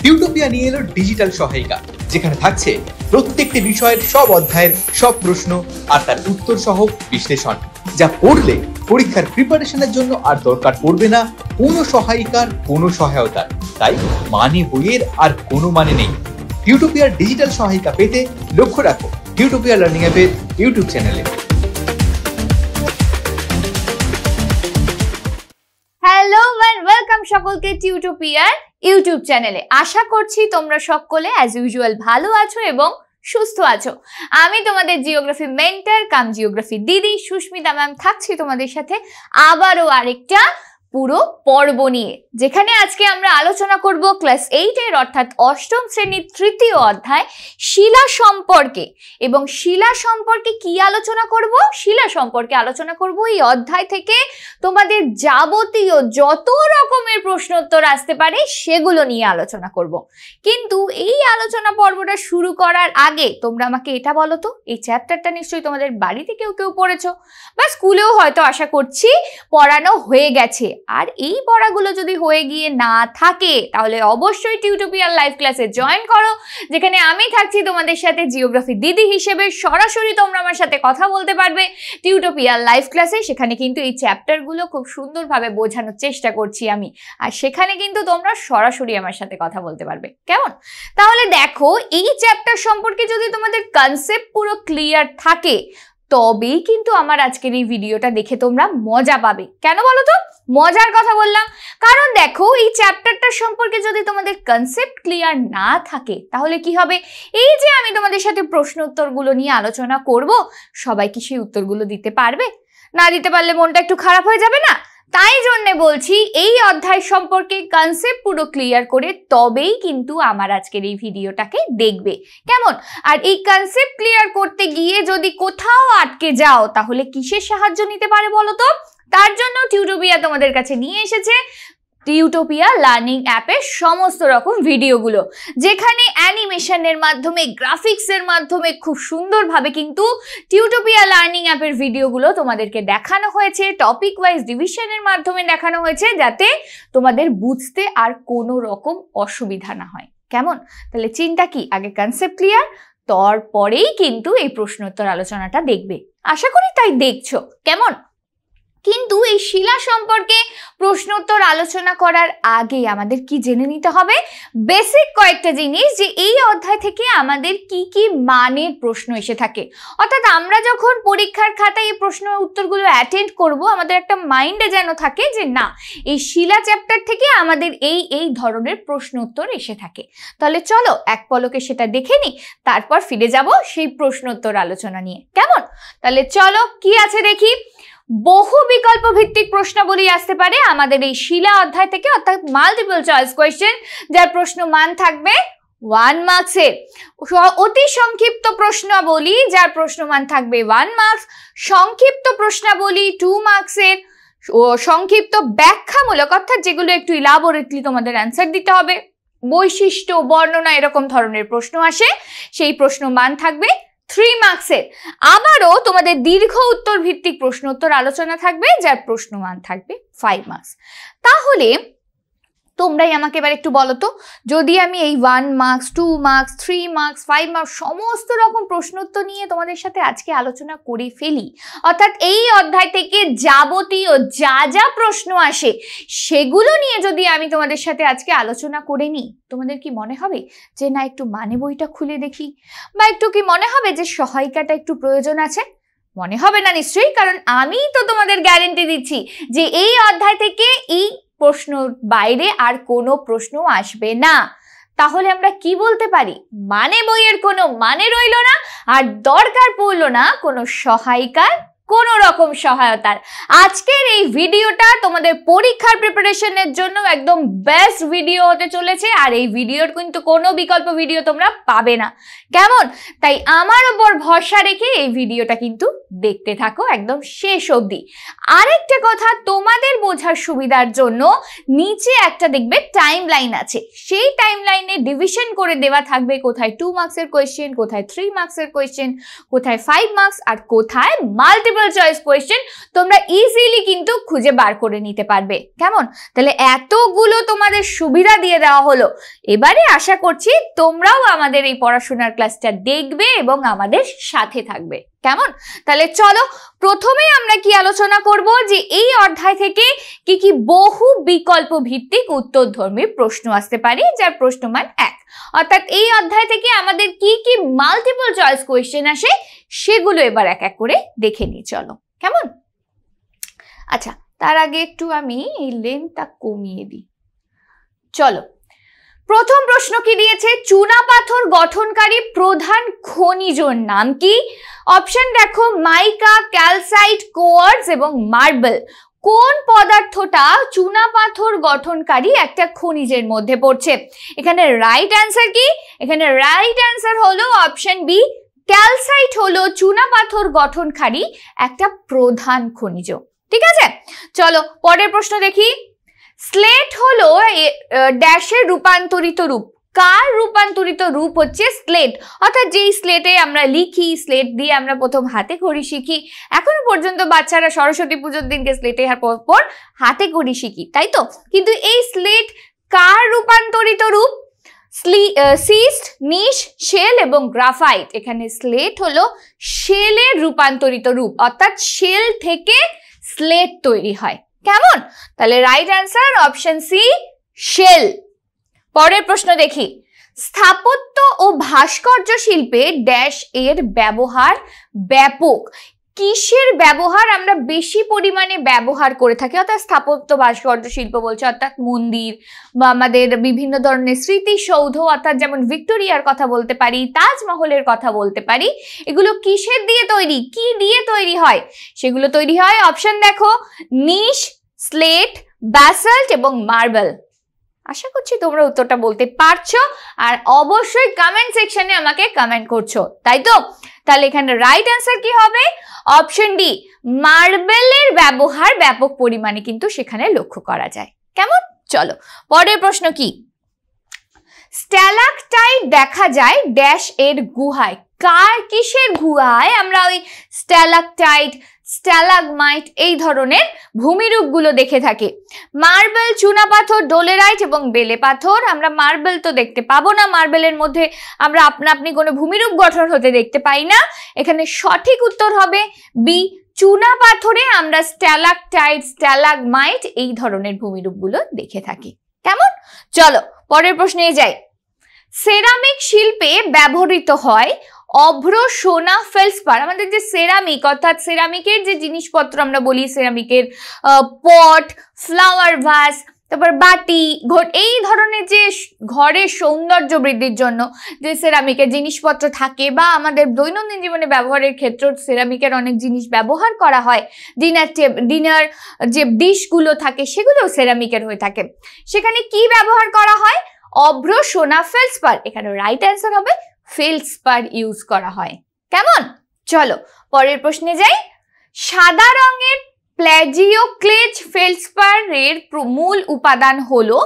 টিউটোপিয়া নিয়ে এলো ডিজিটাল সহায়িকা, যেখানে থাকছে প্রত্যেকটি বিষয়ের সব অধ্যায়ের সব প্রশ্ন আর তার উত্তর সহ বিশ্লেষণ, যা পড়লে পরীক্ষার প্রিপারেশনের জন্য আর দরকার পড়বে না কোনো সহায়িকার কোনো সহায়তার। তাই মানে বইয়ের আর কোনো মানে নেই। টিউটোপিয়ার ডিজিটাল সহায়িকা পেতে লক্ষ্য রাখো টিউটোপিয়া লার্নিং অ্যাপের ইউটিউব চ্যানেলে। হ্যালো এন্ড ওয়েলকাম সকলকে টিউটোপিয়ার ইউটিউব চ্যানেলে। আশা করছি তোমরা সকলে অ্যাজ ইউজুয়াল ভালো আছো এবং সুস্থ আছো। আমি তোমাদের জিওগ্রাফি মেন্টর কাম জিওগ্রাফি দিদি সুস্মিতা ম্যাম থাকছি তোমাদের সাথে আবারও আরেকটা পুরো পর্ব নিয়ে, যেখানে আজকে আমরা আলোচনা করব ক্লাস 8 এর অর্থাৎ অষ্টম শ্রেণীর তৃতীয় অধ্যায় শিলা সম্পর্কে। এবং শিলা সম্পর্কে কি আলোচনা করব? শিলা সম্পর্কে আলোচনা করব এই অধ্যায় থেকে তোমাদের যাবতীয় যত রকমের প্রশ্নোত্তর আসতে পারে সেগুলো নিয়ে আলোচনা করব। কিন্তু এই আলোচনা পর্বটা শুরু করার আগে তোমরা আমাকে এটা বলো তো, এই চ্যাপ্টারটা নিশ্চয়ই তোমাদের বাড়িতে কেউ কেউ পড়েছো বা স্কুলেও হয়তো আশা করছি পড়ানো হয়ে গেছে। আর এই পড়াগুলো যদি হয়ে গিয়ে না থাকে তাহলে অবশ্যই টিউটোপিয়ার লাইভ ক্লাসে জয়েন করো, যেখানে আমি থাকছি তোমাদের সাথে জিওগ্রাফি দিদি হিসেবে। সরাসরি তোমরা আমার সাথে কথা বলতে পারবে টিউটোপিয়ার লাইভ ক্লাসে। সেখানে কিন্তু এই চ্যাপ্টারগুলো খুব সুন্দরভাবে বোঝানোর চেষ্টা করছি আমি, আর সেখানে কিন্তু তোমরা সরাসরি আমার সাথে কথা বলতে পারবে। কেমন? তাহলে দেখো, এই চ্যাপ্টার সম্পর্কে যদি তোমাদের কনসেপ্ট পুরো ক্লিয়ার থাকে তবেই কিন্তু আমার আজকের এই ভিডিওটা দেখে তোমরা মজা পাবে। কেন বলো তো মজার কথা বললাম? কারণ দেখো, এই চ্যাপ্টারটা সম্পর্কে যদি তোমাদের কনসেপ্ট ক্লিয়ার না থাকে তাহলে কি হবে? এই যে আমি তোমাদের সাথে প্রশ্ন উত্তরগুলো নিয়ে আলোচনা করব, সবাই কি সেই উত্তরগুলো দিতে পারবে? না দিতে পারলে মনটা একটু খারাপ হয়ে যাবে না? তাই জন্যে বলছি, এই অধ্যায় সম্পর্কে কনসেপ্ট পুরো ক্লিয়ার করে তবেই কিন্তু আমার আজকের এই ভিডিওটাকে দেখবে। কেমন? আর এই কনসেপ্ট ক্লিয়ার করতে গিয়ে যদি কোথাও আটকে যাও তাহলে কিসের সাহায্য নিতে পারে বলো তো? তার জন্য টিউটোপিয়া তোমাদের কাছে নিয়ে এসেছে টিউটোপিয়া লার্নিং অ্যাপের সমস্ত রকম ভিডিওগুলো, যেখানে অ্যানিমেশনের মাধ্যমে গ্রাফিক্সের মাধ্যমে খুব সুন্দরভাবে কিন্তু টিউটোপিয়া লার্নিং অ্যাপের ভিডিওগুলো তোমাদেরকে দেখানো হয়েছে। টপিক ওয়াইজ ডিভিশনের মাধ্যমে দেখানো হয়েছে, যাতে তোমাদের বুঝতে আর কোনো রকম অসুবিধা না হয়। কেমন? তাহলে চিন্তা কি, আগে কনসেপ্ট ক্লিয়ার, তারপরেই কিন্তু এই প্রশ্নোত্তর আলোচনাটা দেখবে। আশা করি তাই দেখছো। কেমন? কিন্তু এই শিলা সম্পর্কে প্রশ্নোত্তর আলোচনা করার আগে আমাদের কি জেনে নিতে হবে? বেসিক কয়েকটা জিনিস, যে এই অধ্যায় থেকে আমাদের কি কি মানের প্রশ্ন এসে থাকে। অর্থাৎ আমরা যখন পরীক্ষার খাতায় এই প্রশ্ন উত্তরগুলো অ্যাটেন্ড করব, আমাদের একটা মাইন্ডে যেন থাকে যে না, এই শিলা চ্যাপ্টার থেকে আমাদের এই ধরনের প্রশ্ন উত্তর এসে থাকে। তাহলে চলো এক পলকে সেটা দেখে নিই, তারপর ফিরে যাব সেই প্রশ্নোত্তর আলোচনা নিয়ে। কেমন? তাহলে চলো কি আছে দেখি। বহু বিকল্প ভিত্তিক প্রশ্নাবলী আসতে পারে আমাদের এই শিলা অধ্যায় থেকে, অর্থাৎ মাল্টিপল চয়েস কোয়েশ্চেন, যার প্রশ্ন মান থাকবে 1 মার্কসের। অতি সংক্ষিপ্ত প্রশ্নাবলী, যার প্রশ্নমান থাকবে 1 মার্কস। সংক্ষিপ্ত প্রশ্নাবলী 2 মার্কসের। ও সংক্ষিপ্ত ব্যাখ্যামূলক, অর্থাৎ যেগুলো একটু ইলাবোরেটলি তোমাদের অ্যান্সার দিতে হবে, বৈশিষ্ট্য বর্ণনা এরকম ধরনের প্রশ্ন আসে, সেই প্রশ্ন মান থাকবে 3 মার্কসের। আবারও তোমাদের দীর্ঘ উত্তর ভিত্তিক প্রশ্ন উত্তর আলোচনা থাকবে, যার প্রশ্নমান থাকবে 5 মার্কস। তাহলে তোমরাই আমাকে এবার একটু বলো তো, যদি আমি এই 1 মার্কস 2 মার্কস 3 মার্কস 5 মার্কস সমস্ত রকম প্রশ্নোত্তর নিয়ে তোমাদের সাথে আজকে আলোচনা করে ফেলি, অর্থাৎ এই অধ্যায় থেকে যাবতীয় যা যা প্রশ্ন আসে সেগুলো নিয়ে যদি আমি তোমাদের সাথে আজকে আলোচনা করে নিই, তোমাদের কি মনে হবে যে না একটু মানে বইটা খুলে দেখি, বা একটু কি মনে হবে যে সহায়িকাটা একটু প্রয়োজন আছে? মনে হবে না নিশ্চয়ই, কারণ আমি তো তোমাদের গ্যারেন্টি দিচ্ছি যে এই অধ্যায় থেকে এই প্রশ্ন বাইরে আর কোনো প্রশ্ন আসবে না। তাহলে আমরা কি বলতে পারি? মানে বইয়ের কোনো মানে রইল না, আর দরকার পড়লো না কোনো সহায়িকার কোনো রকম সহায়তার। আজকের এই ভিডিওটা তোমাদের পরীক্ষার প্রিপারেশনের জন্য একদম বেস্ট ভিডিও হতে চলেছে, আর এই ভিডিওর কিন্তু কোনো বিকল্প ভিডিও তোমরা পাবে না। কেমন? তাই আমার উপর ভরসা রেখে এই ভিডিওটা কিন্তু দেখতে থাকো একদম শেষ অবধি। আরেকটা কথা তোমাদের বোঝার সুবিধার জন্য নিচে একটা দেখবে টাইম লাইন আছে, সেই টাইম লাইনে ডিভিশন করে দেওয়া থাকবে কোথায় 2 মার্কসের কোয়েশ্চেন, কোথায় 3 মার্কসের কোয়েশ্চেন, কোথায় 5 মার্কস, আর কোথায় মাল্টিপল মাল্টিপল চয়েস কোয়েশ্চেন তোমরা ইজিলি কিন্তু খুঁজে বার করে নিতে পারবে। কেমন? তাহলে এতগুলো তোমাদের সুবিধা দিয়ে দেওয়া হলো, এবারে আশা করছি তোমরাও আমাদের এই পড়াশোনার ক্লাসটা দেখবে এবং আমাদের সাথে থাকবে। কেমন? তাহলে চলো প্রথমেই আমরা কি আলোচনা করব যে এই অধ্যায় থেকে কি কি বহু বিকল্প ভিত্তিক উত্তরধর্মী প্রশ্ন আসতে পারে, যার প্রশ্নমান 1। অর্থাৎ এই অধ্যায় থেকে আমাদের কি কি মাল্টিপল চয়েস কোয়েশ্চেন আসে সেগুলো এবার এক এক করে দেখে নিই। চলো, কেমন? আচ্ছা, তার আগে একটু আমি এই লেন্থটা কমিয়ে দিই। চলো, প্রথম প্রশ্ন কি দিয়েছে? চুনাপাথর গঠনকারী প্রধান খনিজের নাম কি? অপশন দেখো, মাইকা, ক্যালসাইট, কোয়ার্টজ এবং মার্বেল। কোন পদার্থটা চুনাপাথর গঠনকারী একটা খনিজের মধ্যে পড়ছে? এখানে রাইট অ্যান্সার কি? এখানে রাইট অ্যান্সার হলো অপশন বি, ক্যালসাইট হলো চুনাপাথর গঠনকারী একটা প্রধান খনিজ। ঠিক আছে, চলো পরের প্রশ্ন দেখি। স্লেট হলো ড্যাশের রূপান্তরিত রূপ। কার রূপান্তরিত রূপ হচ্ছে স্লেট? অর্থাৎ যেই স্লেটে আমরা লিখি, স্লেট দিয়ে আমরা প্রথম হাতে খড়ি শিখি। এখনো পর্যন্ত বাচ্চারা সরস্বতী পুজোর দিনকে স্লেটে পর হাতে খড়ি শিখি, তাই তো? কিন্তু এই স্লেট কার রূপান্তরিত রূপ? সিস্ট, নিশ, শেল এবং গ্রাফাইট। এখানে স্লেট হলো শেলের রূপান্তরিত রূপ, অর্থাৎ শেল থেকে স্লেট তৈরি হয়। কেমন? তাহলে right answer option C, shale. পরের প্রশ্ন দেখি। স্থাপত্য ও ভাস্কর্য শিল্পে ড্যাশ এর ব্যবহার ব্যাপক। কিসের ব্যবহার আমরা বেশি পরিমাণে ব্যবহার করে থাকি? অর্থাৎ স্থাপত্য ভাস্কর্য শিল্প বলছে অর্থাৎ মন্দির বা আমাদের বিভিন্ন ধরনের স্মৃতিসৌধ, অর্থাৎ যেমন ভিক্টোরিয়ার কথা বলতে পারি, তাজমহলের কথা বলতে পারি। এগুলো কিসের দিয়ে তৈরি, কি দিয়ে তৈরি হয়? সেগুলো তৈরি হয়, অপশন দেখো, নিশ, স্লেট, ব্যাসাল্ট এবং মার্বেল। আশা করছি তোমরা উত্তরটা বলতে পারছো আর অবশ্যই কমেন্ট সেকশনে আমাকে কমেন্ট করছো, তাই তো? তাহলে এখানে রাইট অ্যান্সার কি হবে? অপশন ডি, মার্বেলের ব্যবহার ব্যাপক পরিমাণে কিন্তু সেখানে লক্ষ্য করা যায়। কেমন? চলো পরের প্রশ্ন কি। স্ট্যালাকটাইট দেখা যায় ড্যাশ এর গুহায়। কার কিসের গুহায় আমরা ওই স্ট্যালাকটাইট, স্ট্যালাগমাইট এই ধরনের ভূমিরূপগুলো দেখে থাকি? মার্বেল, চুনাপাথর, ডোলেরাইট এবং বেলে পাথর। আমরা মার্বেল তো দেখতে পাবো না, মার্বেলের মধ্যে আমরা আপনা আপনি কোনো ভূমিরূপ গঠন হতে দেখতে পাই না। এখানে সঠিক উত্তর হবে বি, চুনাপাথরে আমরা স্ট্যালাকটাইট, স্ট্যালাগমাইট এই ধরনের ভূমিরূপগুলো দেখে থাকি। কেমন? চলো পরের প্রশ্নে যাই। সেরামিক শিল্পে ব্যবহৃত হয় অভ্র, সোনা, ফেলসপার। আমাদের যে সেরামিক অর্থাৎ সেরামিকের যে জিনিসপত্র আমরা বলি, সেরামিকের পট, ফ্লাওয়ার ভাস, তারপর বাটি, ঘট, এই ধরনের যে ঘরের সৌন্দর্য বৃদ্ধির জন্য যে সেরামিকের জিনিসপত্র থাকে বা আমাদের দৈনন্দিন জীবনে ব্যবহারের ক্ষেত্রে সেরামিকের অনেক জিনিস ব্যবহার করা হয়। ডিনার যে ডিশগুলো থাকে সেগুলোও সেরামিকের হয়ে থাকে। সেখানে কি ব্যবহার করা হয়? অভ্র, সোনা, ফেলসপার। এখানে রাইট অ্যান্সার হবে ফেলসপার ইউজ করা হয়। কেমন? চলো পরের প্রশ্নে যাই। সাদা রঙের প্ল্যাজিওক্লেজ ফেলসপারের মূল উপাদান হলো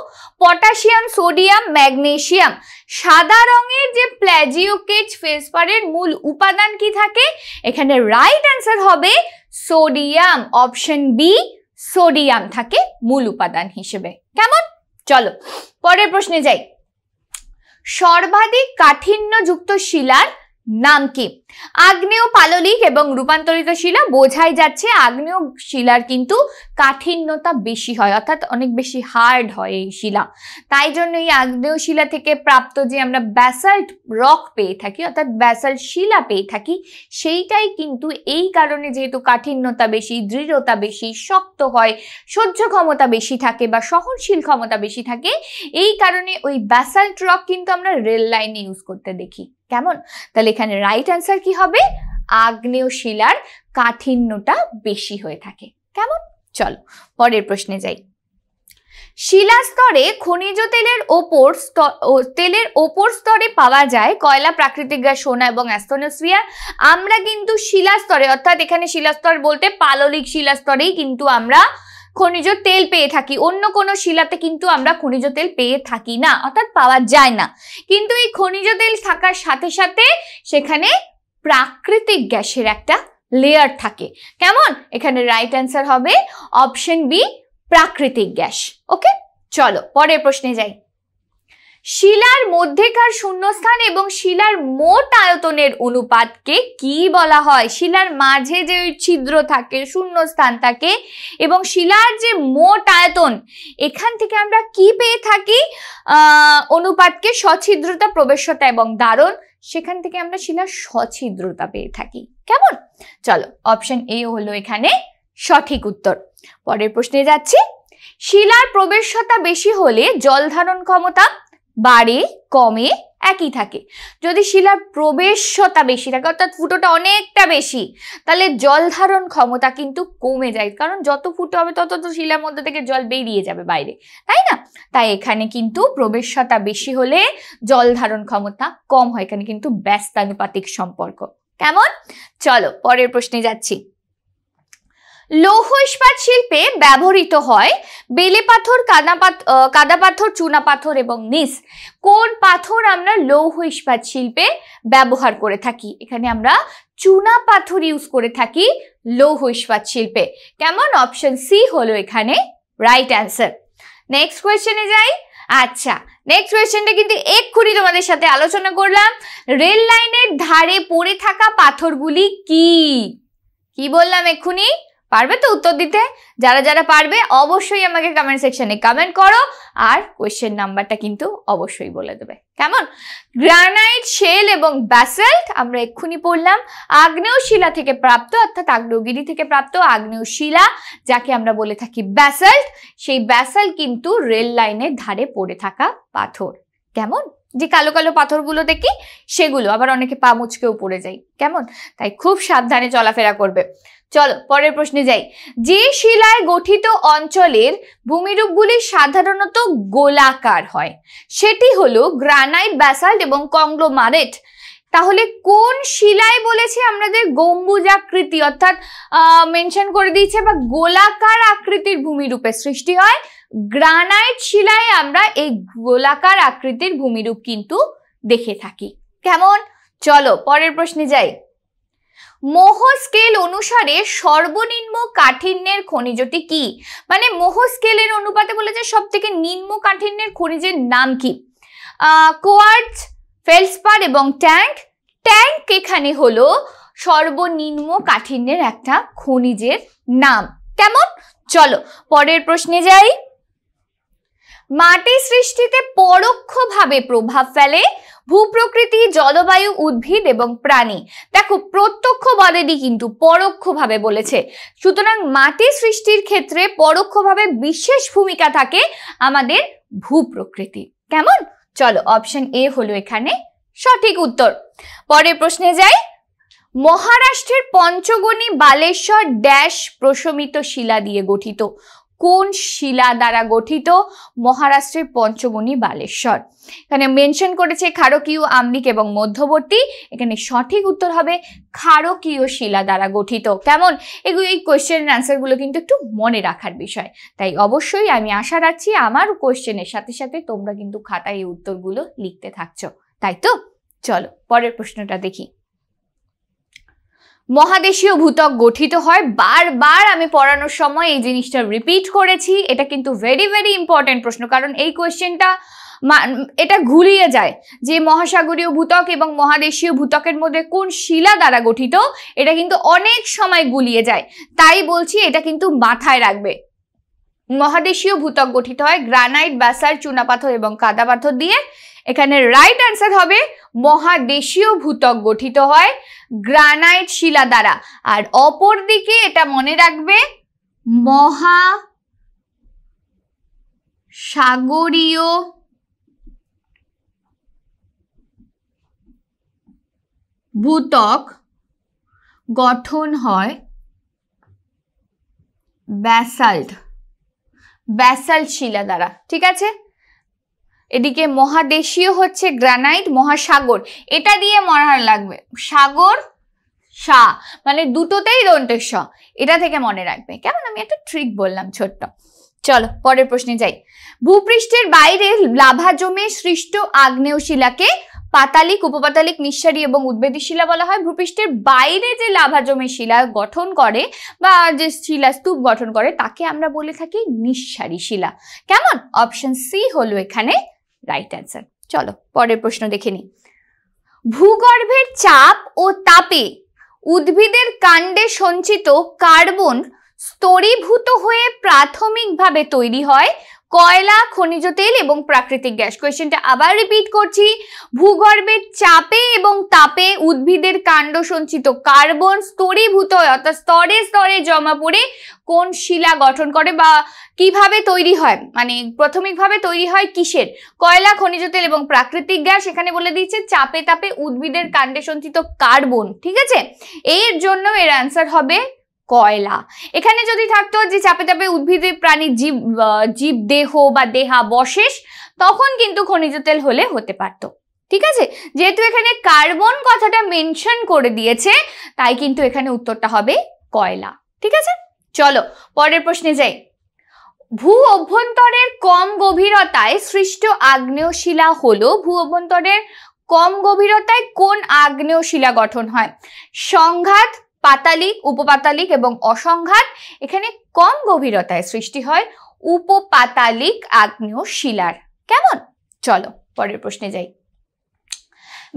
পটাশিয়াম, সোডিয়াম, ম্যাগনেসিয়াম। সাদা রঙের যে প্ল্যাজিওক্লেজ ফেলসপারের মূল উপাদান কি থাকে? এখানে রাইট অ্যান্সার হবে সোডিয়াম। অপশন বি, সোডিয়াম থাকে মূল উপাদান হিসেবে। কেমন? চলো পরের প্রশ্নে যাই। সর্বাধিক কাঠিন্যযুক্ত শিলার নাম কি? আগ্নেয়, পাললিক এবং রূপান্তরিত শিলা বোঝাই যাচ্ছে আগ্নেয় শিলার কিন্তু কাঠিন্যতা বেশি হয়, অর্থাৎ অনেক বেশি হার্ড হয় এই শিলা। তাই জন্য এই আগ্নেয় শিলা থেকে প্রাপ্ত যে আমরা ব্যাসাল্ট রক পেয়ে থাকি অর্থাৎ ব্যাসাল্ট শিলা পেয়ে থাকি, সেইটাই কিন্তু এই কারণে যেহেতু কাঠিন্যতা বেশি, দৃঢ়তা বেশি, শক্ত হয়, সহ্য ক্ষমতা বেশি থাকে বা সহনশীল ক্ষমতা বেশি থাকে, এই কারণে ওই ব্যাসাল্ট রক কিন্তু আমরা রেল লাইনে ইউজ করতে দেখি। কেমন? তাহলে এখানে রাইট অ্যান্সার কি হবে? আগ্নেয় শিলার কাঠিন্যটা বেশি হয়ে থাকে। কেমন? চলো পরের প্রশ্নে যাই। শিলাস্তরে খনিজ তেলের ওপর স্তরে পাওয়া যায় কয়লা, প্রাকৃতিক গ্যাস, সোনা এবং অ্যাস্তনোস্ফিয়ার। আমরা কিন্তু শিলাস্তরে অর্থাৎ এখানে শিলাস্তর বলতে পাললিক শিলাস্তরেই কিন্তু আমরা খনিজ তেল পেয়ে থাকি। অন্য কোনো শিলাতে কিন্তু আমরা খনিজ তেল পেয়ে থাকি না, অর্থাৎ পাওয়া যায় না। কিন্তু এই খনিজ তেল থাকার সাথে সাথে সেখানে প্রাকৃতিক গ্যাসের একটা লেয়ার থাকে। কেমন? এখানে রাইট অ্যান্সার হবে অপশন বি, প্রাকৃতিক গ্যাস। ওকে, চলো পরের প্রশ্নে যাই। শিলার মধ্যেকার শূন্যস্থান এবং শিলার মোট আয়তনের অনুপাতকে কি বলা হয়? শিলার মাঝে যে ছিদ্র থাকে, শূন্যস্থান থাকে এবং শিলার যে মোট আয়তন, এখান থেকে আমরা কি পেয়ে থাকি? অনুপাতকে সছিদ্রতা, প্রবেশ্যতা এবং দ্বারণ, সেখান থেকে আমরা শিলার সছিদ্রতা পেয়ে থাকি। কেমন? চলো, অপশন এ হলো এখানে সঠিক উত্তর। পরের প্রশ্নে যাচ্ছি। শিলার প্রবেশ্যতা বেশি হলে জল ধারণ ক্ষমতা বাড়ে, কমে, একই থাকে? যদি শিলার প্রবেশ্যতা বেশি থাকে, অর্থাৎ ফুটোটা অনেকটা বেশি, তাহলে জল ধারণ ক্ষমতা কিন্তু কমে যায়, কারণ যত ফুটো হবে তত তো শিলার মধ্যে থেকে জল বেরিয়ে যাবে বাইরে, তাই না? তাই এখানে কিন্তু প্রবেশ্যতা বেশি হলে জল ধারণ ক্ষমতা কম হয়। এখানে কিন্তু ব্যস্তানুপাতিক সম্পর্ক। কেমন? চলো পরের প্রশ্নে যাচ্ছি। লৌহ ইস্পাত শিল্পে ব্যবহৃত হয় বেলে পাথর, কাদা পাথর, চুনা পাথর এবং নিস। কোন পাথর আমরা লৌহ ইস্পাত শিল্পে ব্যবহার করে থাকি? এখানে আমরা চুনা পাথর ইউজ করে থাকি লৌহ ইস্পাত শিল্পে। কেমন? অপশন সি হলো এখানে রাইট অ্যান্সার। নেক্সট কোয়েশ্চেনে যাই। আচ্ছা, নেক্সট কোয়েশ্চেনটা কিন্তু এক্ষুনি তোমাদের সাথে আলোচনা করলাম। রেল লাইনের ধারে পড়ে থাকা পাথরগুলি কি? কি বললাম এক্ষুনি? পারবে তো উত্তর দিতে? যারা যারা পারবে অবশ্যই আমাকে কমেন্ট সেকশনে কমেন্ট করো, আর কোয়েশ্চেন নাম্বারটা কিন্তু অবশ্যই বলে দেবে। কেমন? গ্রানাইট, শেল এবং ব্যাসাল্ট আমরা এক্ষুনি পড়লাম। আগ্নেয় শিলা থেকে প্রাপ্ত, অর্থাৎ আগ্নেয়গিরি থেকে প্রাপ্ত আগ্নেয় শিলা, যাকে আমরা বলে থাকি ব্যাসাল্ট, সেই ব্যাসাল্ট কিন্তু রেল লাইনের ধারে পড়ে থাকা পাথর। কেমন? যে কালো কালো পাথরগুলো দেখি সেগুলো, আবার অনেকে পা মুচকেও পড়ে যায়। কেমন? তাই খুব সাবধানে চলাফেরা করবে। চলো পরের প্রশ্নে যাই। যে শিলায় গঠিত অঞ্চলের ভূমিরূপগুলি সাধারণত গোলাকার হয়, সেটি হলো গ্রানাইট, ব্যাসাল্ট এবং কংগ্লোমারেট। তাহলে কোন শিলায় বলেছে আমাদের গম্বুজাকৃতি, অর্থাৎ মেনশন করে দিয়েছে, বা গোলাকার আকৃতির ভূমিরূপের সৃষ্টি হয়? গ্রানাইট শিলায় আমরা এই গোলাকার আকৃতির ভূমিরূপ কিন্তু দেখে থাকি। কেমন? চলো পরের প্রশ্নে যাই। মোহ স্কেল অনুসারে সর্বনিম্ন কাঠিন্যের খনিজটি কি? মানে মোহ স্কেলের অনুপাতে বলেছে সব থেকে নিম্ন কাঠিন্যের খনিজের নাম কি? কোয়ার্টজ, ফেলসপার এবং ট্যাঙ্ক। ট্যাঙ্ক এখানে হলো সর্বনিম্ন কাঠিন্যের একটা খনিজের নাম। কেমন? চলো পরের প্রশ্নে যাই। মাটি সৃষ্টিতে পরোক্ষভাবে প্রভাব ফেলে ভূপ্রকৃতি, জলবায়ু, উদ্ভিদ এবং প্রাণী। দেখো, প্রত্যক্ষ বলেনি কিন্তু পরোক্ষভাবে বলেছে। সুতরাং মাটি সৃষ্টির ক্ষেত্রে পরোক্ষভাবে বিশেষ ভূমিকা থাকে আমাদের ভূপ্রকৃতি। কেমন? চলো অপশন এ হলো এখানে সঠিক উত্তর। পরের প্রশ্নে যাই। মহারাষ্ট্রের পঞ্চগনি বালেশ্বর ড্যাশ প্রশমিত শিলা দিয়ে গঠিত? কোন শিলা দ্বারা গঠিত মহারাষ্ট্রের পঞ্চগনি বালেশ্বর? এখানে মেনশন করেছে ক্ষারকীয়, আম্লিক এবং মধ্যবর্তী। এখানে সঠিক উত্তর হবে ক্ষারকীয় শিলা দ্বারা গঠিত। কেমন? এগুলো, এই কোয়েশ্চেনের অ্যান্সারগুলো কিন্তু একটু মনে রাখার বিষয়। তাই অবশ্যই আমি আশা রাখছি আমার কোয়েশ্চেনের সাথে সাথে তোমরা কিন্তু খাতায় এই উত্তরগুলো লিখতে থাকছো, তাই তো? চলো পরের প্রশ্নটা দেখি। মহাদেশীয় ভূত্বক গঠিত হয়, বারবার আমি পড়ানোর সময় এই জিনিসটা রিপিট করেছি। এটা কিন্তু ভেরি ভেরি ইম্পর্টেন্ট প্রশ্ন, কারণ এই কোয়েশ্চেনটা এটা ঘুরিয়ে যায় যে মহাসাগরীয় ভূত্বক এবং মহাদেশীয় ভূত্বকের মধ্যে কোন শিলা দ্বারা গঠিত, এটা কিন্তু অনেক সময় গুলিয়ে যায়। তাই বলছি এটা কিন্তু মাথায় রাখবে। মহাদেশীয় ভূত্বক গঠিত হয় গ্রানাইট, ব্যাসাল্ট, চুনাপাথর এবং কাদা পাথর দিয়ে। এখানে রাইট অ্যান্সার হবে মহাদেশীয় ভূত্বক গঠিত হয় গ্রানাইট শিলা দ্বারা। আর অপর দিকে এটা মনে রাখবে মহাসাগরীয় ভূত্বক গঠন হয় ব্যাসাল্ট শিলা দ্বারা। ঠিক আছে? এদিকে মহাদেশীয় হচ্ছে গ্রানাইট, মহাসাগর এটা দিয়ে মনে লাগবে, সাগর সা মানে দুটোতেই দন্তের স, এটা থেকে মনে রাখবে। কেমন? আমি একটা ট্রিক বললাম ছোট্ট। চলো পরের প্রশ্নে যাই। ভূপৃষ্ঠের বাইরে লাভা জমে সৃষ্ট আগ্নেয় শিলাকে পাতালিক, উপপাতালিক, নিঃসারী এবং উদ্ভিদ শিলা বলা হয়। ভূপৃষ্ঠের বাইরে যে লাভা জমে শিলা গঠন করে বা যে শিলা স্তূপ গঠন করে তাকে আমরা বলে থাকি নিঃসারী শিলা। কেমন? অপশন সি হলো এখানে রাইট অ্যান্সার। চলো পরের প্রশ্ন দেখে নিই। ভূগর্ভের চাপ ও তাপে উদ্ভিদের কাণ্ডে সঞ্চিত কার্বন স্তরীভূত হয়ে প্রাথমিকভাবে তৈরি হয় কয়লা, খনিজ তেল এবং প্রাকৃতিক গ্যাস। কোয়েশ্চেনটা আবার রিপিট করছি। ভূগর্ভের চাপে এবং তাপে উদ্ভিদের কাণ্ড সঞ্চিত কার্বন স্তরীভূত হয়, অর্থাৎ স্তরে স্তরে জমা পড়ে কোন শিলা গঠন করে বা কিভাবে তৈরি হয়, মানে প্রাথমিকভাবে তৈরি হয় কিসের? কয়লা, খনিজ তেল এবং প্রাকৃতিক গ্যাস। এখানে বলে দিচ্ছে চাপে তাপে উদ্ভিদের কাণ্ডে সঞ্চিত কার্বন। ঠিক আছে, এর জন্য এর অ্যান্সার হবে কয়লা। এখানে যদি থাকতো যে চাপে তাপে উদ্ভিদের প্রাণী জীব দেহ বা দেহাবশেষ, তখন কিন্তু খনিজ তেল হলে হতে পারতো। ঠিক আছে, যেহেতু এখানে কার্বন কথাটা মেনশন করে দিয়েছে তাই কিন্তু এখানে উত্তরটা হবে কয়লা। ঠিক আছে, চলো পরের প্রশ্নে যাই। ভূ অভ্যন্তরের কম গভীরতায় সৃষ্ট আগ্নেয় শিলা হলো, ভূ অভ্যন্তরের কম গভীরতায় কোন আগ্নেয় শিলা গঠন হয়? সংঘাত, পাতালিক, উপপাতালিক এবং অসংঘাত। এখানে কম গভীরতায় সৃষ্টি হয় উপপাতালিক আগ্নেয় শিলার। কেমন? চলো পরের প্রশ্নে যাই।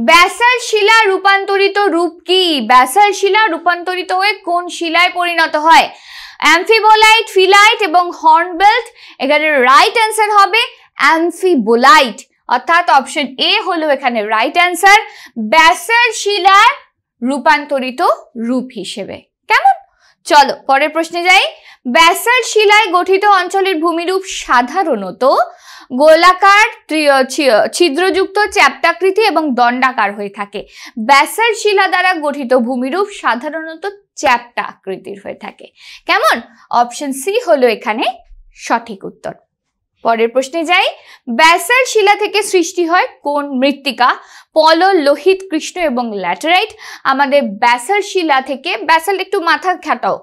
ব্যাসাল্ট শিলা রূপান্তরিত রূপ কি? ব্যাসাল্ট শিলা রূপান্তরিত হয়ে কোন শিলায় পরিণত হয়? অ্যামফিবোলাইট, ফিলাইট এবং হর্নবেল্ট। এখানে রাইট অ্যান্সার হবে অ্যামফিবোলাইট, অর্থাৎ অপশন এ হলো এখানে রাইট অ্যান্সার, ব্যাসাল্ট শিলার রূপান্তরিত রূপ হিসেবে। কেমন? চলো পরের প্রশ্নে যাই। ব্যাসাল্ট শিলায় গঠিত অঞ্চলের ভূমিরূপ সাধারণত গোলাকার, ছিদ্রযুক্ত, চ্যাপ্টাকৃতি এবং দণ্ডাকার হয়ে থাকে। ব্যাসাল্ট শিলা দ্বারা গঠিত ভূমিরূপ সাধারণত চ্যাপ্টা আকৃতির হয়ে থাকে। কেমন? অপশন সি হলো এখানে সঠিক উত্তর। পরের প্রশ্নে যাই। ব্যাসাল্ট শিলা থেকে সৃষ্টি হয় কোন মৃত্তিকা? পলল, লোহিত, কৃষ্ণ এবং ল্যাটেরাইট। আমাদের ব্যাসাল্ট শিলা থেকে, ব্যাসাল্ট একটু মাথা খাটাও,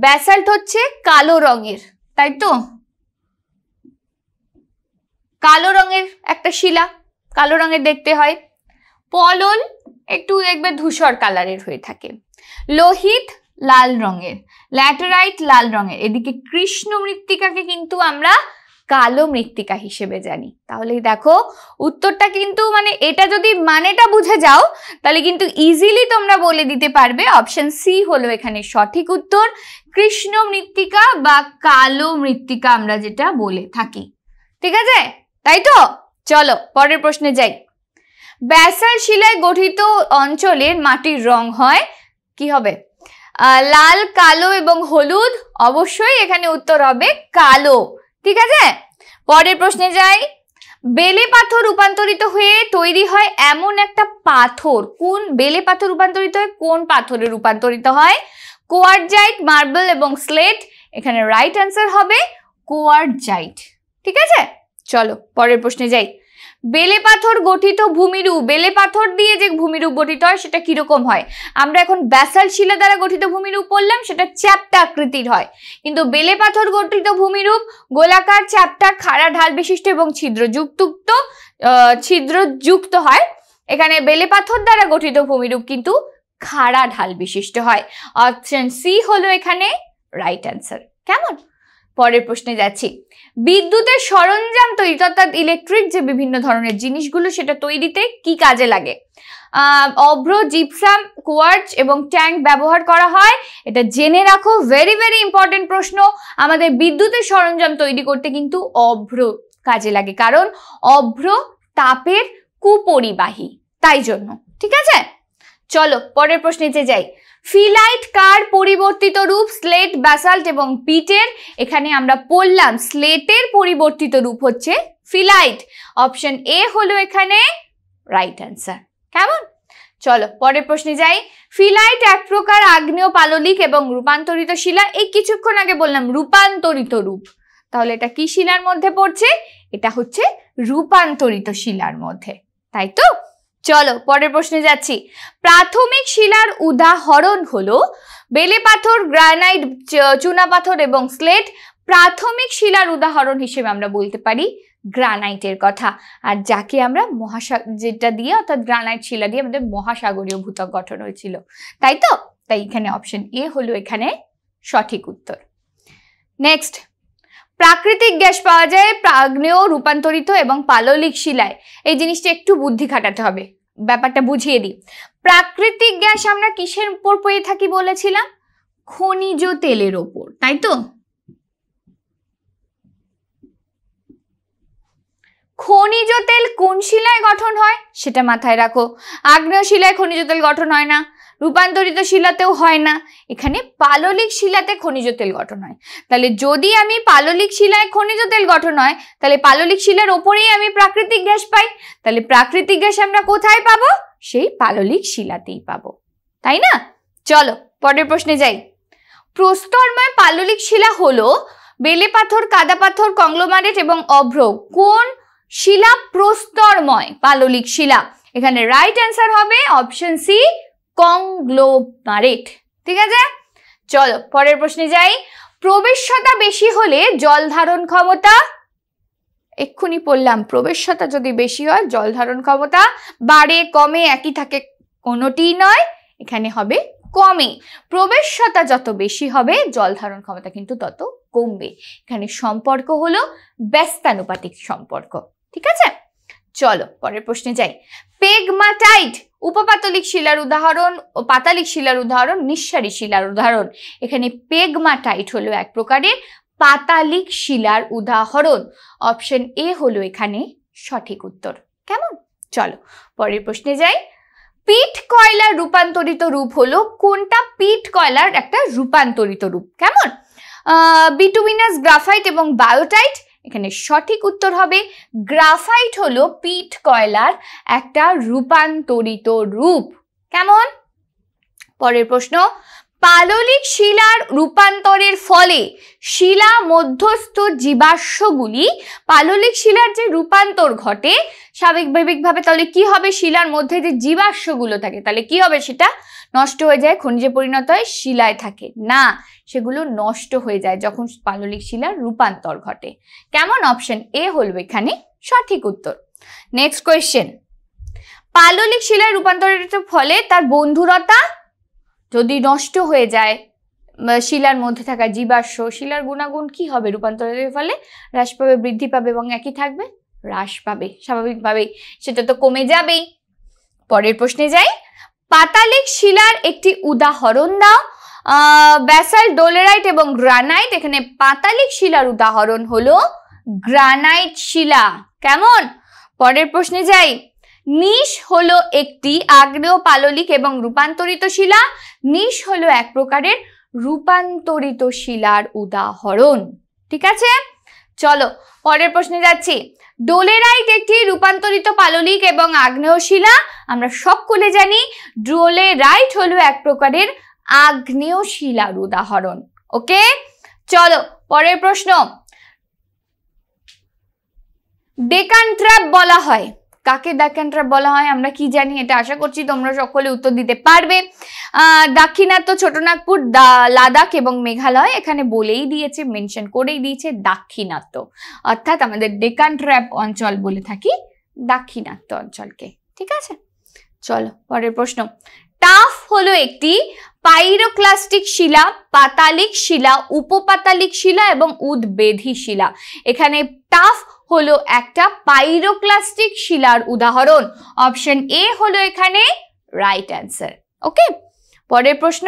ব্যাসাল্ট হচ্ছে কালো রঙের, তাই তো? কালো রঙের একটা শিলা, কালো রঙের দেখতে হয়। পলল একটু দেখবে ধূসর কালারের হয়ে থাকে। লোহিত লাল রঙের, ল্যাটেরাইট লাল রঙের। এদিকে কৃষ্ণ মৃত্তিকাকে কিন্তু আমরা কালো মৃত্তিকা হিসেবে জানি। তাহলে দেখো উত্তরটা কিন্তু, মানে এটা যদি মানেটা বুঝে যাও তাহলে কিন্তু ইজিলি তোমরা বলে দিতে পারবে অপশন সি হলো এখানে সঠিক উত্তর, কৃষ্ণ মৃত্তিকা বা কালো মৃত্তিকা আমরা যেটা বলে থাকি। ঠিক আছে, তাই তো? চলো পরের প্রশ্নে যাই। ব্যাসাল্ট শিলায় গঠিত অঞ্চলের মাটির রং হয় কি হবে? লাল, কালো এবং হলুদ। অবশ্যই এখানে উত্তর হবে কালো। ঠিক আছে, পরের প্রশ্নে যাই। বেলে পাথর রূপান্তরিত হয়ে তৈরি হয় এমন একটা পাথর, কোন বেলে পাথর রূপান্তরিত হয়ে কোন পাথরে রূপান্তরিত হয়? কোয়ার্টজাইট, মার্বেল এবং স্লেট। এখানে রাইট অ্যান্সার হবে কোয়ার্টজাইট। ঠিক আছে, চলো পরের প্রশ্নে যাই। বেলে পাথর গঠিত ভূমিরূপ, বেলে পাথর দিয়ে যে ভূমিরূপ গঠিত হয় সেটা কিরকম হয়? আমরা এখন ব্যাসাল্ট শিলা দ্বারা গঠিত ভূমিরূপ বললাম, সেটা চ্যাপ্টা আকৃতির হয়। কিন্তু বেলে পাথর গঠিত ভূমিরূপ গোলাকার, চ্যাপ্টা, খাড়া ঢাল বিশিষ্ট এবং ছিদ্রযুক্ত হয়। এখানে বেলে পাথর দ্বারা গঠিত ভূমিরূপ কিন্তু খাড়া ঢাল বিশিষ্ট হয়। অপশন সি হলো এখানে রাইট অ্যান্সার। কেমন? পরের প্রশ্নে যাচ্ছি। বিদ্যুতের সরঞ্জাম তৈরি, অর্থাৎ ইলেকট্রিক যে বিভিন্ন ধরনের জিনিসগুলো সেটা তৈরিতে কি কাজে লাগে? অভ্র, জিপসাম, কোয়ার্টজ এবং ট্যাঙ্ক ব্যবহার করা হয়। এটা জেনে রাখো, ভেরি ভেরি ইম্পর্টেন্ট প্রশ্ন। আমাদের বিদ্যুতের সরঞ্জাম তৈরি করতে কিন্তু অভ্র কাজে লাগে, কারণ অভ্র তাপের কুপরিবাহী, তাই জন্য। ঠিক আছে, চলো পরের প্রশ্নে যাই। ফিলাইট কার পরিবর্তিত রূপ? স্লেট, ব্যাসাল্ট এবং পিটের। এখানে আমরা পড়লাম স্লেটের পরিবর্তিত রূপ হচ্ছে ফিলাইট। অপশন এ হলো এখানে রাইট অ্যান্সার। কেমন? চলো পরের প্রশ্নে যাই। ফিলাইট এক প্রকার আগ্নেয় পাললিক এবং রূপান্তরিত শিলা। এই কিছুক্ষণ আগে বললাম রূপান্তরিত রূপ, তাহলে এটা কি শিলার মধ্যে পড়ছে? এটা হচ্ছে রূপান্তরিত শিলার মধ্যে, তাই তো? চলো পরের প্রশ্নে যাচ্ছি। প্রাথমিক শিলার উদাহরণ হলো বেলে পাথর, গ্রানাইট, চুনা পাথর এবং স্লেট। প্রাথমিক শিলার উদাহরণ হিসেবে আমরা বলতে পারি গ্রানাইটের কথা, আর যাকে আমরা যেটা দিয়ে অর্থাৎ গ্রানাইট শিলা দিয়ে আমাদের মহাসাগরীয় ভূত্বক গঠন হয়েছিল, তাই তো? তাই এখানে অপশন এ হলো এখানে সঠিক উত্তর। নেক্সট, প্রাকৃতিক গ্যাস পাওয়া যায় আগ্নেয়, রূপান্তরিত এবং পাললিক শিলায়। এই জিনিসটা একটু বুদ্ধি খাটাতে হবে, ব্যাপারটা বুঝিয়ে দিই। প্রাকৃতিক গ্যাস আমরা কিসের উপর পেয়ে থাকি বলেছিলাম? খনিজ তেলের ওপর, তাই তো? খনিজ তেল কোন শিলায় গঠন হয় সেটা মাথায় রাখো। আগ্নেয় শিলায় খনিজ তেল গঠন হয় না, রূপান্তরিত শিলাতেও হয় না, এখানে পাললিক শিলাতে খনিজ তেল গঠন হয়। তাহলে যদি আমি পাললিক শিলায় খনিজ তেল গঠন হয়, তাহলে পাললিক শিলার ওপরেই আমি প্রাকৃতিক গ্যাস পাই। তাহলে প্রাকৃতিক গ্যাস আমরা কোথায় পাবো? সেই পাললিক শিলাতেই পাবো, তাই না? চলো পরের প্রশ্নে যাই। প্রস্তরময় পাললিক শিলা হলো বেলে পাথর, কাদা পাথর, কংগ্লোমারেট এবং অভ্র। কোন শিলা প্রস্তরময় পাললিক শিলা? এখানে রাইট অ্যান্সার হবে অপশন সি, কংগ্লোমারেট। ঠিক আছে, চলো পরের প্রশ্নে যাই। প্রবেশ্যতা বেশি হলে জল ধারণ ক্ষমতা, এক্ষুনি বললাম প্রবেশ্যতা যদি বেশি হয় জল ধারণ ক্ষমতা বাড়ে, কমে, একই থাকে, কোনোটি নয়, এখানে হবে কমে। প্রবেশ্যতা যত বেশি হবে জল ধারণ ক্ষমতা কিন্তু তত কমবে। এখানে সম্পর্ক হলো ব্যস্তানুপাতিক সম্পর্ক। ঠিক আছে, চলো পরের প্রশ্নে যাই। পেগমাটাইট উপপাতলিক শিলার উদাহরণ ও পাতালিক শিলার উদাহরণ, নিঃসারী শিলার উদাহরণ। এখানে পেগমাটাইট হলো এক প্রকারের পাতালিক শিলার উদাহরণ। অপশন এ হলো এখানে সঠিক উত্তর। কেমন? চলো পরের প্রশ্নে যাই। পিট কয়লার রূপান্তরিত রূপ হলো কোনটা? পিট কয়লার একটা রূপান্তরিত রূপ। কেমন? বিটুমিনাস, গ্রাফাইট এবং বায়োটাইট। এখানে সঠিক উত্তর হবে গ্রাফাইট হলো পিট কয়লার একটা রূপান্তরিত রূপ। কেমন? পরের প্রশ্ন, পাললিক শিলার রূপান্তরের ফলে শিলা মধ্যস্থ জীবাশ্মগুলি, পাললিক শিলার যে রূপান্তর ঘটে স্বাভাবিকভাবে, তাহলে কি হবে? শিলার মধ্যে যে জীবাশ্মগুলো থাকে তাহলে কি হবে? সেটা নষ্ট হয়ে যায়, খনিজে পরিণত হয়, শিলায় থাকে না, সেগুলো নষ্ট হয়ে যায় যখন পাললিক শিলার রূপান্তর ঘটে। কেমন? অপশন এ হলো এখানে সঠিক উত্তর। নেক্সট কোয়েশ্চেন, পাললিক শিলার রূপান্তরের ফলে তার বন্ধুরতা যদি নষ্ট হয়ে যায়, শিলার মধ্যে থাকা জীবাশ্ম, শিলার গুণাগুণ কি হবে? রূপান্তরের ফলে হ্রাস পাবে, বৃদ্ধি পাবে এবং একই থাকবে? হ্রাস পাবে, স্বাভাবিকভাবেই সেটা তো কমে যাবেই। পরের প্রশ্নে যাই। পাতালিক শিলার একটি উদাহরণ দাও। ব্যাসাল্ট, ডোলেরাইট এবং গ্রানাইট। এখানে পাতালিক শিলার উদাহরণ হলো গ্রানাইট শিলা। কেমন? পরের প্রশ্নে যাই। নিশ হলো একটি আগ্নেয়, পাললিক এবং রূপান্তরিত শিলা। নিশ হলো এক প্রকারের রূপান্তরিত শিলার উদাহরণ। ঠিক আছে, চলো পরের প্রশ্নে যাচ্ছি। ডোলেরাইট একটি রূপান্তরিত পাললিক এবং আগ্নেয় শিলা। আমরা সকলে জানি ডোলেরাইট হলো এক প্রকারের আগ্নেয় শিলার উদাহরণ। ওকে, চলো পরের প্রশ্ন। ডেকান ট্র্যাপ বলা হয় কাকে? ডেকান ট্র্যাপ বলা হয় আমরা কি জানি? এটা আশা করছি তোমরা সকলে উত্তর দিতে পারবে। দাক্ষিণাত্য, ছোটনাগপুর, লাদাখ এবং মেঘালয়। এখানে বলেই দিয়েছে, মেনশন করেই দিয়েছে দাক্ষিণাত্য, অর্থাৎ আমাদের ডেকান ট্র্যাপ অঞ্চল বলে থাকি দাক্ষিণাত্য অঞ্চলকে। ঠিক আছে, চলো পরের প্রশ্ন। টাফ হলো একটি পাইরোক্লাস্টিক শিলা, পাতালিক শিলা, উপপাতালিক শিলা এবং উদ্বেধী শিলা। এখানে টাফ হলো একটা পাইরোক্লাস্টিক শিলার উদাহরণ। অপশন এ হলো এখানে রাইট অ্যান্সার। ওকে, পরের প্রশ্ন।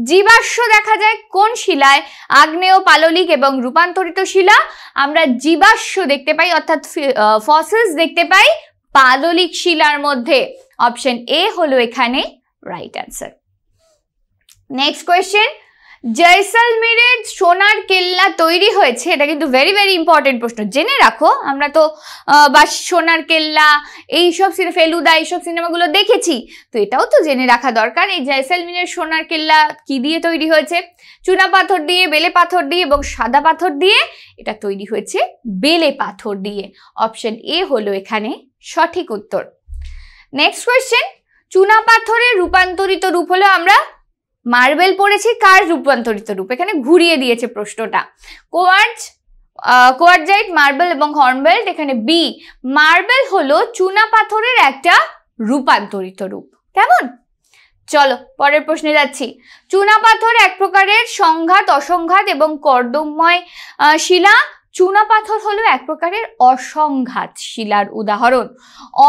জীবাশ্ম দেখা যায় কোন শিলায়? আগ্নেয়, পাললিক এবং রূপান্তরিত শিলা। আমরা জীবাশ্ম দেখতে পাই অর্থাৎ ফসিলস দেখতে পাই পাললিক শিলার মধ্যে। অপশন এ হলো এখানে রাইট অ্যান্সার। Next question. জয়সলমেরের সোনার কেল্লা তৈরি হয়েছে, এটা কিন্তু ভেরি ভেরি ইম্পর্টেন্ট প্রশ্ন, জেনে রাখো। আমরা তো বা সোনার কেল্লা, এইসব ফেলুদা, এইসব সিনেমাগুলো দেখেছি, তো এটাও তো জেনে রাখা দরকার। এই জয়সলমেরের সোনার কেল্লা কি দিয়ে তৈরি হয়েছে? চুনা পাথর দিয়ে, বেলে পাথর দিয়ে এবং সাদা পাথর দিয়ে। এটা তৈরি হয়েছে বেলে পাথর দিয়ে। অপশন এ হলো এখানে সঠিক উত্তর। Next question. চুনা পাথরের রূপান্তরিত রূপ হলো আমরা মার্বেল পড়েছি কার রূপান্তরিত রূপ, এখানে ঘুরিয়ে দিয়েছে প্রশ্নটা। কোয়ার্টজাইট, মার্বেল এবং হর্নবেল, এখানে বি মার্বেল হলো চুনা পাথরের একটা রূপান্তরিত রূপ। কেমন? চলো পরের প্রশ্নে যাচ্ছি। চুনা পাথর এক প্রকারের সংঘাত, অসংঘাত এবং কর্দমময় শিলা। চুনা পাথর হলো এক প্রকারের অসংঘাত শিলার উদাহরণ,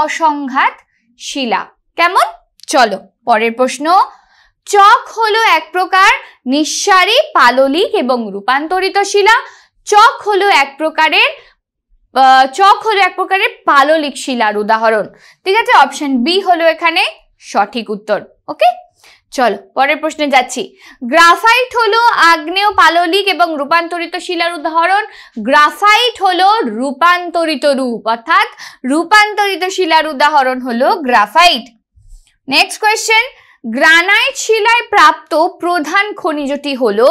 অসংঘাত শিলা। কেমন? চলো পরের প্রশ্ন। চক হলো এক প্রকার নিঃসারী, পাললিক এবং রূপান্তরিত শিলা। চক হলো এক প্রকারের পাললিক শিলার উদাহরণ। ঠিক আছে, অপশন বি হলো এখানে সঠিক উত্তর। ওকে, চলো পরের প্রশ্নে যাচ্ছি। গ্রাফাইট হলো আগ্নেয়, পাললিক এবং রূপান্তরিত শিলার উদাহরণ। গ্রাফাইট হলো রূপান্তরিত রূপ, অর্থাৎ রূপান্তরিত শিলার উদাহরণ হলো গ্রাফাইট। Next question. গ্রানাইট শিলায় প্রাপ্ত প্রধান খনিজটি হলো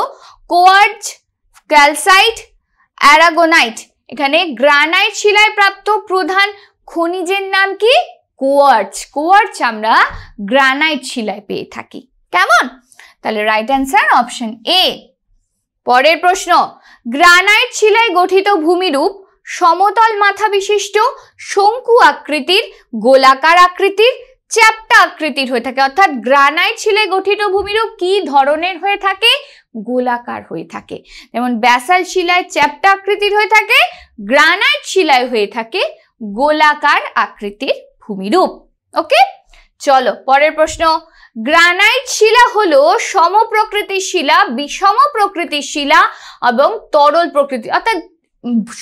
কোয়ার্টজ, ক্যালসাইট, অ্যারাগোনাইট। এখানে গ্রানাইট শিলায় প্রাপ্ত প্রধান খনিজের নাম কি? কোয়ার্টজ। কোয়ার্টজ আমরা গ্রানাইট শিলায় পেয়ে থাকি। কেমন? তাহলে রাইট অ্যান্সার অপশন এ। পরের প্রশ্ন। গ্রানাইট শিলায় গঠিত ভূমিরূপ সমতল মাথা বিশিষ্ট, শঙ্কু আকৃতির, গোলাকার আকৃতির, চ্যাপ্টা আকৃতির হয়ে থাকে। অর্থাৎ গ্রানাইট শিলায় গঠিত ভূমিরূপ কি ধরনের হয়ে থাকে? গোলাকার হয়ে থাকে। যেমন ব্যাসাল্ট শিলায় চ্যাপ্টা আকৃতির হয়ে থাকে, গ্রানাইট শিলায় হয়ে থাকে গোলাকার আকৃতির ভূমিরূপ। ওকে, চলো পরের প্রশ্ন। গ্রানাইট শিলা হলো সমপ্রকৃতির শিলা, বিষম প্রকৃতির শিলা এবং তরল প্রকৃতির। অর্থাৎ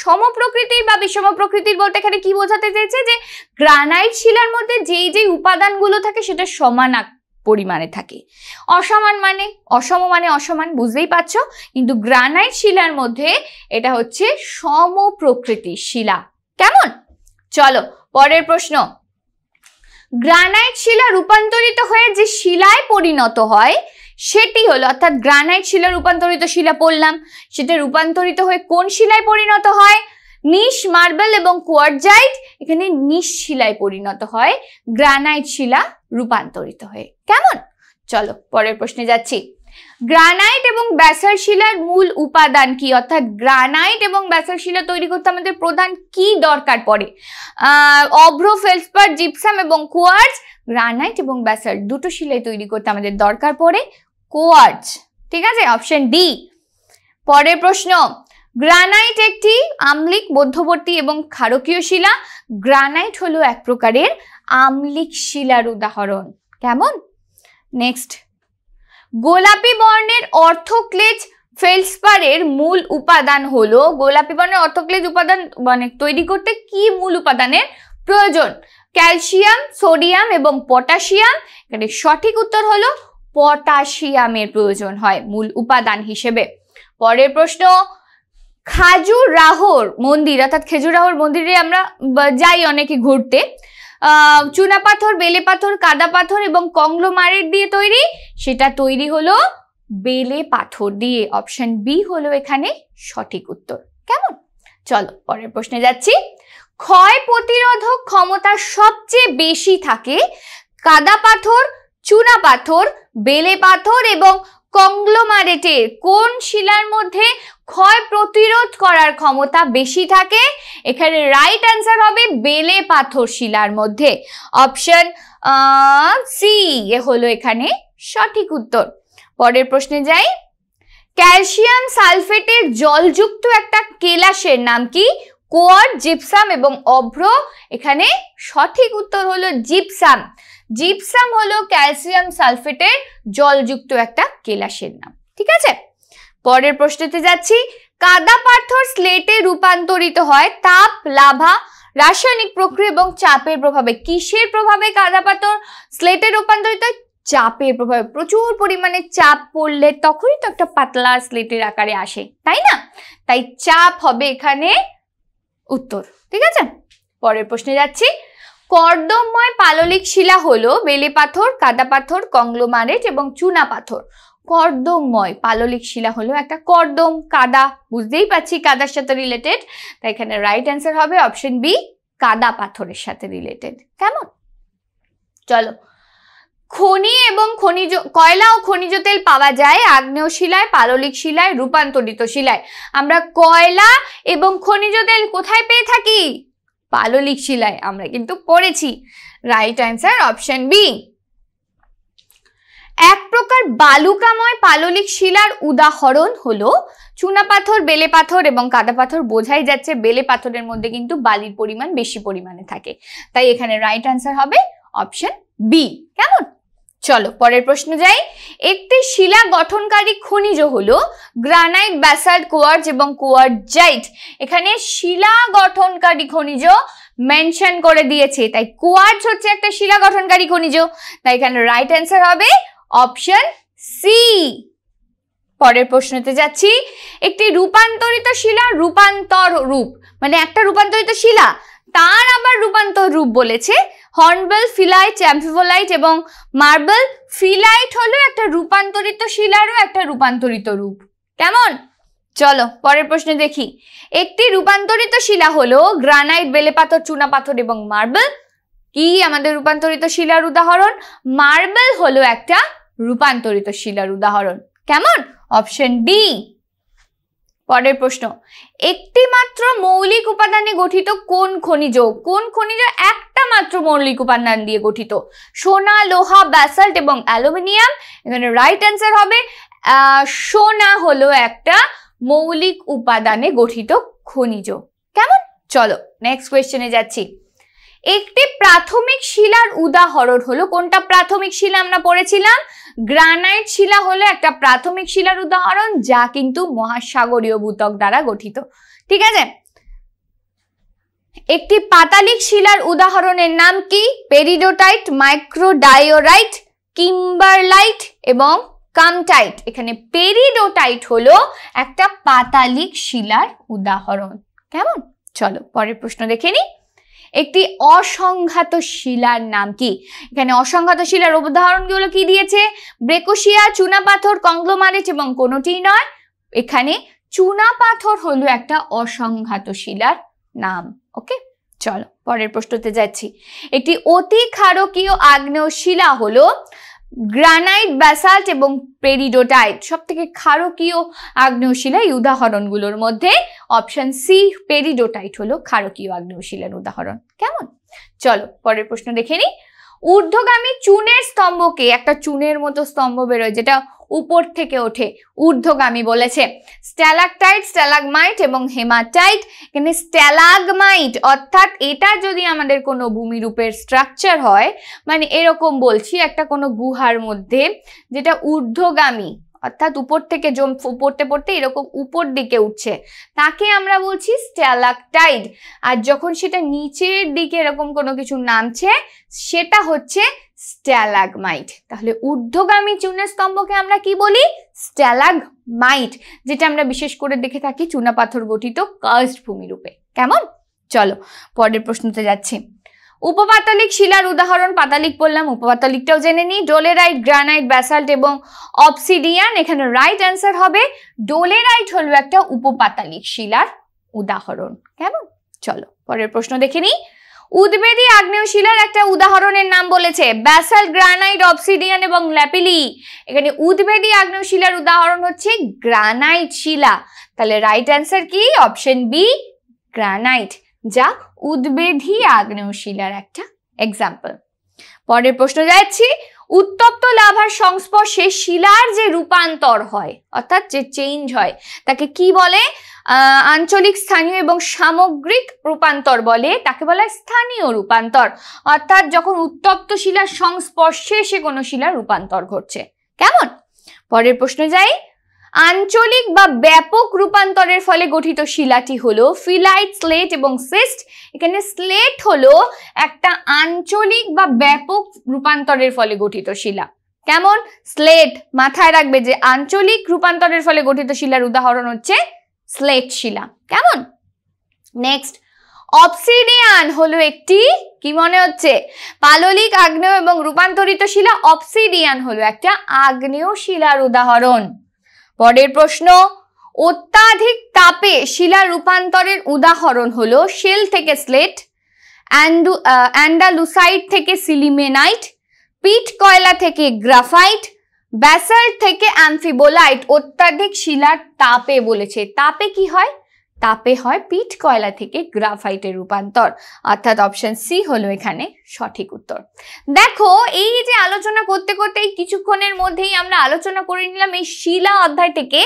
সমপ্রকৃতির বা বিষম প্রকৃতির বলতে এখানে কি বোঝাতে চেয়েছে? যে গ্রানাইট শিলার মধ্যে যেই উপাদানগুলো থাকে সেটা সমান পরিমাণে থাকে। অসম মানে অসমান, বুঝতেই পারছো। কিন্তু গ্রানাইট শিলার মধ্যে এটা হচ্ছে সমপ্রকৃতির শিলা। কেমন? চলো পরের প্রশ্ন। গ্রানাইট শিলা রূপান্তরিত হয়ে যে শিলায় পরিণত হয় সেটি হলো, অর্থাৎ গ্রানাইট শিলা রূপান্তরিত শিলা পড়লাম, সেটা রূপান্তরিত হয়ে কোন শিলায় পরিণত হয়? নিশ, মার্বেল এবং কোয়ার্টজাইট। এখানে নিশ শিলায় পরিণত হয় গ্রানাইট শিলা রূপান্তরিত হয়ে। কেমন? চলো পরের প্রশ্নে যাচ্ছি। গ্রানাইট এবং ব্যাসাল্ট শিলার মূল উপাদান কি? অর্থাৎ গ্রানাইট এবং ব্যাসাল্ট শিলা তৈরি করতে আমাদের প্রধান কি দরকার পড়ে? অভ্র, ফেলসপার, জিপসাম এবং কোয়ার্টজ। গ্রানাইট এবং ব্যাসাল্ট দুটো শিলাই তৈরি করতে আমাদের দরকার পড়ে কোয়ার্টজ। ঠিক আছে, অপশন ডি। পরের প্রশ্ন। গ্রানাইট একটি আম্লিক, মধ্যবর্তী এবং ক্ষারকীয় শিলা। গ্রানাইট হলো এক প্রকারের আম্লিক শিলার উদাহরণ। কেমন? নেক্সট। গোলাপি বর্ণের অর্থোক্লেজ ফেলসপারের মূল উপাদান হলো, গোলাপি বর্ণের অর্থোক্লেজ উপাদান মানে তৈরি করতে কি মূল উপাদানের প্রয়োজন? ক্যালসিয়াম, সোডিয়াম এবং পটাশিয়াম। এখানে সঠিক উত্তর হলো পটাশিয়ামের প্রয়োজন হয় মূল উপাদান হিসেবে। পরের প্রশ্ন। খাজুরাহোর মন্দির, অর্থাৎ খেজুরাহোর মন্দিরে আমরা যাই অনেকে ঘুরতে। চুনা পাথর, বেলে পাথর, কাদা পাথর এবং কংগ্লোমারেট দিয়ে তৈরি। সেটা তৈরি হলো বেলে পাথর দিয়ে। অপশন বি হলো এখানে সঠিক উত্তর। কেমন? চলো পরের প্রশ্নে যাচ্ছি। ক্ষয় প্রতিরোধক ক্ষমতা সবচেয়ে বেশি থাকে কাদা পাথর, চুনা পাথর, বেলে পাথর এবং কংগ্লোমারেটের কোন শিলার মধ্যে ক্ষয় প্রতিরোধ করার ক্ষমতা বেশি থাকে? এখানে রাইট অ্যান্সার হবে বেলে পাথর শিলার মধ্যে। অপশন সি এ হলো এখানে সঠিক উত্তর। পরের প্রশ্নে যাই। ক্যালসিয়াম সালফেটের জলযুক্ত একটা কেলাসের নাম কি? কোয়ার্টজ, জিপসাম এবং অভ্র। এখানে সঠিক উত্তর হলো জিপসাম। জিপসাম হলো ক্যালসিয়াম সালফেটের জলযুক্ত একটা কেলাসের নাম। ঠিক আছে, পরের প্রশ্নতে যাচ্ছি। কাদা পাথর স্লেটে রূপান্তরিত হয় তাপ, লাভা, রাসায়নিক প্রক্রিয়া এবং চাপের প্রভাবে। কিসের প্রভাবে কাদা পাথর স্লেটে রূপান্তরিত হয়? চাপের প্রভাবে। প্রচুর পরিমাণে চাপ পড়লে তখনই তো একটা পাতলা স্লেটের আকারে আসে, তাই না? তাই চাপ হবে এখানে উত্তর। ঠিক আছে, পরের প্রশ্নে যাচ্ছি। কর্দমময় পাললিক শিলা হলো বেলে পাথর, কাদা পাথর, কংগ্লোমারেট এবং চুনা পাথর। কর্দমময় পাললিক শিলা হলো একটা কর্দম, কাদা, বুঝতেই পারছি কাদার সাথে রিলেটেড। তাই এখানে রাইট অ্যান্সার হবে অপশন বি, কাদা পাথরের সাথে রিলেটেড। কেমন? চলো খনি এবং খনিজ কয়লা ও খনিজ তেল পাওয়া যায় আগ্নেয় শিলায়, পাললিক শিলায়, রূপান্তরিত শিলায়। আমরা কয়লা এবং খনিজ তেল কোথায় পেয়ে থাকি? পাললিক শিলায়, আমরা কিন্তু পড়েছি। Right answer option B. এক প্রকার বালুকাময় পাললিক শিলার উদাহরণ হলো চুনাপাথর, বেলে পাথর এবং কাদা পাথর। বোঝাই যাচ্ছে বেলে পাথরের মধ্যে কিন্তু বালির পরিমাণ বেশি পরিমাণে থাকে, তাই এখানে রাইট অ্যান্সার হবে অপশন বি। কেমন? চলো পরের প্রশ্ন যাই। একটি শিলা গঠনকারী খনিজ হলো গ্রানাইট, ব্যাসাল্ট, কোয়ার্টজ এবং কোয়ার্টজাইট। এখানে শিলা গঠনকারী খনিজ মেনশন করে দিয়েছে, তাই কোয়ার্টজ হচ্ছে একটা শিলা গঠনকারী খনিজ, তাই এখানে রাইট অ্যান্সার হবে অপশন সি। পরের প্রশ্নতে যাচ্ছি। একটি রূপান্তরিত শিলা রূপান্তর রূপ, মানে একটা রূপান্তরিত শিলা তার আবার রূপান্তর রূপ বলেছে। হর্নবেল, ফিলাইট, অ্যাম্ফিবোলাইট এবং মার্বেল। ফিলাইট হলো একটা রূপান্তরিত শিলারও একটা রূপান্তরিত রূপ। কেমন? চলো পরের প্রশ্নে দেখি। একটি রূপান্তরিত শিলা হলো গ্রানাইট, বেলে পাথর, চুনা পাথর এবং মার্বেল। কি আমাদের রূপান্তরিত শিলার উদাহরণ? মার্বেল হলো একটা রূপান্তরিত শিলার উদাহরণ। কেমন? Option D. পরের প্রশ্ন। একটি মাত্র মৌলিক উপাদানে গঠিত কোন খনিজ? কোন খনিজ একটা মাত্র মৌলিক উপাদান দিয়ে গঠিত? সোনা, লোহা, ব্যাসাল্ট এবং অ্যালুমিনিয়াম। এখানে রাইট অ্যান্সার হবে সোনা হলো একটা মৌলিক উপাদানে গঠিত খনিজ। কেমন? চলো নেক্সট কোয়েশ্চেনে যাচ্ছি। একটি প্রাথমিক শিলার উদাহরণ হলো কোনটা? প্রাথমিক শিলা আমরা পড়েছিলাম গ্রানাইট শিলা হলো একটা প্রাথমিক শিলার উদাহরণ, যা কিন্তু মহাসাগরীয় ভূত্বক দ্বারা গঠিত। ঠিক আছে। একটি পাতালিক শিলার উদাহরণের নাম কি? পেরিডোটাইট, মাইক্রোডায়োরাইট, কিম্বারলাইট এবং কামটাইট। এখানে পেরিডোটাইট হলো একটা পাতালিক শিলার উদাহরণ। কেমন? চলো পরের প্রশ্ন দেখে নি। একটি অসংঘাত শিলার নাম কি? এখানে অসংঘাত শিলার উদাহরণগুলো কি দিয়েছে? ব্রেকোশিয়া, চুনাপাথর, কংগ্লোমারেট এবং কোনোটি নয়। এখানে চুনাপাথর হলো একটা অসংঘাত শিলার নাম। ওকে, চলো পরের প্রশ্নতে যাচ্ছি। একটি অতি ক্ষারকীয় আগ্নেয় শিলা হলো গ্রানাইট, ব্যাসাল্ট এবং পেরিডোটাইট। সব থেকে ক্ষারকীয় আগ্নেয় শিলা এই উদাহরণগুলোর মধ্যে অপশন সি পেরিডোটাইট হলো ক্ষারকীয় আগ্নেয় শিলার উদাহরণ। কেমন? চলো পরের প্রশ্ন দেখে নি। ঊর্ধ্বগামী চুনের স্তম্ভকে, একটা চুনের মতো স্তম্ভ বেরোয় যেটা উপর থেকে ওঠে, ঊর্ধ্বগামী বলেছে। স্ট্যালাকটাইট, স্ট্যালাগমাইট এবং হেমাটাইট। এখানে স্ট্যালাগমাইট অর্থাৎ এটা যদি আমাদের কোনো ভূমিরূপের স্ট্রাকচার হয়, মানে এরকম বলছি একটা কোনো গুহার মধ্যে যেটা ঊর্ধ্বগামী অর্থাৎ উপর থেকে পড়তে পড়তে এরকম উপর দিকে উঠছে, তাকে আমরা বলছি স্ট্যালাকটাইট। আর যখন সেটা নিচের দিকে এরকম কোনো কিছু নামছে সেটা হচ্ছে স্ট্যালাগমাইট। তাহলে ঊর্ধ্বগামী চুনের স্তম্ভকে আমরা কি বলি? স্ট্যালাগমাইট, যেটা আমরা বিশেষ করে দেখে থাকি চুনাপাথর গঠিত কার্স্ট ভূমিরূপে। কেমন? চলো পরের প্রশ্নতে যাচ্ছি। উপপাতালিক শিলার উদাহরণ পাতালিক বললাম, উপপাতালিকটাও জেনে নিই। ডোলেরাইট, গ্রানাইট, ব্যাসাল্ট এবং অবসিডিয়ান। এখানে রাইট অ্যান্সার হবে ডোলেরাইট হলো একটা উপপাতালিক শিলার উদাহরণ। কেমন? চলো পরের প্রশ্ন দেখে নিই। উদ্বেদী আগ্নেয় শিলার একটা উদাহরণের নাম বলেছে। ব্যাসাল্ট, গ্রানাইট, অবসিডিয়ান এবং ল্যাপিলি। এখানে উদ্বেদী আগ্নেয় শিলার উদাহরণ হচ্ছে গ্রানাইট শিলা। তাহলে রাইট অ্যান্সার কি? অপশন বি গ্রানাইট, যা উদ্বেধী আগ্নেয় শিলার একটা এক্সাম্পল। পরের প্রশ্ন যাচ্ছি। উত্তপ্ত লাভার সংস্পর্শে শিলার যে রূপান্তর হয় অর্থাৎ যে চেঞ্জ হয় তাকে কি বলে? আঞ্চলিক, স্থানীয় এবং সামগ্রিক রূপান্তর বলে। তাকে বলা হয় স্থানীয় রূপান্তর, অর্থাৎ যখন উত্তপ্ত শিলার সংস্পর্শে এসে কোনো শিলার রূপান্তর ঘটছে। কেমন? পরের প্রশ্ন যাই। আঞ্চলিক বা ব্যাপক রূপান্তরের ফলে গঠিত শিলাটি হলো ফিলাইট, স্লেট এবং সিস্ট। এখানে স্লেট হলো একটা আঞ্চলিক বা ব্যাপক রূপান্তরের ফলে গঠিত শিলা। কেমন? স্লেট মাথায় রাখবে যে আঞ্চলিক রূপান্তরের ফলে গঠিত শিলার উদাহরণ হচ্ছে স্লেট শিলা। কেমন? নেক্সট, অবসিডিয়ান হলো একটি কি মনে হচ্ছে? পাললিক, আগ্নেয় এবং রূপান্তরিত শিলা। অবসিডিয়ান হলো একটা আগ্নেয় শিলার উদাহরণ। পরের প্রশ্ন, অত্যাধিক তাপে শিলা রূপান্তরের উদাহরণ হলো শেল থেকে স্লেট, অ্যান্ডালুসাইট থেকে সিলিমেনাইট, পিট কয়লা থেকে গ্রাফাইট, ব্যাসাল্ট থেকে অ্যাম্ফিবোলাইট অত্যাধিক শিলার তাপে বলেছে। তাপে কি হয়? তাপে হয় পিট কয়লা থেকে গ্রাফাইটের রূপান্তর, অর্থাৎ অপশন সি হলো এখানে সঠিক উত্তর। দেখো এই যে আলোচনা করতে করতে কিছুক্ষণের মধ্যেই আমরা আলোচনা করে নিলাম এই শিলা অধ্যায় থেকে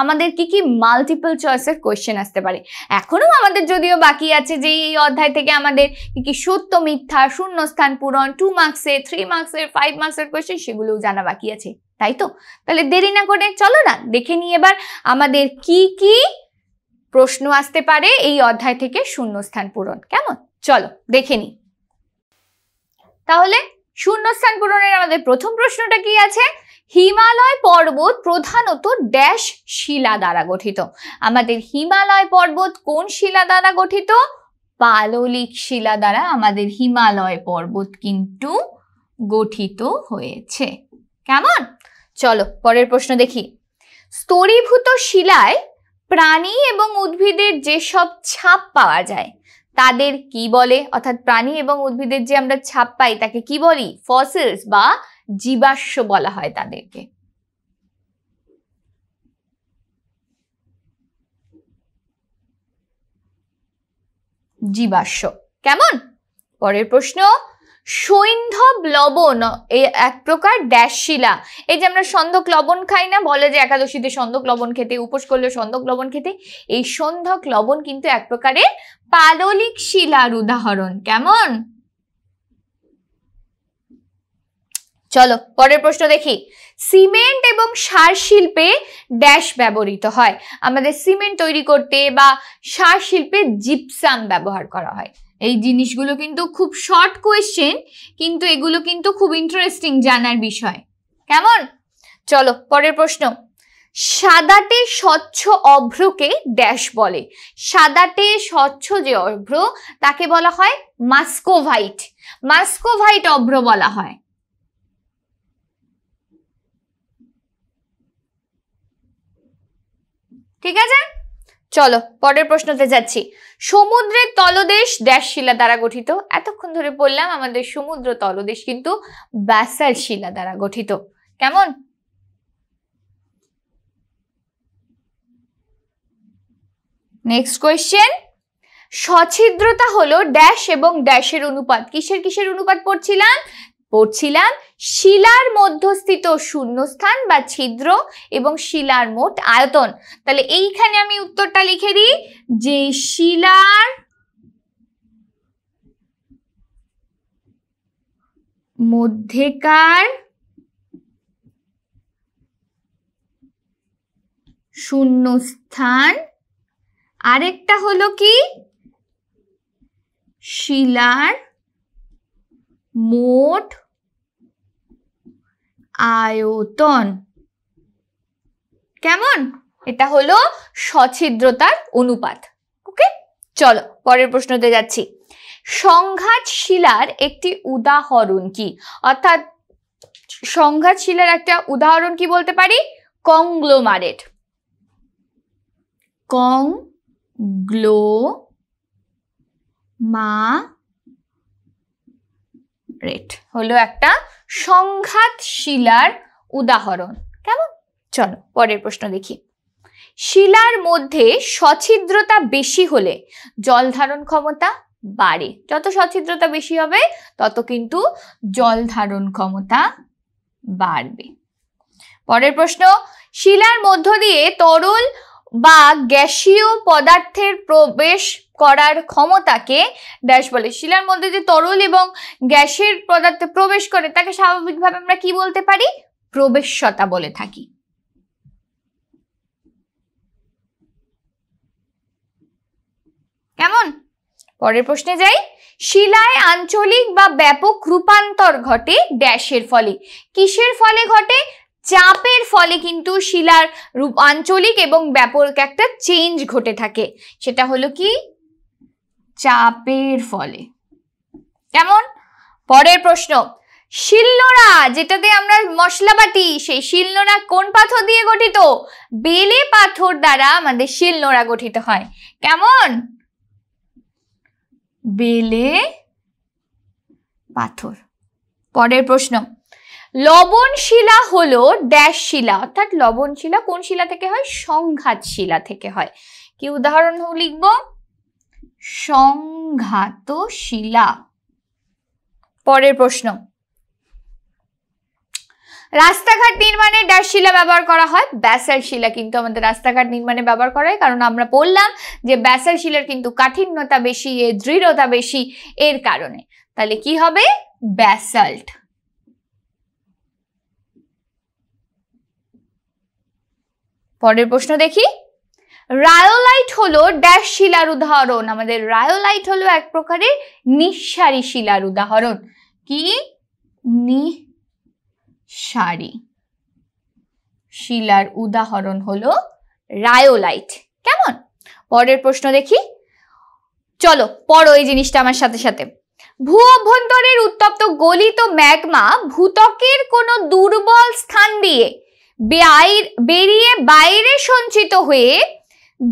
আমাদের কি কি মাল্টিপল চয়েসের কোয়েশ্চেন আসতে পারে। এখনো আমাদের যদিও বাকি আছে যে এই অধ্যায় থেকে আমাদের কি কি সত্য মিথ্যা, শূন্যস্থান পূরণ, 2 মার্কসের, 3 মার্কসের, 5 মার্কসের কোয়েশ্চেন, সেগুলোও জানা বাকি আছে, তাই তো? তাহলে দেরি না করে চলো না দেখে নিই এবার আমাদের কি কি প্রশ্ন আসতে পারে এই অধ্যায় থেকে শূন্যস্থান পূরণ। কেমন? চলো দেখে নিই। তাহলে শূন্যস্থান পূরণের আমাদের প্রথম প্রশ্নটা কি আছে? হিমালয় পর্বত প্রধানত ড্যাশ শিলা দ্বারা গঠিত। আমাদের হিমালয় পর্বত কোন শিলা দ্বারা গঠিত? পাললিক শিলা দ্বারা আমাদের হিমালয় পর্বত কিন্তু গঠিত হয়েছে। কেমন? চলো পরের প্রশ্ন দেখি। স্তরীভূত শিলায় প্রাণী এবং উদ্ভিদের যেসব ছাপ পাওয়া যায় তাদের কি বলে? অর্থাৎ প্রাণী এবং উদ্ভিদের যে আমরা ছাপ পাই তাকে কি বলি? ফসিলস বা জীবাশ্ম বলা হয় তাদেরকে। জীবাশ্ম। কেমন? পরের প্রশ্ন। সৈন্ধব লবণ এক প্রকার ড্যাশ শিলা। এই যে আমরা সন্ধক লবণ খাই না, বলে যে একাদশীতে সন্ধক লবণ খেতে, উপোস করলে সন্ধক লবণ খেতে, এই সন্ধক লবণ কিন্তু এক প্রকারের পাললিক শিলার উদাহরণ। কেমন? চলো পরের প্রশ্ন দেখি। সিমেন্ট এবং সার শিল্পে ড্যাশ ব্যবহৃত হয়। আমাদের সিমেন্ট তৈরি করতে বা সার শিল্পে জিপসাম ব্যবহার করা হয়। এই জিনিসগুলো কিন্তু খুব শর্ট কোয়েশ্চেন, কিন্তু এগুলো কিন্তু খুব ইন্টারেস্টিং জানার বিষয়। কেমন? চলো পরের প্রশ্ন। সাদাটে স্বচ্ছ অভ্রকে ড্যাশ বলে। সাদাটে স্বচ্ছ যে অভ্র তাকে বলা হয় মাস্কোভাইট। মাস্কোভাইট অভ্র বলা হয়। ঠিক আছে, চলো পরের প্রশ্নতে যাচ্ছি। সমুদ্রের তলদেশ ড্যাশ শিলা দ্বারা গঠিত। এতক্ষণ ধরে বললাম আমাদের সমুদ্র তলদেশ কিন্তু ব্যাসাল্ট শিলা দ্বারা গঠিত। কেমন? Next question. সছিদ্রতা হলো ড্যাশ এবং ড্যাশের অনুপাত। কিসের কিসের অনুপাত পড়ছিলাম? শিলার মধ্যস্থিত শূন্যস্থান বা ছিদ্র এবং শিলার মোট আয়তন। তাহলে এইখানে আমি উত্তরটা লিখে দিই যে শিলার মধ্যেকার শূন্যস্থান, আরেকটা হলো কি শিলার মোট আয়তন। কেমন? এটা হলো সছিদ্রতার অনুপাত। ওকে, চলো পরের প্রশ্নতে যাচ্ছি। সংঘাত শিলার একটি উদাহরণ কি? অর্থাৎ সংঘাত শিলার একটা উদাহরণ কি বলতে পারি? কংগ্লোমারেট। কংগ্লোমারেট হলো একটা সংঘাত শিলার উদাহরণ। কেমন? চলো পরের প্রশ্ন দেখি। শিলার মধ্যে সছিদ্রতা বেশি হলে জল ধারণ ক্ষমতা বাড়ে। যত সছিদ্রতা বেশি হবে তত কিন্তু জল ধারণ ক্ষমতা বাড়বে। পরের প্রশ্ন। শিলার মধ্য দিয়ে তরল বা গ্যাসীয় পদার্থের প্রবেশ করার ক্ষমতাকে ড্যাশ বলে। শিলার মধ্যে যে তরল এবং গ্যাসের পদার্থে প্রবেশ করে তাকে স্বাভাবিকভাবে আমরা কি বলতে পারি? প্রবেশ্যতা বলে থাকি। কেমন? পরের প্রশ্নে যাই। শিলায় আঞ্চলিক বা ব্যাপক রূপান্তর ঘটে ড্যাশের ফলে। কিসের ফলে ঘটে? চাপের ফলে কিন্তু শিলার আঞ্চলিক এবং ব্যাপক একটা চেঞ্জ ঘটে থাকে। সেটা হলো কি? চাপের ফলে। কেমন? পরের প্রশ্ন। শিলনোড়া, যেটাতে আমরা মশলা বাটি, সেই শিলনোড়া কোন পাথর দিয়ে গঠিত? বেলে পাথর দ্বারা আমাদের শিলনোড়া গঠিত হয়। কেমন? বেলে পাথর। পরের প্রশ্ন। লবণ শিলা হলো ড্যাশ শিলা, অর্থাৎ লবণ শিলা কোন শিলা থেকে হয়? সংঘাত শিলা থেকে হয়। কি উদাহরণ লিখব? সংঘাত শিলা। পরের প্রশ্ন, রাস্তাঘাট নির্মাণে ড্যাশ শিলা ব্যবহার করা হয়? ব্যাসাল্ট শিলা কিন্তু আমাদের রাস্তাঘাট নির্মাণে ব্যবহার করা হয়, কারণ আমরা বললাম যে ব্যাসাল্ট শিলার কিন্তু কাঠিন্যতা বেশি, এর দৃঢ়তা বেশি, এর কারণে। তাহলে কি হবে? ব্যাসাল্ট। পরের প্রশ্ন দেখি, রায়োলাইট হলো ড্যাশ শিলার উদাহরণ? আমাদের রায়োলাইট হলো এক প্রকারের নিঃসারী শিলার উদাহরণ। কি? নিঃসারী শিলার উদাহরণ হলো রায়োলাইট। কেমন? পরের প্রশ্ন দেখি, চলো পড়ো এই জিনিসটা আমার সাথে সাথে। ভূ অভ্যন্তরের উত্তপ্ত গলিত ম্যাগমা ভূত্বকের কোনো দুর্বল স্থান দিয়ে বেরিয়ে বাইরে সঞ্চিত হয়ে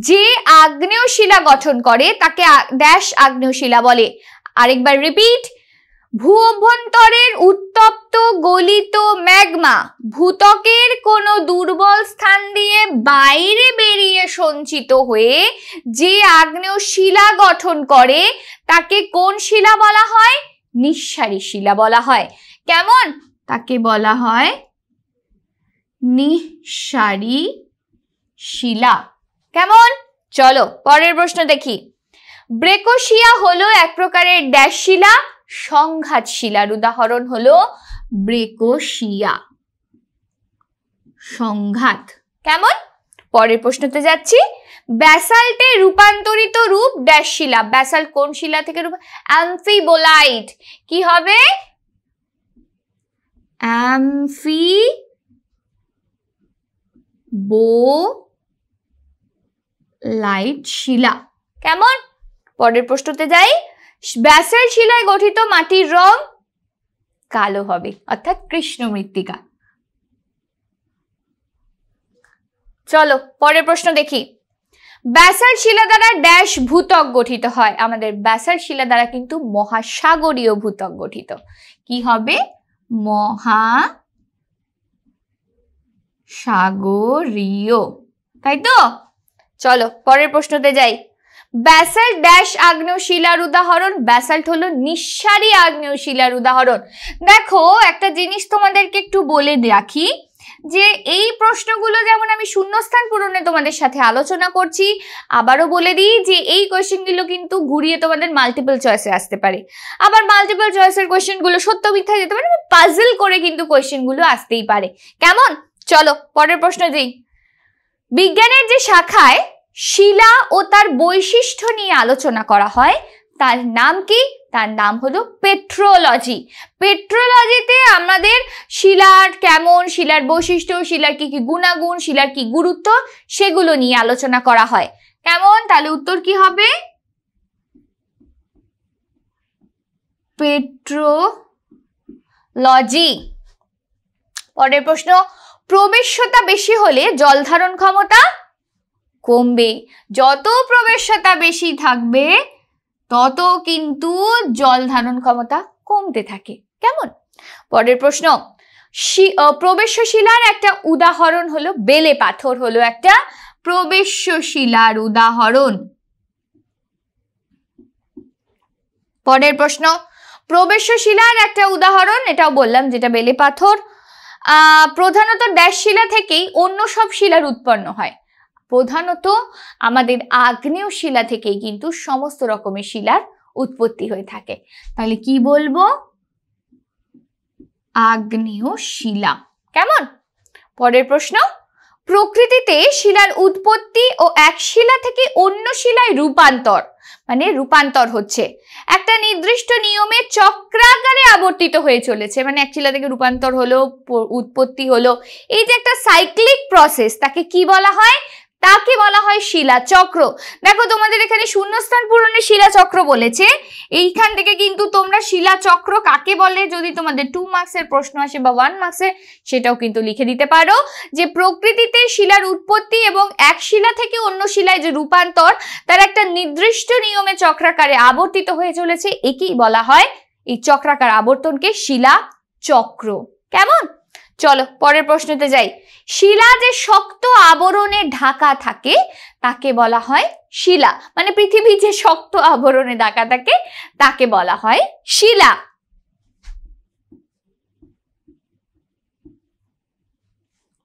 যে আগ্নেয় শিলা গঠন করে তাকে ড্যাশ আগ্নেয় শিলা বলে। আরেকবার রিপিট, ভূ অভ্যন্তরের উত্তপ্ত গলিত ম্যাগমা ভূত্বকের কোনো দুর্বল স্থান দিয়ে বাইরে বেরিয়ে সঞ্চিত হয়ে যে আগ্নেয় শিলা গঠন করে তাকে কোন শিলা বলা হয়? নিঃসারী শিলা বলা হয়। কেমন? তাকে বলা হয় নিঃসারী শিলা। কেমন? চলো পরের প্রশ্ন দেখি, ব্রেকোশিয়া হলো এক প্রকারের ড্যাশ শিলা? সংঘাত শিলার উদাহরণ হলো ব্রেকোশিয়া, সংঘাত। কেমন? পরের প্রশ্নতে যাচ্ছি, ব্যাসাল্টে রূপান্তরিত রূপ ড্যাশ শিলা? ব্যাসাল্ট কোন শিলা থেকে অ্যামফিবোলাইট। কি হবে? অ্যামফিবোলাইট শিলা। কেমন? পরের প্রশ্নতে যাই, ব্যাসাল্ট শিলায় গঠিত মাটির রং কালো হবে, অর্থাৎ কৃষ্ণ মৃত্তিকা। চলো পরের প্রশ্ন দেখি, ব্যাসাল্ট শিলা দ্বারা ড্যাশ ভূত্বক গঠিত হয়? আমাদের ব্যাসাল্ট শিলা দ্বারা কিন্তু মহাসাগরীয় ভূত্বক গঠিত। কি হবে? মহাসাগরীয়, তাই তো? চলো পরের প্রশ্নতে যাই, ব্যাসাল্ট ড্যাশ আগ্নেয় শিলার উদাহরণ? ব্যাসাল্ট হলো নিঃসারী আগ্নেয় শিলার উদাহরণ। দেখো একটা জিনিস তোমাদেরকে একটু বলে রাখি, যে এই প্রশ্নগুলো যেমন আমি শূন্যস্থান পূরণে তোমাদের সাথে আলোচনা করছি, আবারও বলে দিই যে এই কোয়েশ্চেনগুলো কিন্তু ঘুরিয়ে তোমাদের মাল্টিপল চয়েসে আসতে পারে, আবার মাল্টিপল চয়েসের কোয়েশ্চেনগুলো সত্য মিথ্যা যেতে পারে, পাজল করে কিন্তু কোয়েশ্চেনগুলো আসতেই পারে। কেমন? চলো পরের প্রশ্ন দিই, বিজ্ঞানের যে শাখায় শিলা ও তার বৈশিষ্ট্য নিয়ে আলোচনা করা হয় তার নাম কি? তার নাম হলো পেট্রোলজি। পেট্রোলজিতে আমাদের শিলার কেমন, শিলার বৈশিষ্ট্য, শিলার কি কি গুণাগুণ, শিলার কি গুরুত্ব, সেগুলো নিয়ে আলোচনা করা হয়। কেমন? তাহলে উত্তর কি হবে? পেট্রোলজি। পরের প্রশ্ন, প্রবেশ্যতা বেশি হলে জল ধারণ ক্ষমতা কমবে। যত প্রবেশ্যতা বেশি থাকবে তত কিন্তু জল ধারণ ক্ষমতা কমতে থাকে। কেমন? পরের প্রশ্ন, প্রবেশ্য শিলার একটা উদাহরণ হলো বেলে পাথর, হলো একটা প্রবেশ্য শিলার উদাহরণ। পরের প্রশ্ন, প্রবেশ্য শিলার একটা উদাহরণ এটাও বললাম যেটা বেলে পাথর। প্রধানত ড্যাশ শিলা থেকেই অন্য সব শিলার উৎপন্ন হয়। প্রধানত আমাদের আগ্নেয় শিলা থেকেই কিন্তু সমস্ত রকমের শিলার উৎপত্তি হয়ে থাকে। তাহলে কি বলবো? আগ্নেয় শিলা। কেমন? পরের প্রশ্ন, প্রকৃতিতে শিলার উৎপত্তি ও এক শিলা থেকে অন্য শিলায় রূপান্তর, মানে রূপান্তর হচ্ছে একটা নির্দিষ্ট নিয়মে চক্রাকারে আবর্তিত হয়ে চলেছে, মানে এক শিলা থেকে রূপান্তর হলো, উৎপত্তি হলো, এই যে একটা সাইক্লিক প্রসেস, তাকে কি বলা হয়? তাকে বলা হয় শিলা চক্র। দেখো তোমাদের এখানে শূন্যস্থান পূরণে শিলা চক্র বলেছে, এইখান থেকে কিন্তু তোমরা শিলা চক্র কাকে বলে যদি তোমাদের 2 মার্কসের প্রশ্ন আসে বা 1 মার্কসের, সেটাও কিন্তু লিখে দিতে পারো যে প্রকৃতিতে শিলার উৎপত্তি এবং এক শিলা থেকে অন্য শিলায় যে রূপান্তর তার একটা নির্দিষ্ট নিয়মে চক্রাকারে আবর্তিত হয়ে চলেছে, একেই বলা হয়, এই চক্রাকার আবর্তনকে শিলা চক্র। কেমন? চলো পরের প্রশ্নতে যাই। শিলা যে শক্ত আবরণে ঢাকা থাকে তাকে বলা হয় শিলা, মানে পৃথিবী যে শক্ত আবরণে ঢাকা থাকে তাকে বলা হয় শিলা।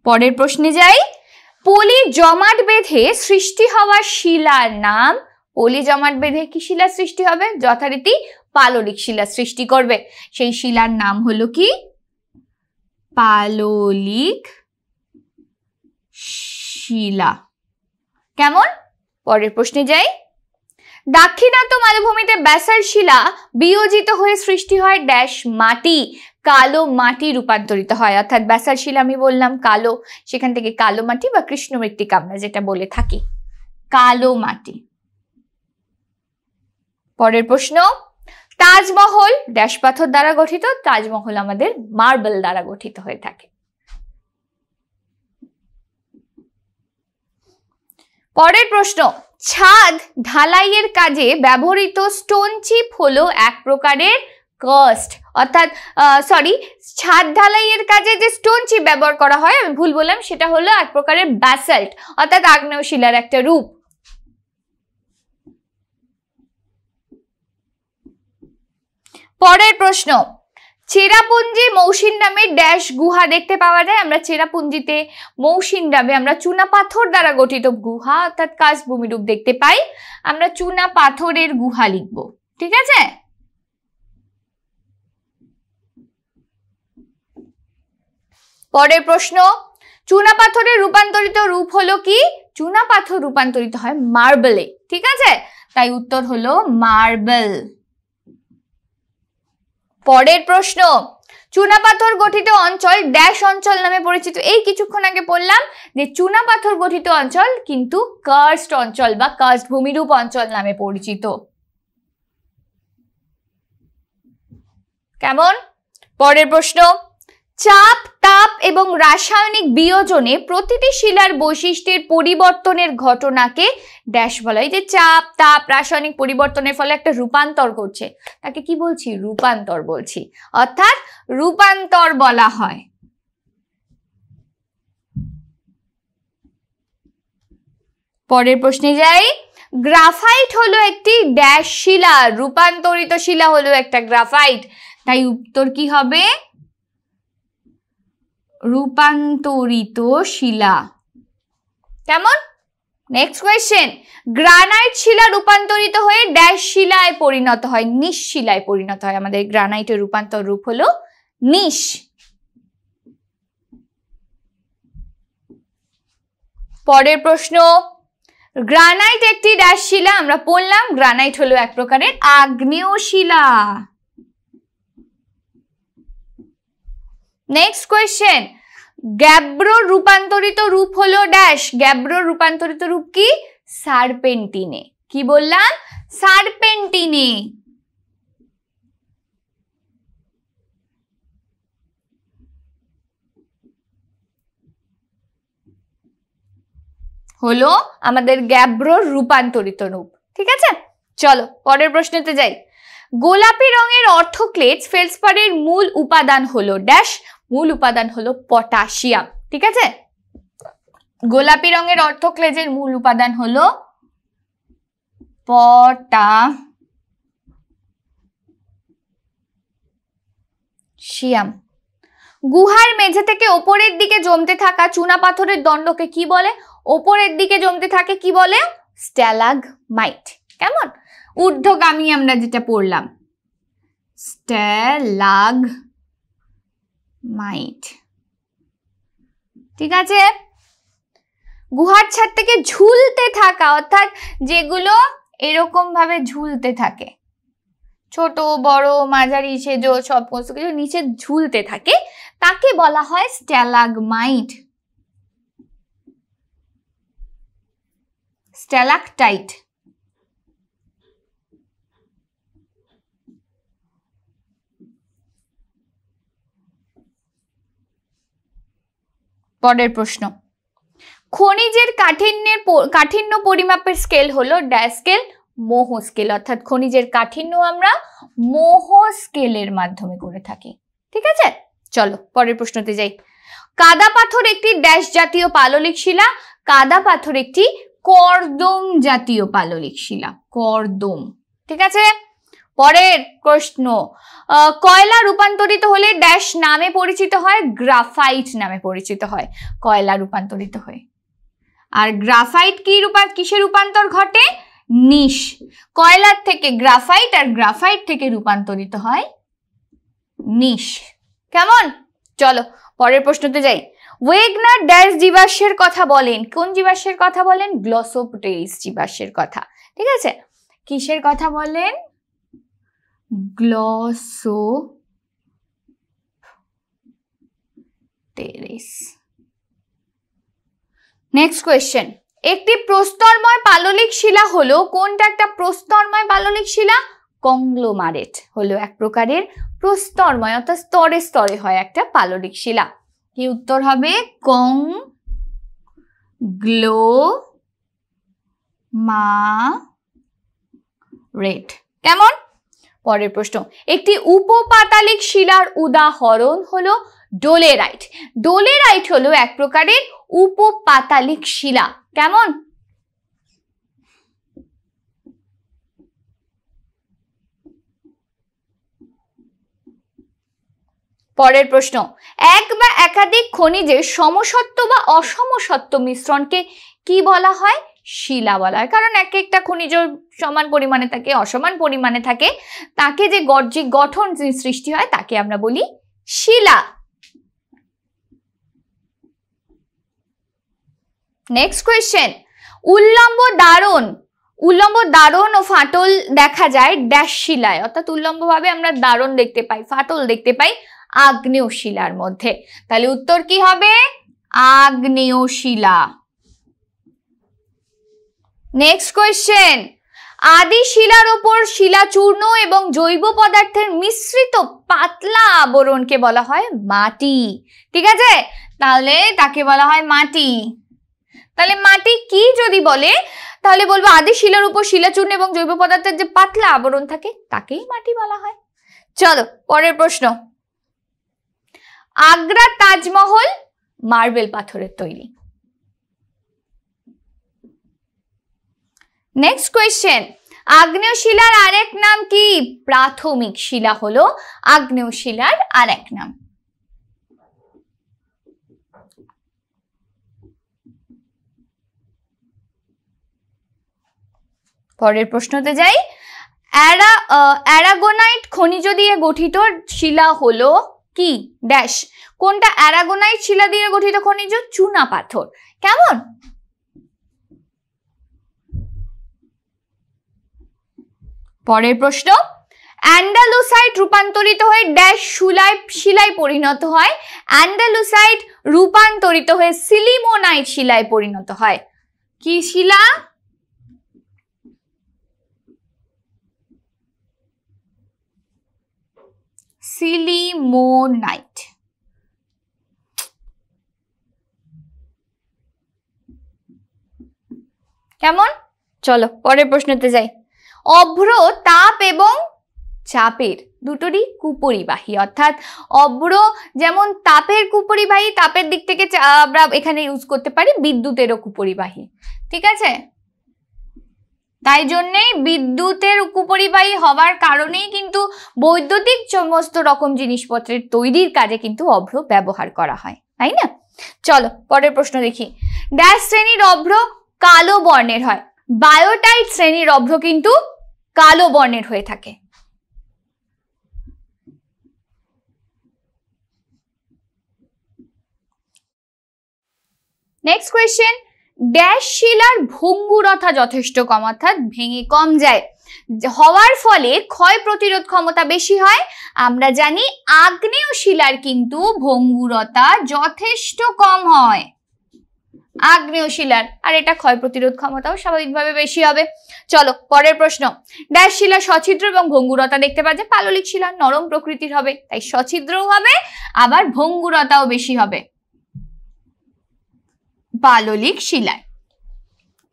পরের প্রশ্নে যাই। পলি জমাট বেঁধে সৃষ্টি হওয়া শিলার নাম, পলি জমাট বেঁধে কি শিলা সৃষ্টি হবে? যথারীতি পাললিক শিলা সৃষ্টি করবে, সেই শিলার নাম হলো কি? পাললিক শিলা। কেমন? পরের প্রশ্নে যাই। দাক্ষিণাত্য মালভূমিতে ব্যাসাল্ট শিলা বিয়োজিত হয়ে সৃষ্টি হয় ড্যাশ মাটি, কালো মাটি রূপান্তরিত হয়, অর্থাৎ ব্যাসাল্ট শিলা আমি বললাম কালো, সেখান থেকে কালো মাটি বা কৃষ্ণ মৃত্তিকা আমরা যেটা বলে থাকি, কালো মাটি। পরের প্রশ্ন। তাজমহল ড্যাশ পাথর দ্বারা গঠিত, তাজমহল আমাদের মার্বেল দ্বারা গঠিত হয়ে থাকে। পরের প্রশ্ন। ছাদ ঢালাইয়ের কাজে ব্যবহৃত স্টোন চিপ হলো এক প্রকারের কাস্ট, অর্থাৎ ছাদ ঢালাইয়ের কাজে যে স্টোন চিপ ব্যবহার করা হয়, আমি ভুল বললাম, সেটা হলো এক প্রকারের ব্যাসাল্ট, অর্থাৎ আগ্নেয় শিলার একটা রূপ। পরের প্রশ্ন। চেরাপুঞ্জি মৌসিনরামে ড্যাশ গুহা দেখতে পাওয়া যায়। আমরা চেরাপুঞ্জিতে মৌসিনরামে আমরা চুনা পাথর দ্বারা গঠিত গুহা অর্থাৎ কাস্ট ভূমিরূপ দেখতে পাই, আমরা চুনা পাথরের গুহা লিখব, ঠিক আছে? পরের প্রশ্ন। চুনা পাথরের রূপান্তরিত রূপ হলো কি? চুনা পাথর রূপান্তরিত হয় মার্বেলে, ঠিক আছে? তাই উত্তর হলো মার্বেল। পরের প্রশ্ন। চুনাপাথর গঠিত অঞ্চল ড্যাশ অঞ্চল নামে পরিচিত। এই কিছুক্ষণ আগে বললাম যে চুনাপাথর গঠিত অঞ্চল কিন্তু কার্স্ট অঞ্চল বা কার্স্ট ভূমিরূপ অঞ্চল নামে পরিচিত। কেমন? পরের প্রশ্ন। চাপ, তাপ এবং রাসায়নিক বিয়োজনে প্রতিটি শিলার বৈশিষ্ট্যের পরিবর্তনের ঘটনাকে ড্যাশ বলা হয়। যে চাপ, তাপ, রাসায়নিক পরিবর্তনের ফলে একটা রূপান্তর করছে, তাকে কি বলছি? রূপান্তর বলছি, অর্থাৎ রূপান্তর বলা হয়। পরের প্রশ্নে যাই। গ্রাফাইট হলো একটি ড্যাশ শিলা, রূপান্তরিত শিলা হলো একটা গ্রাফাইট, তাই উত্তর কি হবে? রূপান্তরিত শিলা। কেমন? Next question. গ্রানাইট শিলা রূপান্তরিত হয়ে ড্যাশ শিলায় পরিণত হয়, নিশ শিলায় পরিণত হয়। আমাদের গ্রানাইটের রূপান্তর রূপ হলো নিশ। পরের প্রশ্ন। গ্রানাইট একটি ড্যাশ শিলা, আমরা বললাম গ্রানাইট হলো এক প্রকারের আগ্নেয় শিলা। Next question. গ্যাব্রোর রূপান্তরিত রূপ হলো ড্যাশ, গ্যাব্রোর রূপান্তরিত রূপ কি? সারপেন্টিনে। কি বললাম? সারপেন্টিনে। হলো আমাদের গ্যাব্রোর রূপান্তরিত রূপ, ঠিক আছে? চলো পরের প্রশ্নতে যাই। গোলাপি রঙের অর্থোক্লেজ ফেলসপারের মূল উপাদান হলো ড্যাশ, মূল উপাদান হলো পটাশিয়াম, ঠিক আছে? গোলাপি রঙের অর্থোক্লেজের মূল উপাদান হলো পটাশিয়াম। গুহার মেঝে থেকে ওপরের দিকে জমতে থাকা চুনা পাথরের দণ্ডকে কি বলে? ওপরের দিকে জমতে থাকে কি বলে? স্ট্যালাগমাইট। কেমন? ঊর্ধ্বগামী আমরা যেটা পড়লাম, স্ট্যালাগমাইট, ঠিক আছে? গুহার ছাদ থেকে ঝুলতে থাকা, অর্থাৎ যেগুলো এরকম ভাবে ঝুলতে থাকে, ছোট বড় মাঝারি সেজ সব কিছু নিচে ঝুলতে থাকে, তাকে বলা হয় স্ট্যালাগমাইট, স্ট্যালাকটাইট। পরের প্রশ্ন। খনিজের কাঠিন্য পরিমাপের স্কেল হলো ড্যাশ স্কেল, মোহ স্কেল, অর্থাৎ খনিজের কাঠিন্য আমরা মোহ স্কেলের মাধ্যমে করে থাকি, ঠিক আছে? চলো পরের প্রশ্নতে যাই। কাদা পাথর একটি ড্যাশ জাতীয় পাললিক শিলা। কাদা পাথর একটি কর্দম জাতীয় পাললিক শিলা। কর্দম, ঠিক আছে। পরের প্রশ্ন, কয়লা রূপান্তরিত হলে ড্যাশ নামে পরিচিত হয়? গ্রাফাইট নামে পরিচিত হয় কয়লা রূপান্তরিত হয়ে। আর গ্রাফাইট কিসে রূপান্তর ঘটে? নিশ। কয়লার থেকে গ্রাফাইট আর গ্রাফাইট থেকে রূপান্তরিত হয় নিশ। কেমন? চলো পরের প্রশ্নতে যাই। ওয়েগনার ড্যাশ জীবাশ্মের কথা বলেন? কোন জীবাশ্মের কথা বলেন? গ্লসোপটেরিস জীবাশ্মের কথা, ঠিক আছে। কিসের কথা বলেন? গ্লসোপটেরিস। নেক্সট কোয়েশ্চেন, একটি প্রস্তরময় পাললিক শিলা হলো কোনটা? একটা প্রস্তরময় পাললিক শিলা কংগ্লোমারেট হলো এক প্রকারের প্রস্তরময়, অর্থাৎ স্তরে স্তরে হয় একটা পাললিক শিলা। কি উত্তর হবে? কংগ্লোমারেট। কেমন? পরের প্রশ্ন, একটি উপপাতালিক শিলার উদাহরণ হলো ডোলেরাইট। ডোলেরাইট হলো এক প্রকারের উপপাতালিক শিলা। কেমন? পরের প্রশ্ন, এক বা একাধিক খনিজের সমসত্ব বা অসমসত্ব মিশ্রণকে কি বলা হয়? শিলা বলা হয়। কারণ এক একটা খনিজ সমান পরিমাণে থাকে, অসমান পরিমাণে থাকে, তাকে যে গঠন সৃষ্টি হয় তাকে আমরা বলি শিলা। নেক্সট কোয়েশ্চেন, উল্লম্ব দারণ ও ফাটল দেখা যায় ড্যাশ শিলায়, অর্থাৎ উল্লম্ব ভাবে আমরা দারণ দেখতে পাই, ফাটল দেখতে পাই আগ্নেয় শিলার মধ্যে। তাহলে উত্তর কি হবে? আগ্নেয় শিলা। নেক্সট কোয়েশ্চেন, আদি শিলার উপর শিলাচূর্ণ এবং জৈব পদার্থের মিশ্রিত পাতলা আবরণকে বলা হয় মাটি, ঠিক আছে। তাহলে তাকে বলা হয় মাটি। তাহলে মাটি কি যদি বলে, তাহলে বলবো আদি শিলার উপর শিলাচূর্ণ এবং জৈব পদার্থের যে পাতলা আবরণ থাকে তাকেই মাটি বলা হয়। চলো পরের প্রশ্ন, আগ্রা তাজমহল মার্বেল পাথরের তৈরি। নেক্সট কোয়েশ্চেন, আগ্নেয় শিলার আরেক নাম কি? প্রাথমিক শিলা হলো আগ্নেয় শিলার আরেক নাম। পরের প্রশ্নতে যাই। অ্যারাগোনাইট খনিজ দিয়ে গঠিত শিলা হলো কি? ড্যাশ। কোনটা অ্যারাগোনাইট শিলা দিয়ে গঠিত খনিজ? চুনা পাথর। কেমন? পরের প্রশ্ন, অ্যান্ডালুসাইট রূপান্তরিত হয়ে ড্যাশ শিলায় পরিণত হয়। অ্যান্ডালুসাইট রূপান্তরিত হয়ে সিলিমোনাইট শিলায় পরিণত হয়। কি শিলা? সিলিমোনাইট। কেমন? চলো পরের প্রশ্নতে যাই। অভ্র তাপ এবং চাপের দুটোরই কুপরিবাহী, অর্থাৎ অভ্র যেমন তাপের কুপরিবাহী, তাপের দিক থেকে আমরা এখানে ইউজ করতে পারি বিদ্যুতেরও কুপরিবাহী, ঠিক আছে। তাই জন্যেই বিদ্যুতের কুপরিবাহী হওয়ার কারণেই কিন্তু বৈদ্যুতিক সমস্ত রকম জিনিসপত্রের তৈরির কাজে কিন্তু অভ্র ব্যবহার করা হয়, তাই না? চলো পরের প্রশ্ন দেখি। ড্যাশ শ্রেণীর অভ্র কালো বর্ণের হয়। বায়োটাইট শ্রেণীর অভ্র কিন্তু কালো বর্ণের হয়ে থাকে। নেক্সট কোয়েশ্চেন, ড্যাশ শিলার ভঙ্গুরতা যথেষ্ট কম, অর্থাৎ ভেঙে কম যায়, হওয়ার ফলে ক্ষয় প্রতিরোধ ক্ষমতা বেশি হয়। আমরা জানি আগ্নেয় শিলার কিন্তু ভঙ্গুরতা যথেষ্ট কম হয়, আগ্নেয় শিলার, আর এটা ক্ষয় প্রতিরোধ ক্ষমতাও স্বাভাবিকভাবে বেশি হবে। চলো পরের প্রশ্ন, ড্যাশ শিলা সছিদ্র এবং ভঙ্গুরতা দেখতে পাওয়া যায়। পাললিক শিলা নরম প্রকৃতির হবে, তাই সছিদ্রও হবে, আবার ভঙ্গুরতাও বেশি হবে পাললিক শিলায়,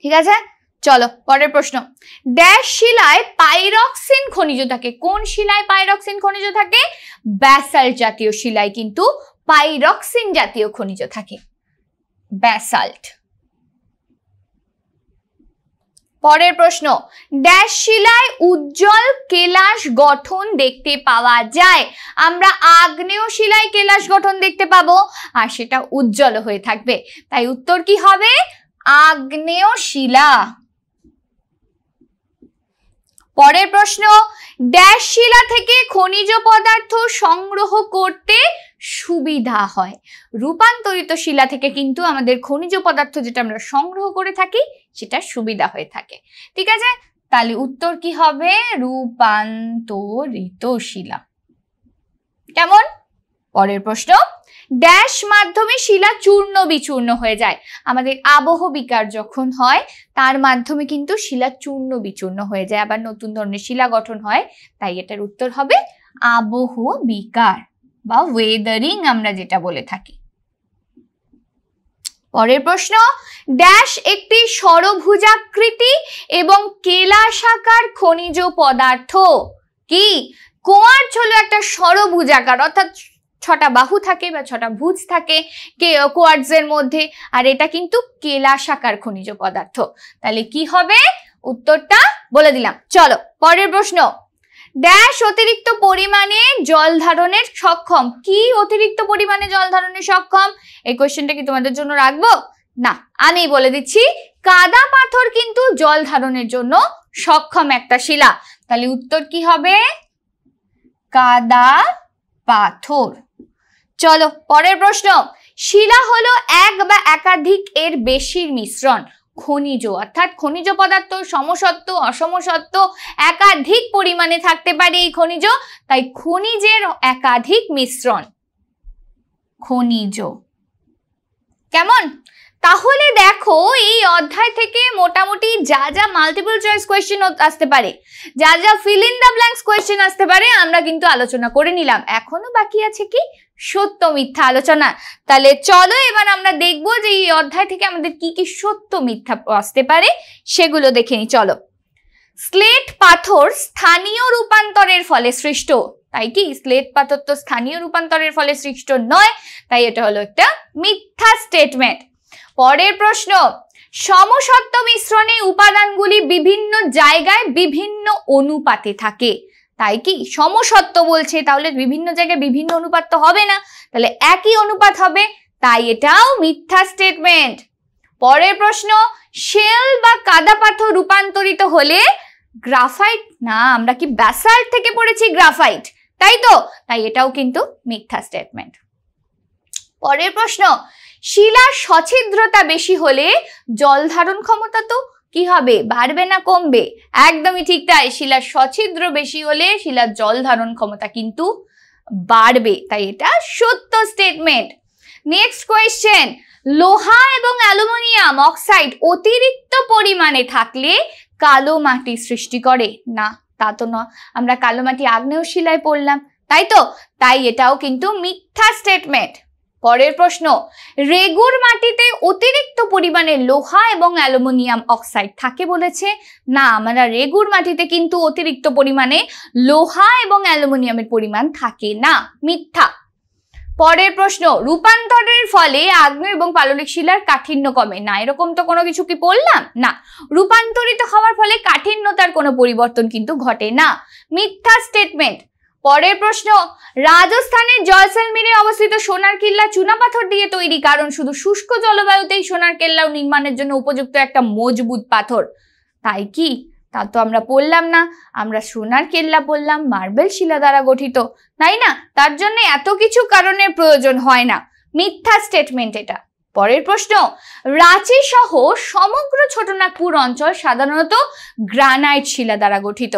ঠিক আছে। চলো পরের প্রশ্ন, ড্যাশ শিলায় পাইরক্সিন খনিজ থাকে। কোন শিলায় পাইরক্সিন খনিজ থাকে? ব্যাসাল্ট জাতীয় শিলায় কিন্তু পাইরক্সিন জাতীয় খনিজ থাকে, ব্যাসাল্ট। পরের প্রশ্ন, ড্যাশ শিলায় উজ্জ্বল কেলাস গঠন দেখতে পাওয়া যায়। আমরা আগ্নেয় শিলায় কেলাস গঠন দেখতে পাবো আর সেটা উজ্জ্বল হয়ে থাকবে, তাই উত্তর কি হবে? আগ্নেয় শিলা। পরের প্রশ্ন, ড্যাশ শিলা থেকে খনিজ পদার্থ সংগ্রহ করতে সুবিধা হয়। রূপান্তরিত শিলা থেকে কিন্তু আমাদের খনিজ পদার্থ যেটা আমরা সংগ্রহ করে থাকি সেটা সুবিধা হয়ে থাকে। ঠিক আছে, তাহলে উত্তর কি হবে? রূপান্তরিত শিলা। কেমন? পরের প্রশ্ন, ড্যাশ মাধ্যমে শিলা চূর্ণ বিচূর্ণ হয়ে যায়। আমাদের আবহ বিকার যখন হয় তার মাধ্যমে কিন্তু শিলা চূর্ণ বিচূর্ণ হয়ে যায়, আবার নতুন ধরনের শিলা গঠন হয়, তাই এটার উত্তর হবে আবহ বিকার বা ওয়েদারিং আমরা যেটা বলে থাকি। পরের প্রশ্ন, ড্যাশ একটি ষড়ভুজাকৃতি এবং কেলাসাকার খনিজ পদার্থ। কি? কোয়ার্টজ হলো একটা ষড়ভুজাকার, অর্থাৎ 6টা বাহু থাকে বা 6টা ভুজ থাকে কোয়ার্টজের মধ্যে, আর এটা কিন্তু কেলাসাকার খনিজ পদার্থ। তাহলে কি হবে? উত্তরটা বলে দিলাম। চলো পরের প্রশ্ন, ড্যাশ অতিরিক্ত পরিমাণে জল ধারণের সক্ষম। কি অতিরিক্ত পরিমাণে জল ধারণের সক্ষম? এই কোশ্চেনটা কি তোমাদের জন্য রাখবো? না, আমি বলে দিচ্ছি, কাদা পাথর কিন্তু জল ধারণের জন্য সক্ষম একটা শিলা। তাহলে উত্তর কি হবে? কাদা পাথর। চলো পরের প্রশ্ন, শিলা হলো এক বা একাধিক এর বেশির মিশ্রণ। খনিজ অর্থাৎ খনিজ পদার্থ সমসত্ব অসমসত্ব একাধিক পরিমাণে থাকতে পারে এই খনিজ, তাই খনিজের একাধিক মিশ্রণ খনিজ। কেমন? তাহলে দেখো এই অধ্যায় থেকে মোটামুটি যা যা মাল্টিপল চয়েস কোয়েশ্চেন আসতে পারে, যা যা fill in the blanks question আসতে পারে আমরা কিন্তু আলোচনা করে নিলাম। এখনো বাকি আছে কি? সত্য মিথ্যা আলোচনা। তাহলে চলো এবার আমরা দেখবো যে এই অধ্যায় থেকে আমাদের কি কি সত্য মিথ্যা আসতে পারে সেগুলো দেখে নি। চলো, স্লেট পাথর স্থানীয় রূপান্তরের ফলে সৃষ্ট। তাই কি? স্লেট পাথর তো স্থানীয় রূপান্তরের ফলে সৃষ্ট নয়, তাই এটা হলো একটা মিথ্যা স্টেটমেন্ট। পরের প্রশ্ন, সমসত্ব মিশ্রণে উপাদানগুলি বিভিন্ন জায়গায় বিভিন্ন অনুপাতে থাকে। তাই কি? সমসত্ব বলছে, তাহলে বিভিন্ন জায়গায় বিভিন্ন অনুপাত তো হবে না, তাহলে একই অনুপাত হবে, তাই এটাও মিথ্যা স্টেটমেন্ট। পরের প্রশ্ন, শেল বা কাদা পাথর রূপান্তরিত হলে গ্রাফাইট, না আমরা কি ব্যাসাল্ট থেকে পড়েছি গ্রাফাইট, তাই তো, তাই এটাও কিন্তু মিথ্যা স্টেটমেন্ট। পরের প্রশ্ন, শিলার সছিদ্রতা বেশি হলে জল ধারণ ক্ষমতা তো কি হবে? বাড়বে না কমবে? একদমই ঠিক তাই, শিলার সছিদ্র বেশি হলে শিলার জল ধারণ ক্ষমতা কিন্তু বাড়বে, তাই এটা সত্য স্টেটমেন্ট। নেক্সট কোয়েশ্চেন, লোহা এবং অ্যালুমিনিয়াম অক্সাইড অতিরিক্ত পরিমাণে থাকলে কালো মাটি সৃষ্টি করে। না, তা তো না, আমরা কালো মাটি আগ্নেয় শিলায় পড়লাম, তাই তো, তাই এটাও কিন্তু মিথ্যা স্টেটমেন্ট। পরের প্রশ্ন, রেগুর মাটিতে অতিরিক্ত পরিমাণে লোহা এবং অ্যালুমিনিয়াম অক্সাইড থাকে বলেছে। না, আমরা রেগুর মাটিতে কিন্তু অতিরিক্ত পরিমাণে লোহা এবং অ্যালুমিনিয়ামের পরিমাণ থাকে না, মিথ্যা। পরের প্রশ্ন, রূপান্তরের ফলে আগ্নেয় এবং পাললিক শিলার কাঠিন্য কমে। না, এরকম তো কোনো কিছু কি পড়লাম না, রূপান্তরিত হওয়ার ফলে কাঠিন্যতার কোনো পরিবর্তন কিন্তু ঘটে না, মিথ্যা স্টেটমেন্ট। পরের প্রশ্ন, রাজস্থানের জয়সলমীরে অবস্থিত সোনার কেল্লা চুনাপাথর দিয়ে তৈরি, কারণ শুধু শুষ্ক জলবায়ুতেই সোনার কেল্লা নির্মাণের জন্য উপযুক্ত একটা মজবুত পাথর। তাই কি? তা তো আমরা পড়লাম না, আমরা সোনার কেল্লা পড়লাম মার্বেল শিলা দ্বারা গঠিত, তাই না, তার জন্য এত কিছু কারণের প্রয়োজন হয় না, মিথ্যা স্টেটমেন্ট এটা। পরের প্রশ্ন, রাঁচি সহ সমগ্র ছোটনাগপুর অঞ্চল সাধারণত গ্রানাইট শিলা দ্বারা গঠিত।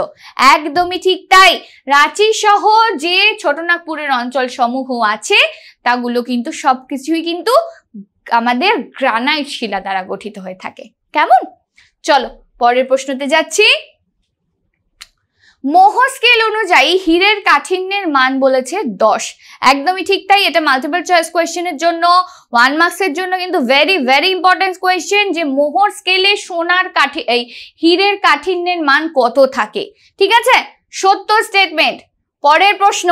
একদমই ঠিক তাই, রাঁচি সহ যে ছোটনাগপুরের অঞ্চল সমূহ আছে তাগুলো কিন্তু সবকিছুই কিন্তু আমাদের গ্রানাইট শিলা দ্বারা গঠিত হয়ে থাকে। কেমন? চলো পরের প্রশ্নতে যাচ্ছি। মোহ স্কেল অনুযায়ী হীরের কাঠিন্যের মান বলেছে 10। একদমই ঠিক তাই, এটা মাল্টিপল চয়েস কোয়েশ্চেনের জন্য 1 মার্কসের জন্য কিন্তু ভেরি ভেরি ইম্পর্টেন্ট কোয়েশ্চেন, যে মোহর স্কেলে হীরের কাঠিন্যের মান কত থাকে। ঠিক আছে, সত্য স্টেটমেন্ট। পরের প্রশ্ন,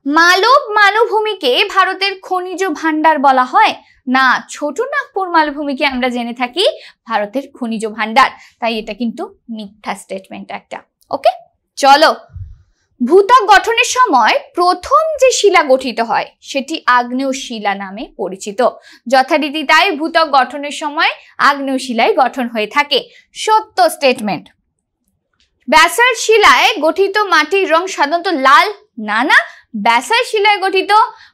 মালব মালভূমিকে ভারতের খনিজ ভান্ডার বলা হয়? না, ছোট নাগপুর মালভূমিকে আমরা জেনে থাকি ভারতের খনিজ ভান্ডার, তাই এটা কিন্তু মিথ্যা স্টেটমেন্ট একটা। ওকে, চলো, ভূত্বক গঠনের সময় প্রথম যে শিলা গঠিত হয় সেটি আগ্নেয় শিলা নামে পরিচিত। যথারীতি তাই ভূত্বক গঠনের সময় আগ্নেয় শিলায় গঠন হয়ে থাকে। সত্য স্টেটমেন্ট। ব্যাসাল্ট শিলায় গঠিত মাটির রং সাধারণত লাল? না না, ব্যাসাল্ট শিলায় গঠিত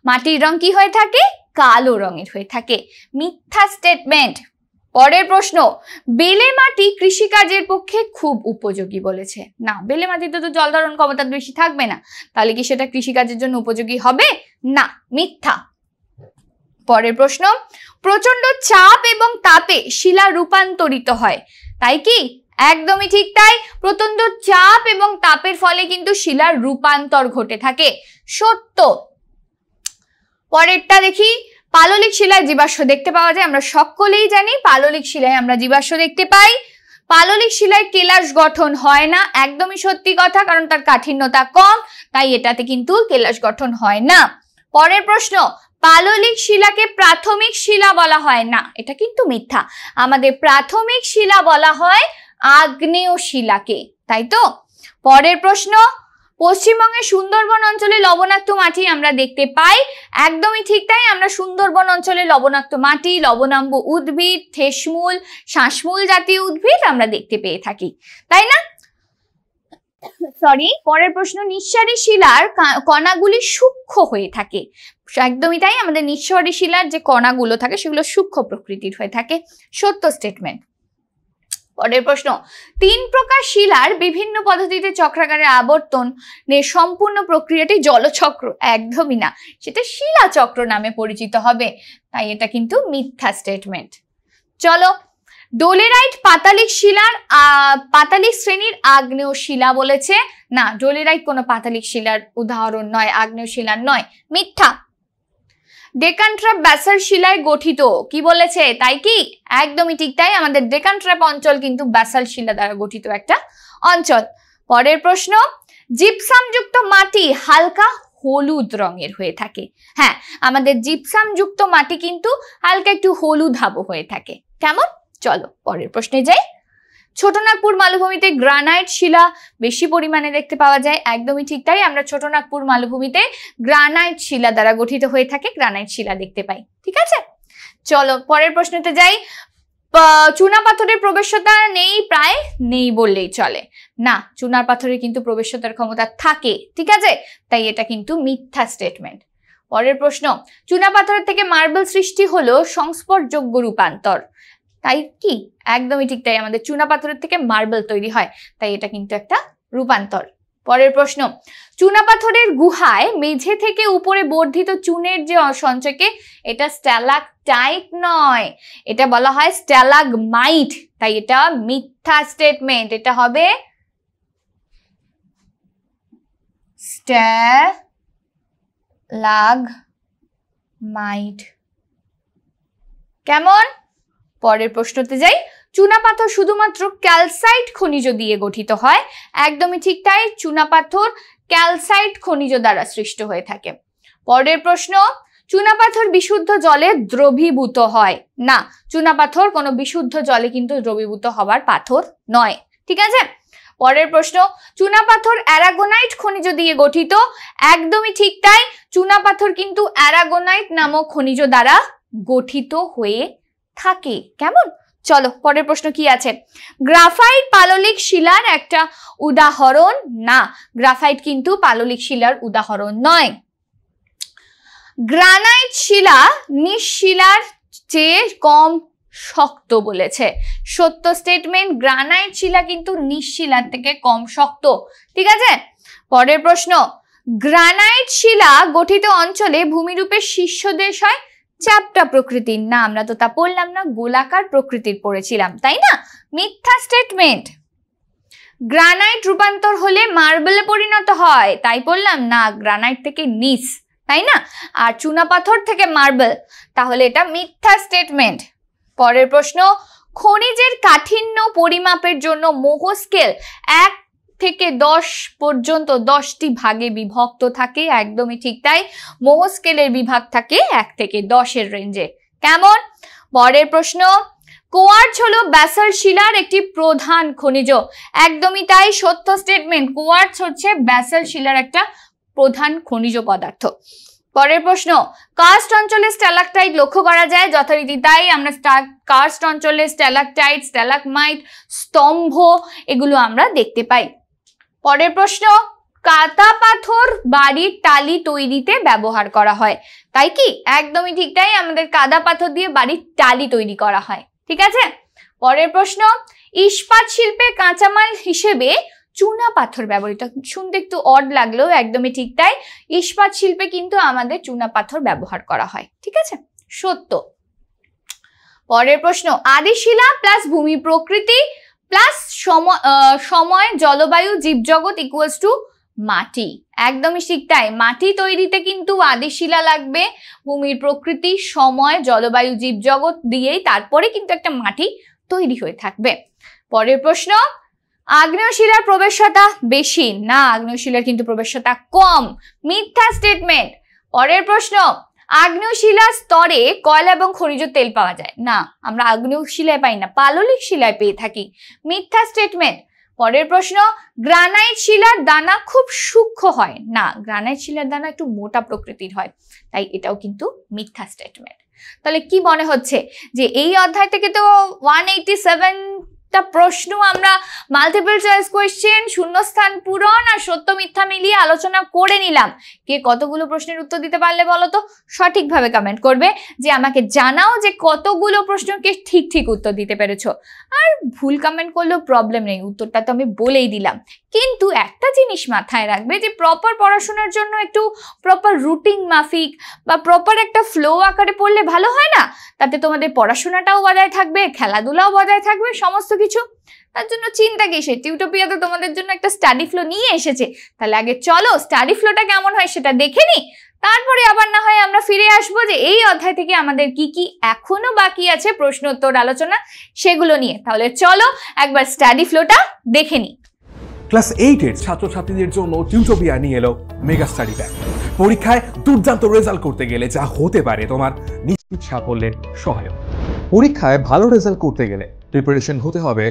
মাটির রং কি হয়ে থাকে? কালো রঙের হয়ে থাকে। মিথ্যা স্টেটমেন্ট। পরের প্রশ্ন, বেলে মাটি কৃষিকাজের পক্ষে খুব উপযোগী বলেছে? না, বেলে মাটিতে তো জল ধারণ ক্ষমতা বেশি থাকবে না, তাহলে কি সেটা কৃষিকাজের জন্য উপযোগী হবে? না, মিথ্যা। পরের প্রশ্ন, প্রচন্ড চাপ এবং তাপে শিলা রূপান্তরিত হয়, তাই কি? একদমই ঠিক তাই, প্রচন্ড চাপ এবং তাপের ফলে কিন্তু শিলার রূপান্তর ঘটে থাকে। সত্য। পরেরটা দেখি, পাললিক শিলায় জীবাশ্ম দেখতে পাওয়া যায়? আমরা সকলেই জানি পাললিক শিলায় আমরা জীবাশ্ম দেখতে পাই। পাললিক শিলায় কেলাস গঠন হয় না, একদমই সত্যি কথা, কারণ তার কাঠিন্যতা কম, তাই এটাতে কিন্তু কেলাস গঠন হয় না। পরের প্রশ্ন, পাললিক শিলাকে প্রাথমিক শিলা বলা হয়? না, এটা কিন্তু মিথ্যা। আমাদের প্রাথমিক শিলা বলা হয় আগ্নেয় শিলাকে, তাই তো? পরের প্রশ্ন, পশ্চিমবঙ্গের সুন্দরবন অঞ্চলে লবণাক্ত মাটি আমরা দেখতে পাই? একদমই ঠিক তাই, আমরা সুন্দরবন অঞ্চলে লবণাক্ত মাটি, লবণাম্ব উদ্ভিদ, ঠেসমূল, শ্বাসমূল জাতীয় উদ্ভিদ আমরা দেখতে পেয়ে থাকি, তাই না? সরি। পরের প্রশ্ন, নিঃসারী শিলার কণাগুলি সূক্ষ্ম হয়ে থাকে? একদমই তাই, আমাদের নিঃসারী শিলার যে কণাগুলো থাকে সেগুলো সূক্ষ্ম প্রকৃতির হয়ে থাকে। সত্য স্টেটমেন্ট। পরের প্রশ্ন, 3 প্রকার শিলার বিভিন্ন পদ্ধতিতে চক্রাকারে আবর্তনের সম্পূর্ণ প্রক্রিয়াটি জলচক্র? একদমই না, সেটা শিলাচক্র নামে পরিচিত হবে, তাই এটা কিন্তু মিথ্যা স্টেটমেন্ট। চলো, ডোলেরাইট পাতালিক শিলার পাতালিক শ্রেণীর আগ্নেয় শিলা বলেছে? না, ডোলেরাইট কোনো পাতালিক শিলার উদাহরণ নয়, আগ্নেয় শিলার নয়, মিথ্যা। ডেকান ট্র্যাপ ব্যাসাল্ট শিলায় গঠিত, কি বলেছে? তাই কি? একদমই ঠিক তাই, আমাদের ডেকান ট্র্যাপ অঞ্চল কিন্তু ব্যাসাল্ট শিলা দ্বারা গঠিত একটা অঞ্চল। পরের প্রশ্ন, জিপসাম যুক্ত মাটি হালকা হলুদ রঙের হয়ে থাকে? হ্যাঁ, আমাদের জিপসাম যুক্ত মাটি কিন্তু হালকা একটু হলুদ আভ হয়ে থাকে। কেমন? চলো পরের প্রশ্নে যাই। ছোটনাগপুর মালভূমিতে গ্রানাইট শিলা বেশি পরিমাণে দেখতে পাওয়া যায়? একদমই ঠিক তাই, আমরা ছোটনাগপুর মালভূমিতে গ্রানাইট শিলা দ্বারা গঠিত হয়ে থাকে গ্রানাইট শিলা দেখতে পাই। ঠিক আছে, চলো পরের প্রশ্নতে যাই। চুনা পাথরের প্রবেশতা নেই, প্রায় নেই বললেই চলে। না, চুনা পাথরের কিন্তু প্রবেশতার ক্ষমতা থাকে, ঠিক আছে, তাই এটা কিন্তু মিথ্যা স্টেটমেন্ট। পরের প্রশ্ন, চুনা পাথরের থেকে মার্বেল সৃষ্টি হলো সংস্পর্শযোগ্য রূপান্তর? তাই কি? একদমই ঠিক তাই, আমাদের চুনা পাথরের থেকে মার্বেল তৈরি হয়, তাই এটা কিন্তু একটা রূপান্তর। পরের প্রশ্ন, চুনা পাথরের গুহায় মেঝে থেকে উপরে বর্ধিত চুনের যে সঞ্চয়কে, এটা স্ট্যালাকটাইট নয়, এটা বলা হয় স্ট্যালাগমাইট, তাই এটা মিথ্যা স্টেটমেন্ট। এটা হবে স্ট্যালাগমাইট। কেমন? পরের প্রশ্নতে যাই। চুনাপাথর শুধুমাত্র ক্যালসাইট খনিজ দিয়ে গঠিত হয়? একদমই ঠিক তাই, চুনাপাথর ক্যালসাইট খনিজ দ্বারা সৃষ্ট হয়ে থাকে। পরের প্রশ্ন, চুনাপাথর বিশুদ্ধ জলে দ্রবীভূত হয়? না, চুনাপাথর কোনো বিশুদ্ধ জলে কিন্তু দ্রবীভূত হবার পাথর নয়। ঠিক আছে, পরের প্রশ্ন, চুনাপাথর অ্যারাগোনাইট খনিজ দিয়ে গঠিত? একদমই ঠিক তাই, চুনাপাথর কিন্তু অ্যারাগোনাইট নামক খনিজ দ্বারা গঠিত হয়ে থাকে। কেমন? চলো পরের প্রশ্ন কি আছে। গ্রাফাইট পাললিক শিলার একটা উদাহরণ? না, গ্রাফাইট কিন্তু পাললিক শিলার উদাহরণ নয়। গ্রানাইট শিলা নিঃশিলার চেয়ে কম শক্ত বলেছে? সত্য স্টেটমেন্ট, গ্রানাইট শিলা কিন্তু নিঃশিলার থেকে কম শক্ত। ঠিক আছে, পরের প্রশ্ন, গ্রানাইট শিলা গঠিত অঞ্চলে ভূমিরূপের শীর্ষদেশ হয় চ্যাপ্টা প্রকৃতির? না, আমরা তো তা পড়লাম না, গোলাকার প্রকৃতির পড়েছিলাম, তাই না? মিথ্যা স্টেটমেন্ট। গ্রানাইট রূপান্তর হলে মার্বেলে পরিণত হয়, তাই বললাম না, গ্রানাইট থেকে নিস, তাই না? আর চুনাপাথর থেকে মার্বেল, তাহলে এটা মিথ্যা স্টেটমেন্ট। পরের প্রশ্ন, খনিজের কাঠিন্য পরিমাপের জন্য মোহ স্কেল 1 থেকে 10 পর্যন্ত 10টি ভাগে বিভক্ত থাকে। একদমই ঠিক তাই, মোহ স্কেলের বিভাগ থাকে 1 থেকে 10-এর রেঞ্জে। কেমন? পরের প্রশ্ন, কোয়ার্টজ হলো ব্যাসল্ট শিলার একটি প্রধান খনিজ। একদমই তাই, সত্য স্টেটমেন্ট, কোয়ার্টজ হচ্ছে ব্যাসল্ট শিলার একটা প্রধান খনিজ পদার্থ। পরের প্রশ্ন, কার্স্ট অঞ্চলে স্ট্যালাকটাইট লক্ষ্য করা যায়। যথারীতি তাই, আমরা কার্স্ট অঞ্চলে স্ট্যালাকটাইট, স্ট্যালাকমাইট, স্তম্ভ এগুলো আমরা দেখতে পাই। পরের প্রশ্ন, কাদা পাথর বাড়ির টালি তৈরিতে ব্যবহার করা হয়, তাই কি? একদমই ঠিক তাই, আমাদের কাদা পাথর দিয়ে বাড়ির টালি তৈরি করা হয়। ঠিক আছে। পরের প্রশ্ন, ইস্পাত শিল্পে কাঁচামাল হিসেবে চুনা পাথর ব্যবহৃত। শুনতে একটু অড লাগলেও একদমই ঠিক তাই, ইস্পাত শিল্পে কিন্তু আমাদের চুনা পাথর ব্যবহার করা হয়। ঠিক আছে, সত্য। পরের প্রশ্ন, আদিশিলা প্লাস ভূমি প্রকৃতি প্লাস সময় জলবায়ু জীবজগৎ ইকুয়ালস টু মাটি। একদমই ঠিক তাই, মাটি তৈরিতে কিন্তু আদিশিলা লাগবে, ভূমির প্রকৃতি, সময়, জলবায়ু জীবজগৎ দিয়েই তারপরে কিন্তু একটা মাটি তৈরি হয়ে থাকবে। পরের প্রশ্ন, আগ্নেয়শিলার প্রবেশ্যতা বেশি না, আগ্নেয়শিলার কিন্তু প্রবেশ্যতা কম। মিথ্যা স্টেটমেন্ট। পরের প্রশ্ন, আগ্নেয়শিলার স্তরে কয়লা এবং খনিজ তেল পাওয়া যায় না, আমরা আগ্নেয়শিলায় পাই না, পাললিক শিলায় পেয়ে থাকি। মিথ্যা স্টেটমেন্ট। পরের প্রশ্ন, গ্রানাইট শিলার দানা খুব সূক্ষ্ম হয় না, গ্রানাইট শিলার দানা একটু মোটা প্রকৃতির হয়, তাই এটাও কিন্তু মিথ্যা স্টেটমেন্ট। তাহলে কি মনে হচ্ছে যে এই অধ্যায় থেকে তো 187টা প্রশ্ন আমরা মাল্টিপল চয়েস কোয়েশ্চেন, শূন্যস্থান পূরণ আর সত্য মিথ্যা মিলিয়ে আলোচনা করে নিলাম। কে কতগুলো প্রশ্নের উত্তর দিতে পারলে বলো তো? সঠিকভাবে কমেন্ট করবে, যে আমাকে জানাও যে কতগুলো প্রশ্নকে ঠিক ঠিক উত্তর দিতে পেরেছো। আর ভুল কমেন্ট করলেও প্রবলেম নেই, উত্তরটা তো আমি বলেই দিলাম। কিন্তু একটা জিনিস মাথায় রাখবে, যে প্রপার পড়াশোনার জন্য একটু প্রপার রুটিন মাফিক বা প্রপার একটা ফ্লো আকারে পড়লে ভালো হয় না? তাতে তোমাদের পড়াশোনাটাও বজায় থাকবে, খেলাধুলাও বজায় থাকবে, সমস্ত কিছু। তার জন্য চিন্তা কিসের? টিউটোপিয়া তো তোমাদের জন্য একটা স্টাডি ফ্লো নিয়ে এসেছে। তাহলে আগে চলো স্টাডি ফ্লোটা কেমন হয় সেটা দেখে নি, তারপরে আবার না হয় আমরা ফিরে আসবো যে এই অধ্যায় থেকে আমাদের কি কি এখনো বাকি আছে প্রশ্ন উত্তর আলোচনা, সেগুলো নিয়ে। তাহলে চলো একবার স্টাডি ফ্লোটা দেখে নি। ক্লাস 8-এর ছাত্রছাত্রীদের জন্য টিউটোপিয়া নিয়ে এলো মেগা স্টাডি প্যাক। পরীক্ষায় দুর্দান্ত রেজাল্ট করতে গেলে যা হতে পারে তোমার নিশ্চিত সাফল্যের সহায়ক। পরীক্ষায় ভালো রেজাল্ট করতে গেলে প্রিপারেশন হতে হবে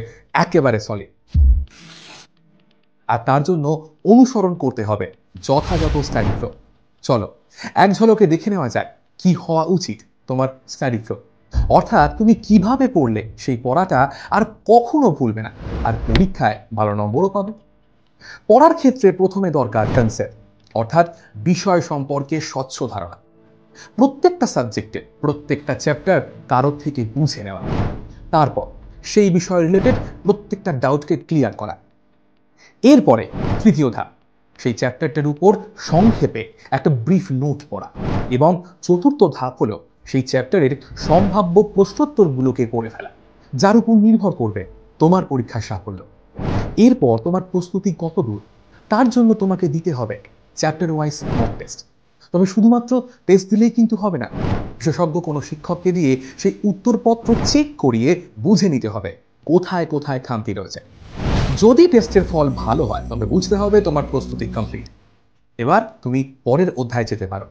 একেবারে সলিড, আর তার জন্য অনুসরণ করতে হবে যথাযথ স্টাডি ফ্লো। চলো এক ঝলকে দেখে নেওয়া যায় কি হওয়া উচিত তোমার স্টাডি ফ্লো, অর্থাৎ তুমি কিভাবে পড়লে সেই পড়াটা আর কখনো ভুলবে না, আর পরীক্ষায় ভালো নম্বরও পাবে। পড়ার ক্ষেত্রে প্রথমে দরকার কনসেপ্ট, অর্থাৎ বিষয় সম্পর্কে স্বচ্ছ ধারণা। প্রত্যেকটা সাবজেক্টে প্রত্যেকটা চ্যাপ্টার কারোর থেকে বুঝে নেওয়া, তারপর সেই বিষয় রিলেটেড প্রত্যেকটা ডাউটকে ক্লিয়ার করা। এরপরে তৃতীয় ধাপ, সেই চ্যাপ্টারটার উপর সংক্ষেপে একটা ব্রিফ নোট পড়া, এবং চতুর্থ ধাপ হলো সেই চ্যাপ্টারের সম্ভাব্য প্রশ্নোত্তরগুলোকে পড়ে ফেলা, যার উপর নির্ভর করবে তোমার পরীক্ষার সাফল্য। এরপর তোমার প্রস্তুতি কত দূর তার জন্য তোমাকে দিতে হবে চ্যাপ্টার ওয়াইজ মক টেস্ট। তবে শুধুমাত্র টেস্ট দিলেই কিন্তু হবে না, বিশেষজ্ঞ কোনো শিক্ষককে দিয়ে সেই উত্তরপত্র চেক করিয়ে বুঝে নিতে হবে কোথায় কোথায় খামতি রয়েছে। যদি টেস্টের ফল ভালো হয় তবে বুঝতে হবে তোমার প্রস্তুতি কমপ্লিট। এবার তুমি পরের অধ্যায়ে যেতে পারো,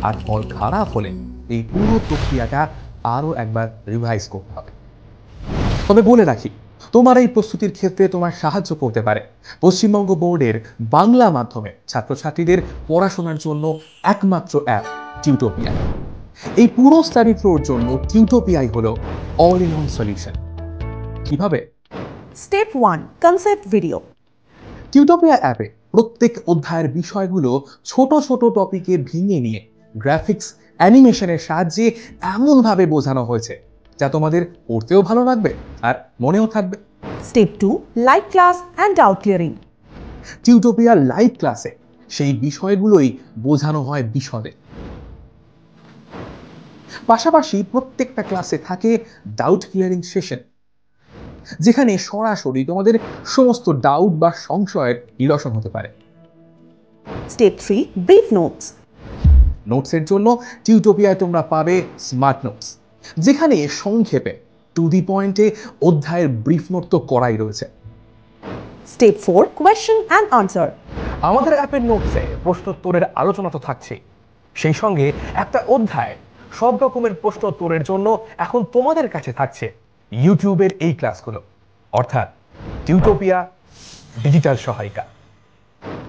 আর ফল খারাপ হলে এই পুরো প্রক্রিয়াটা আরও একবার রিভাইজ করতে হবে। তবে বলে রাখি, তোমার এই প্রস্তুতির ক্ষেত্রে তোমার সাহায্য করতে পারে পশ্চিমবঙ্গ বোর্ডের বাংলা মাধ্যমে ছাত্রছাত্রীদের পড়াশোনার জন্য একমাত্র অ্যাপ টিউটোপিয়া। এই পুরো স্টাডি ফ্লোর জন্য টিউটোপিয়াই হলো অল ইন ওয়ান সলিউশন। কিভাবে? Step 1, concept video. টিউটোপিয়া অ্যাপে প্রত্যেক অধ্যায়ের বিষয়গুলো ছোট ছোট টপিকে ভেঙে নিয়ে গ্রাফিক্স অ্যানিমেশনের সাহায্যে এমনভাবে বোঝানো হয়েছে যা তোমাদের পড়তেও ভালো লাগবে আর মনেও থাকবে। Step 2, live class and doubt clearing. Tutopia live ক্লাসে সেই বিষয়গুলোই বোঝানো হয় বিশদে। পাশাপাশি প্রত্যেকটা ক্লাসে থাকে ডাউট ক্লিয়ারিং সেশন। যেখানে সরাসরি তোমাদের সমস্ত ডাউট বা সংশয়ের নিরসন হতে পারে। Step 3. Brief notes. নোটসের জন্য টিউটোপিয়ায় তোমরা পাবে স্মার্ট নোটস, যেখানে সংক্ষেপে টু দি পয়েন্টে অধ্যায়ের ব্রিফ নোট তো করাই রয়েছে। Step 4. Question and answer. আমাদের অ্যাপের নোটসে প্রশ্নোত্তরের আলোচনা তো থাকছেই, সেই সঙ্গে একটা অধ্যায় সব রকমের প্রশ্নোত্তরের জন্য এখন তোমাদের কাছে থাকছে ইউটিউবের এই ক্লাসগুলো, অর্থাৎ টিউটোপিয়া ডিজিটাল সহায়িকা।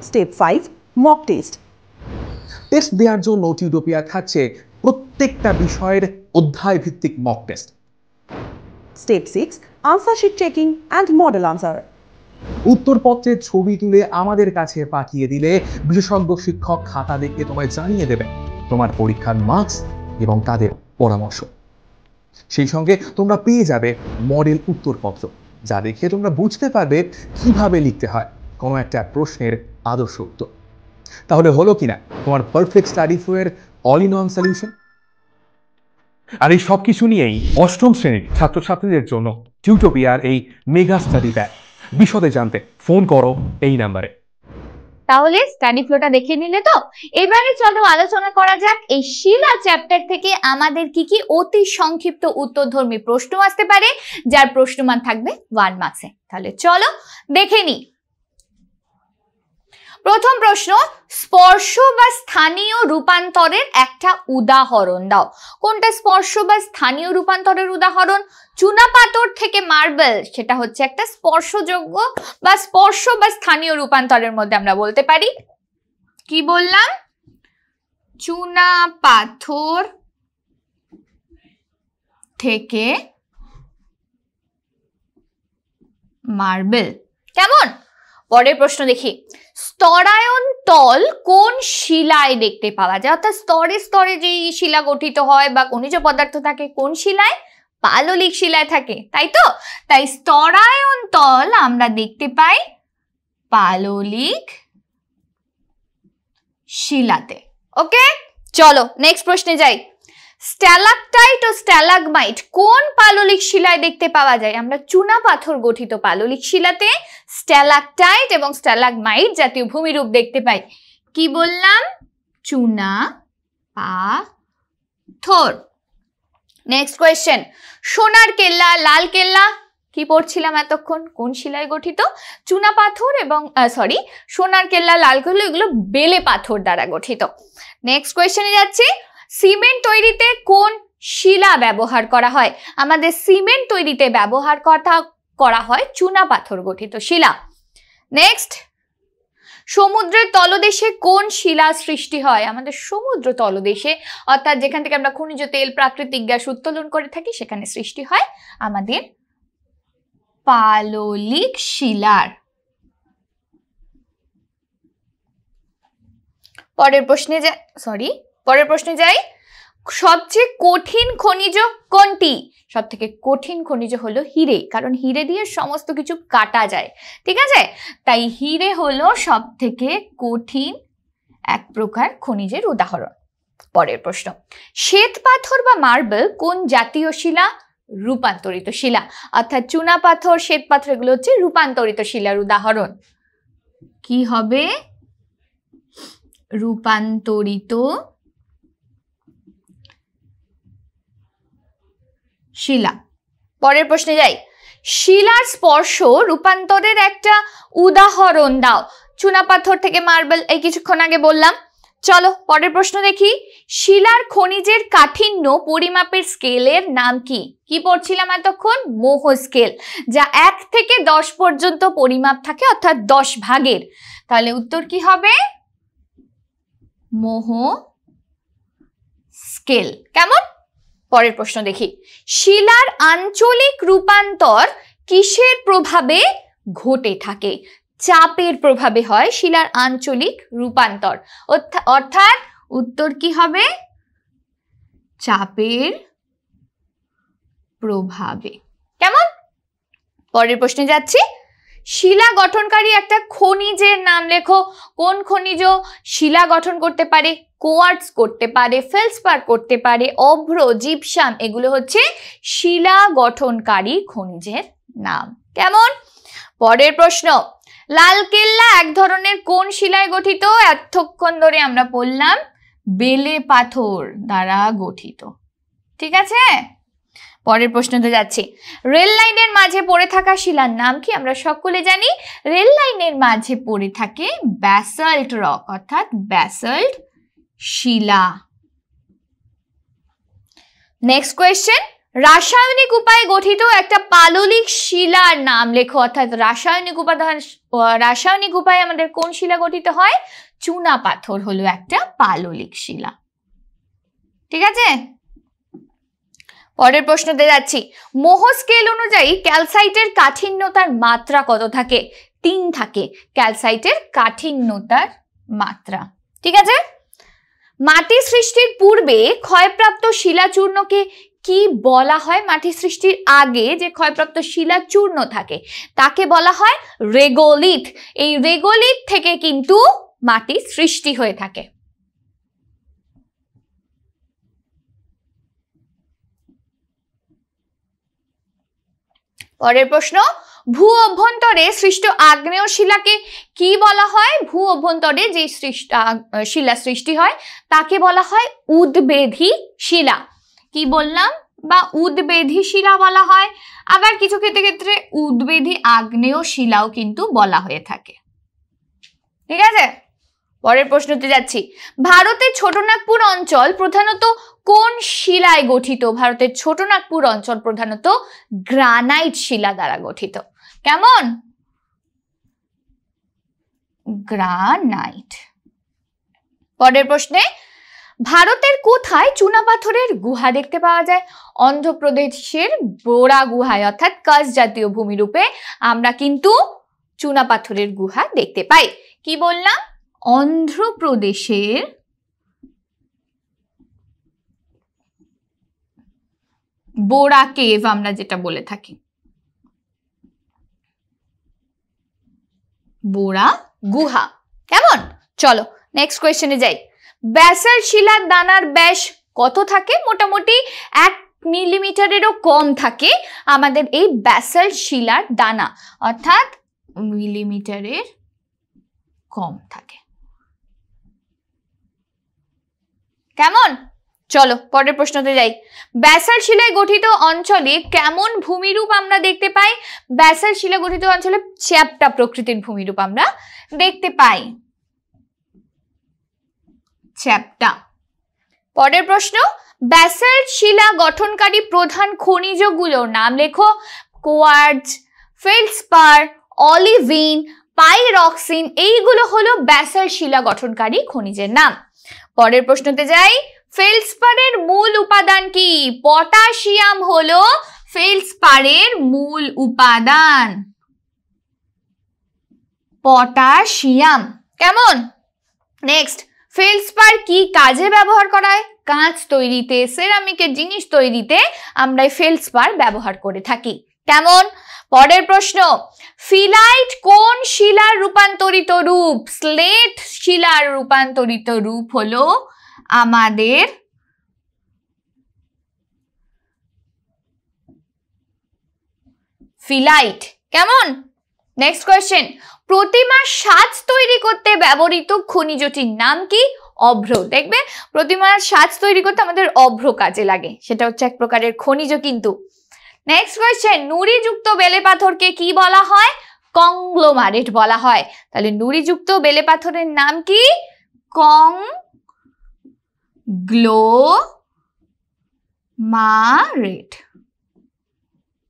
Step 5. Mock test. টেস্ট দেওয়ার জন্য টিউটোপিয়া থাকছে প্রত্যেকটা বিষয়ের অধ্যায় ভিত্তিক mock test. Step 6. Answer sheet checking and model answer. উত্তরপত্রের ছবি তুলে আমাদের কাছে পাঠিয়ে দিলে বিশেষজ্ঞ শিক্ষক খাতা দেখে তোমায় জানিয়ে দেবে তোমার পরীক্ষার মার্কস এবং তাদের পরামর্শ। সেই সঙ্গে তোমরা পেয়ে যাবে মডেল উত্তরপত্র, যা দেখে তোমরা বুঝতে পারবে কিভাবে লিখতে হয় কোনো একটা প্রশ্নের আদর্শ উত্তর। তাহলে হলো কিনা তোমার পারফেক্ট স্টাডি ফ্লো এর অল ইন ওয়ান সলিউশন। আর এই সব কিছু নিয়েই অষ্টম শ্রেণীর ছাত্রছাত্রীদের জন্য টিউটোপিয়ার এই মেগা স্টাডি প্যাক। বিশদে জানতে ফোন করো এই নাম্বারে। তাহলে স্টাডি ফ্লোটা দেখে নিলে তো, এবারে চলো আলোচনা করা যাক এই শিলা চ্যাপ্টার থেকে আমাদের কি কি অতি সংক্ষিপ্ত উত্তরধর্মী প্রশ্ন আসতে পারে, যার প্রশ্নমান থাকবে 1 মার্কসে। তাহলে চলো দেখে নি। প্রথম প্রশ্ন, স্পর্শ বা স্থানীয় রূপান্তরের একটা উদাহরণ দাও। কোনটা স্পর্শ বা স্থানীয় রূপান্তরের উদাহরণ? চুনাপাথর থেকে মার্বেল, সেটা হচ্ছে একটা স্পর্শযোগ্য বা স্পর্শ বা স্থানীয় রূপান্তরের মধ্যে আমরা বলতে পারি। কি বললাম? চুনাপাথর থেকে মার্বেল। কেমন? পরের প্রশ্ন দেখি, স্তরায়ন তল কোন শিলায় দেখতে পাওয়া যায়? অর্থাৎ স্তরে স্তরে যে শিলা গঠিত হয় বা খনিজ পদার্থ থাকে, কোন শিলায়? পাললিক শিলায় থাকে, তাই তো? তাই স্তরায়ন তল আমরা দেখতে পাই পাললিক শিলাতে। ওকে, চলো নেক্সট প্রশ্নে যাই। স্ট্যালাকটাইট ও স্ট্যালাগমাইট কোন পাললিক শিলায় দেখতে পাওয়া যায়? আমরা চুনাপাথর গঠিত পাললিক শিলাতে স্ট্যালাকটাইট এবং স্ট্যালাগমাইট জাতীয় ভূমিরূপ দেখতে পাই। কি বললাম? চুনাপাথর। নেক্সট কোয়েশ্চেন, সোনার কেল্লা, লাল কেল্লা কি পড়ছিলাম এতক্ষণ? কোন শিলায় গঠিত? চুনাপাথর এবং সোনার কেল্লা, লাল কেল্লা এগুলো বেলে পাথর দ্বারা গঠিত। নেক্সট কোয়েশ্চেনে যাচ্ছি, সিমেন্ট তৈরিতে কোন শিলা ব্যবহার করা হয়? আমাদের সিমেন্ট তৈরিতে ব্যবহার করা হয় চুনাপাথর গঠিত শিলা। নেক্সট, সমুদ্রের তলদেশে কোন শিলা সৃষ্টি হয়? আমাদের সমুদ্র তলদেশে, অর্থাৎ যেখান থেকে আমরা খনিজ তেল, প্রাকৃতিক গ্যাস উত্তোলন করে থাকি, সেখানে সৃষ্টি হয় আমাদের পাললিক শিলার। পরের প্রশ্নে যাই। সবচেয়ে কঠিন খনিজ কোনটি? সব থেকে কঠিন খনিজ হলো হিরে, কারণ হিরে দিয়ে সমস্ত কিছু কাটা যায়, ঠিক আছে? তাই হিরে হলো সব থেকে কঠিন এক প্রকার খনিজের উদাহরণ। পরের প্রশ্ন, শ্বেত পাথর বা মার্বেল কোন জাতীয় শিলা? রূপান্তরিত শিলা, অর্থাৎ চুনাপাথর, শ্বেত পাথর এগুলো হচ্ছে রূপান্তরিত শিলার উদাহরণ। কি হবে? রূপান্তরিত শিলা। পরের প্রশ্নে যাই, শিলার স্পর্শ রূপান্তরের একটা উদাহরণ দাও। চুনাপাথর থেকে মার্বেল এই কিছুক্ষণ আগে বললাম। চলো পরের প্রশ্ন দেখি, শিলার খনিজের কাঠিন্য পরিমাপের স্কেলের নাম কি? কি পড়ছিলাম এতক্ষণ? মোহ স্কেল, যা 1 থেকে 10 পর্যন্ত পরিমাপ থাকে, অর্থাৎ 10 ভাগের। তাহলে উত্তর কি হবে? মোহ স্কেল। কেমন? পরের প্রশ্ন দেখি, শিলার আঞ্চলিক রূপান্তর কিসের প্রভাবে ঘটে থাকে? চাপের প্রভাবে হয় শিলার আঞ্চলিক রূপান্তর, অর্থাৎ উত্তর কি হবে? চাপের প্রভাবে। কেমন? পরের প্রশ্নে যাচ্ছি, শিলা গঠনকারী একটা খনিজের নাম লেখো। কোন খনিজ শিলা গঠন করতে পারে? কোয়ার্টজ করতে পারে, ফেলসপার করতে পারে, অভ্র, জিপসাম, এগুলো হচ্ছে শিলা গঠনকারী খনিজের নাম। কেমন? পরের প্রশ্ন, লালকেল্লা এক ধরনের কোন শিলায় গঠিত? এতক্ষণ ধরে আমরা পড়লাম বেলে পাথর দ্বারা গঠিত। ঠিক আছে, পরের প্রশ্নতে যাচ্ছি। রেল লাইনের মাঝে পড়ে থাকা শিলার নাম কি? আমরা সকলে জানি রেল লাইনের মাঝে পড়ে থাকে ব্যাসল্ট রক অর্থাৎ ব্যাসল্ট শিলা। নেক্সট কোয়েশ্চেন, রাসায়নিক উপায়ে গঠিত একটা পাললিক শিলার নাম লেখো। অর্থাৎ রাসায়নিক উপায়ে আমাদের কোন শিলা গঠিত হয়? চুনা পাথর হলো একটা পাললিক শিলা। ঠিক আছে, পরের প্রশ্নতে যাচ্ছি। মোহ স্কেল অনুযায়ী ক্যালসাইটের কাঠিন্যতার মাত্রা কত থাকে? 3 থাকে ক্যালসাইটের কাঠিন্যতার মাত্রা। ঠিক আছে, মাটি সৃষ্টির পূর্বে ক্ষয়প্রাপ্ত শিলাচূর্ণকে কি বলা হয়? মাটি সৃষ্টির আগে যে ক্ষয়প্রাপ্ত শিলাচূর্ণ থাকে তাকে বলা হয় রেগোলিথ। এই রেগোলিথ থেকে কিন্তু মাটি সৃষ্টি হয়ে থাকে। পরের প্রশ্ন, ভূ অভ্যন্তরে সৃষ্ট আগ্নেয় শিলাকে কি বলা হয়? ভূ অভ্যন্তরে যে শিলা সৃষ্টি হয় তাকে বলা হয় উদ্বেধী শিলা। কি বললাম? বা উদ্বেধী শিলা বলা হয়। আবার কিছু ক্ষেত্রে উদ্বেধী আগ্নেয় শিলাও কিন্তু বলা হয়ে থাকে। ঠিক আছে, পরের প্রশ্নতে যাচ্ছি। ভারতের ছোটনাগপুর অঞ্চল প্রধানত কোন শিলায় গঠিত? ভারতের ছোটনাগপুর অঞ্চল প্রধানত গ্রানাইট শিলা দ্বারা গঠিত। কেমন? গ্রানাইট। পরের প্রশ্নে, ভারতের কোথায় চুনাপাথরের গুহা দেখতে পাওয়া যায়? অন্ধ্রপ্রদেশের বোরা গুহায় অর্থাৎ কাছ জাতীয় ভূমিরূপে আমরা কিন্তু চুনাপাথরের গুহা দেখতে পাই। কি বললাম? অন্ধ্রপ্রদেশের বোরা কেভ আমরা যেটা বলে থাকি, বোরা গুহা। কেমন? চলো নেক্সট কোয়েশ্চেনে যাই। ব্যাসল্ট শিলার দানার ব্যাস কত থাকে? মোটামুটি 1 মিলিমিটারেরও কম থাকে আমাদের এই ব্যাসল্ট শিলার দানা, অর্থাৎ মিলিমিটারের কম থাকে। কেমন? চলো পরের প্রশ্নতে যাই। ব্যাসল্ট শিলায় গঠিত অঞ্চলে কেমন ভূমিরূপ আমরা দেখতে পাই? ব্যাসল্ট শিলা গঠিত অঞ্চলে চ্যাপ্টা প্রকৃতির ভূমিরূপ আমরা দেখতে পাই। চ্যাপ্টা। পরের প্রশ্ন, ব্যাসল্ট শিলা গঠনকারী প্রধান খনিজগুলোর নাম লেখো। কোয়ার্টজ, ফেলসপার, অলিভিন, পাইরক্সিন এইগুলো হলো ব্যাসল্ট শিলা গঠনকারী খনিজের নাম। পরের প্রশ্নতে যাই। ফেলসপারের মূল উপাদান কি? পটাশিয়াম হলো ফেলসপারের মূল উপাদান। পটাশিয়াম। কেমন? নেক্সট, ফেলসপার কি কাজে ব্যবহার করা হয়? কাঁচ তৈরিতে, সেরামিকের জিনিস তৈরিতে আমরা ফেলসপার ব্যবহার করে থাকি। কেমন? পরের প্রশ্ন, ফিলাইট কোন শিলার রূপান্তরিত রূপ? স্লেট শিলার রূপান্তরিত রূপ হলো আমাদের ফিলাইট। কেমন? নেক্সট কোয়েশ্চেন, প্রতিমার সাজ তৈরি করতে ব্যবহৃত খনিজটির নাম কি? অভ্র। দেখবে প্রতিমার সাজ তৈরি করতে আমাদের অভ্র কাজে লাগে, সেটা হচ্ছে এক প্রকারের খনিজ কিন্তু। নেক্সট কোয়েশ্চেন, নুড়িযুক্ত বেলে পাথরকে কি বলা হয়? কংগ্লোমারেট বলা হয়। তাহলে নুড়িযুক্ত বেলে পাথরের নাম কি? কংগ্লোমারেট।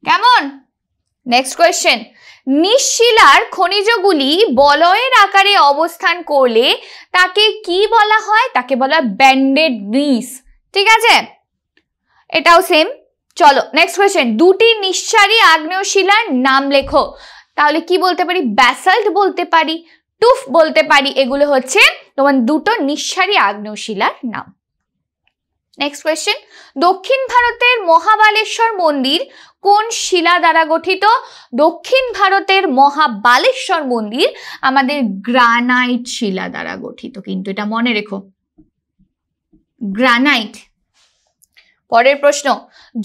কেমন? নেক্সট কোয়েশ্চেন, নিঃশিলার খনিজগুলি বলয়ের আকারে অবস্থান করলে তাকে কি বলা হয়? তাকে বলা হয় ব্যান্ডেড নিস। ঠিক আছে, এটাও সেম। চলো নেক্সট কোয়েশ্চেন, দুটি নিঃসারী আগ্নেয় শিলার নাম লেখো। তাহলে কি বলতে পারি? ব্যাসাল্ট বলতে পারি, টুফ বলতে পারি। এগুলো হচ্ছে তোমার দুটো নিঃসারী আগ্নেয় শিলার নাম। নেক্সট কোয়েশ্চেন, দক্ষিণ ভারতের মহাবালেশ্বর মন্দির কোন শিলা দ্বারা গঠিত? দক্ষিণ ভারতের মহাবালেশ্বর মন্দির আমাদের গ্রানাইট শিলা দ্বারা গঠিত, কিন্তু এটা মনে রেখো, গ্রানাইট। পরের প্রশ্ন,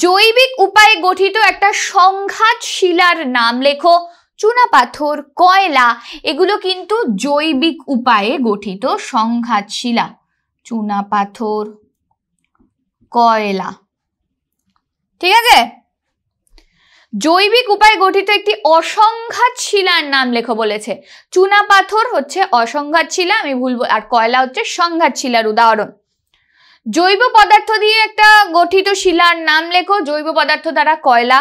জৈবিক উপায়ে গঠিত একটা সংঘাত শিলার নাম লেখো। চুনাপাথর, কয়লা, এগুলো কিন্তু জৈবিক উপায়ে গঠিত সংঘাত শিলা। চুনাপাথর, কয়লা, ঠিক আছে। জৈবিক উপায়ে গঠিত একটি অসংঘাত শিলার নাম লেখো বলেছে। চুনাপাথর হচ্ছে অসংঘাত শিলা, আমি ভুল, আর কয়লা হচ্ছে সংঘাত শিলার উদাহরণ। জৈব পদার্থ দিয়ে একটা গঠিত শিলার নাম লেখো। জৈব পদার্থ দ্বারা কয়লা।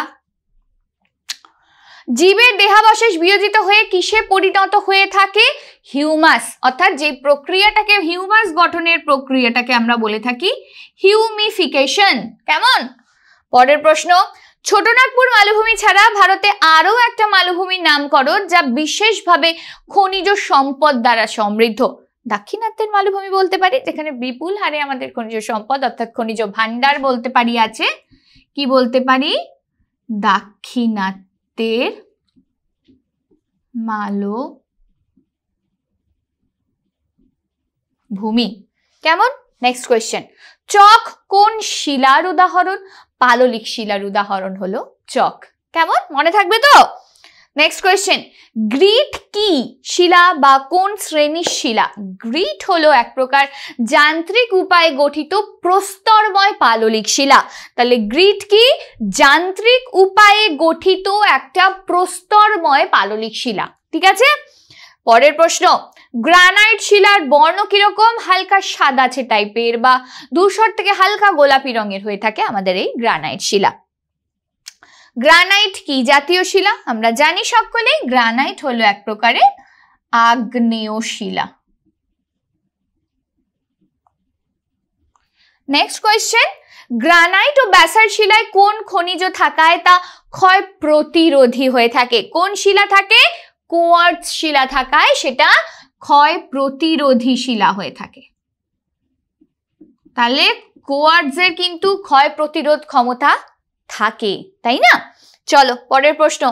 জীবের দেহাবশেষ বিয়োজিত হয়ে কিসে পরিণত হয়ে থাকে? হিউমাস, অর্থাৎ যে প্রক্রিয়াটাকে, হিউমাস গঠনের প্রক্রিয়াটাকে আমরা বলে থাকি হিউমিফিকেশন। কেমন? পরের প্রশ্ন, ছোটনাগপুর মালভূমি ছাড়া ভারতে আরো একটা মালভূমির নাম করো যা বিশেষভাবে খনিজ সম্পদ দ্বারা সমৃদ্ধ। দাক্ষিণাত্যের মালভূমি বলতে পারি, যেখানে বিপুল হারে আমাদের খনিজ সম্পদ অর্থাৎ খনিজ ভান্ডার বলতে পারি আছে। কি বলতে পারি? দাক্ষিণাত্যের মালভূমি। কেমন? নেক্সট কোয়েশ্চেন, চক কোন শিলার উদাহরণ? পাললিক শিলার উদাহরণ হলো চক। কেমন? মনে থাকবে তো? নেক্সট কোয়েশ্চেন, গ্রিট কি শিলা বা কোন শ্রেণীর শিলা? গ্রিট হলো এক প্রকার যান্ত্রিক উপায়ে গঠিত প্রস্তরময় পাললিক শিলা। তাহলে গ্রিট কি? যান্ত্রিক উপায়ে গঠিত একটা প্রস্তরময় পাললিক শিলা। ঠিক আছে। পরের প্রশ্ন, গ্রানাইট শিলার বর্ণ কিরকম? হালকা সাদাছে টাইপের বা ধূসর থেকে হালকা গোলাপি রঙের হয়ে থাকে আমাদের এই গ্রানাইট শিলা। গ্রানাইট কি জাতীয় শিলা? আমরা জানি সকলেই, গ্রানাইট হলো এক প্রকারের আগ্নেয় শিলা। নেক্সট কোয়েশ্চেন, গ্রানাইট ও ব্যাসাল্ট শিলায় কোন খনিজ থাকায় তা ক্ষয় প্রতিরোধী হয়ে থাকে? কোন শিলা থাকে? কোয়ার্টজ শিলা থাকায় সেটা ক্ষয় প্রতিরোধী শিলা হয়ে থাকে। তাহলে কোয়ার্টজের কিন্তু ক্ষয় প্রতিরোধ ক্ষমতা থাকে, তাই না? চলো পরের প্রশ্ন,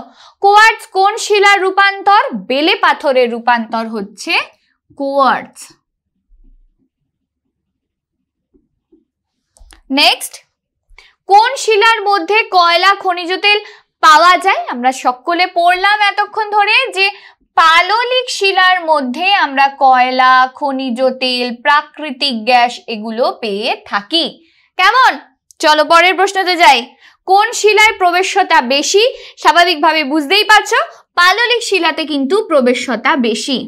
কোয়ার্টজ কোন শিলার রূপান্তর? বেলে পাথরের রূপান্তর হচ্ছে কোয়ার্টজ। নেক্সট, কোন শিলার মধ্যে কয়লা খনিজ তেল পাওয়া যায়? আমরা সকলে পড়লাম এতক্ষণ ধরে যে পাললিক শিলার মধ্যে আমরা কয়লা, খনিজ তেল, প্রাকৃতিক গ্যাস এগুলো পেয়ে থাকি। কেমন? চলো পরের প্রশ্নতে যাই। কোন শিলায় প্রবেশ্যতা বেশি? স্বাভাবিকভাবে বুঝতেই পারছো, পাললিক শিলাতে কিন্তু প্রবেশ্যতা বেশি।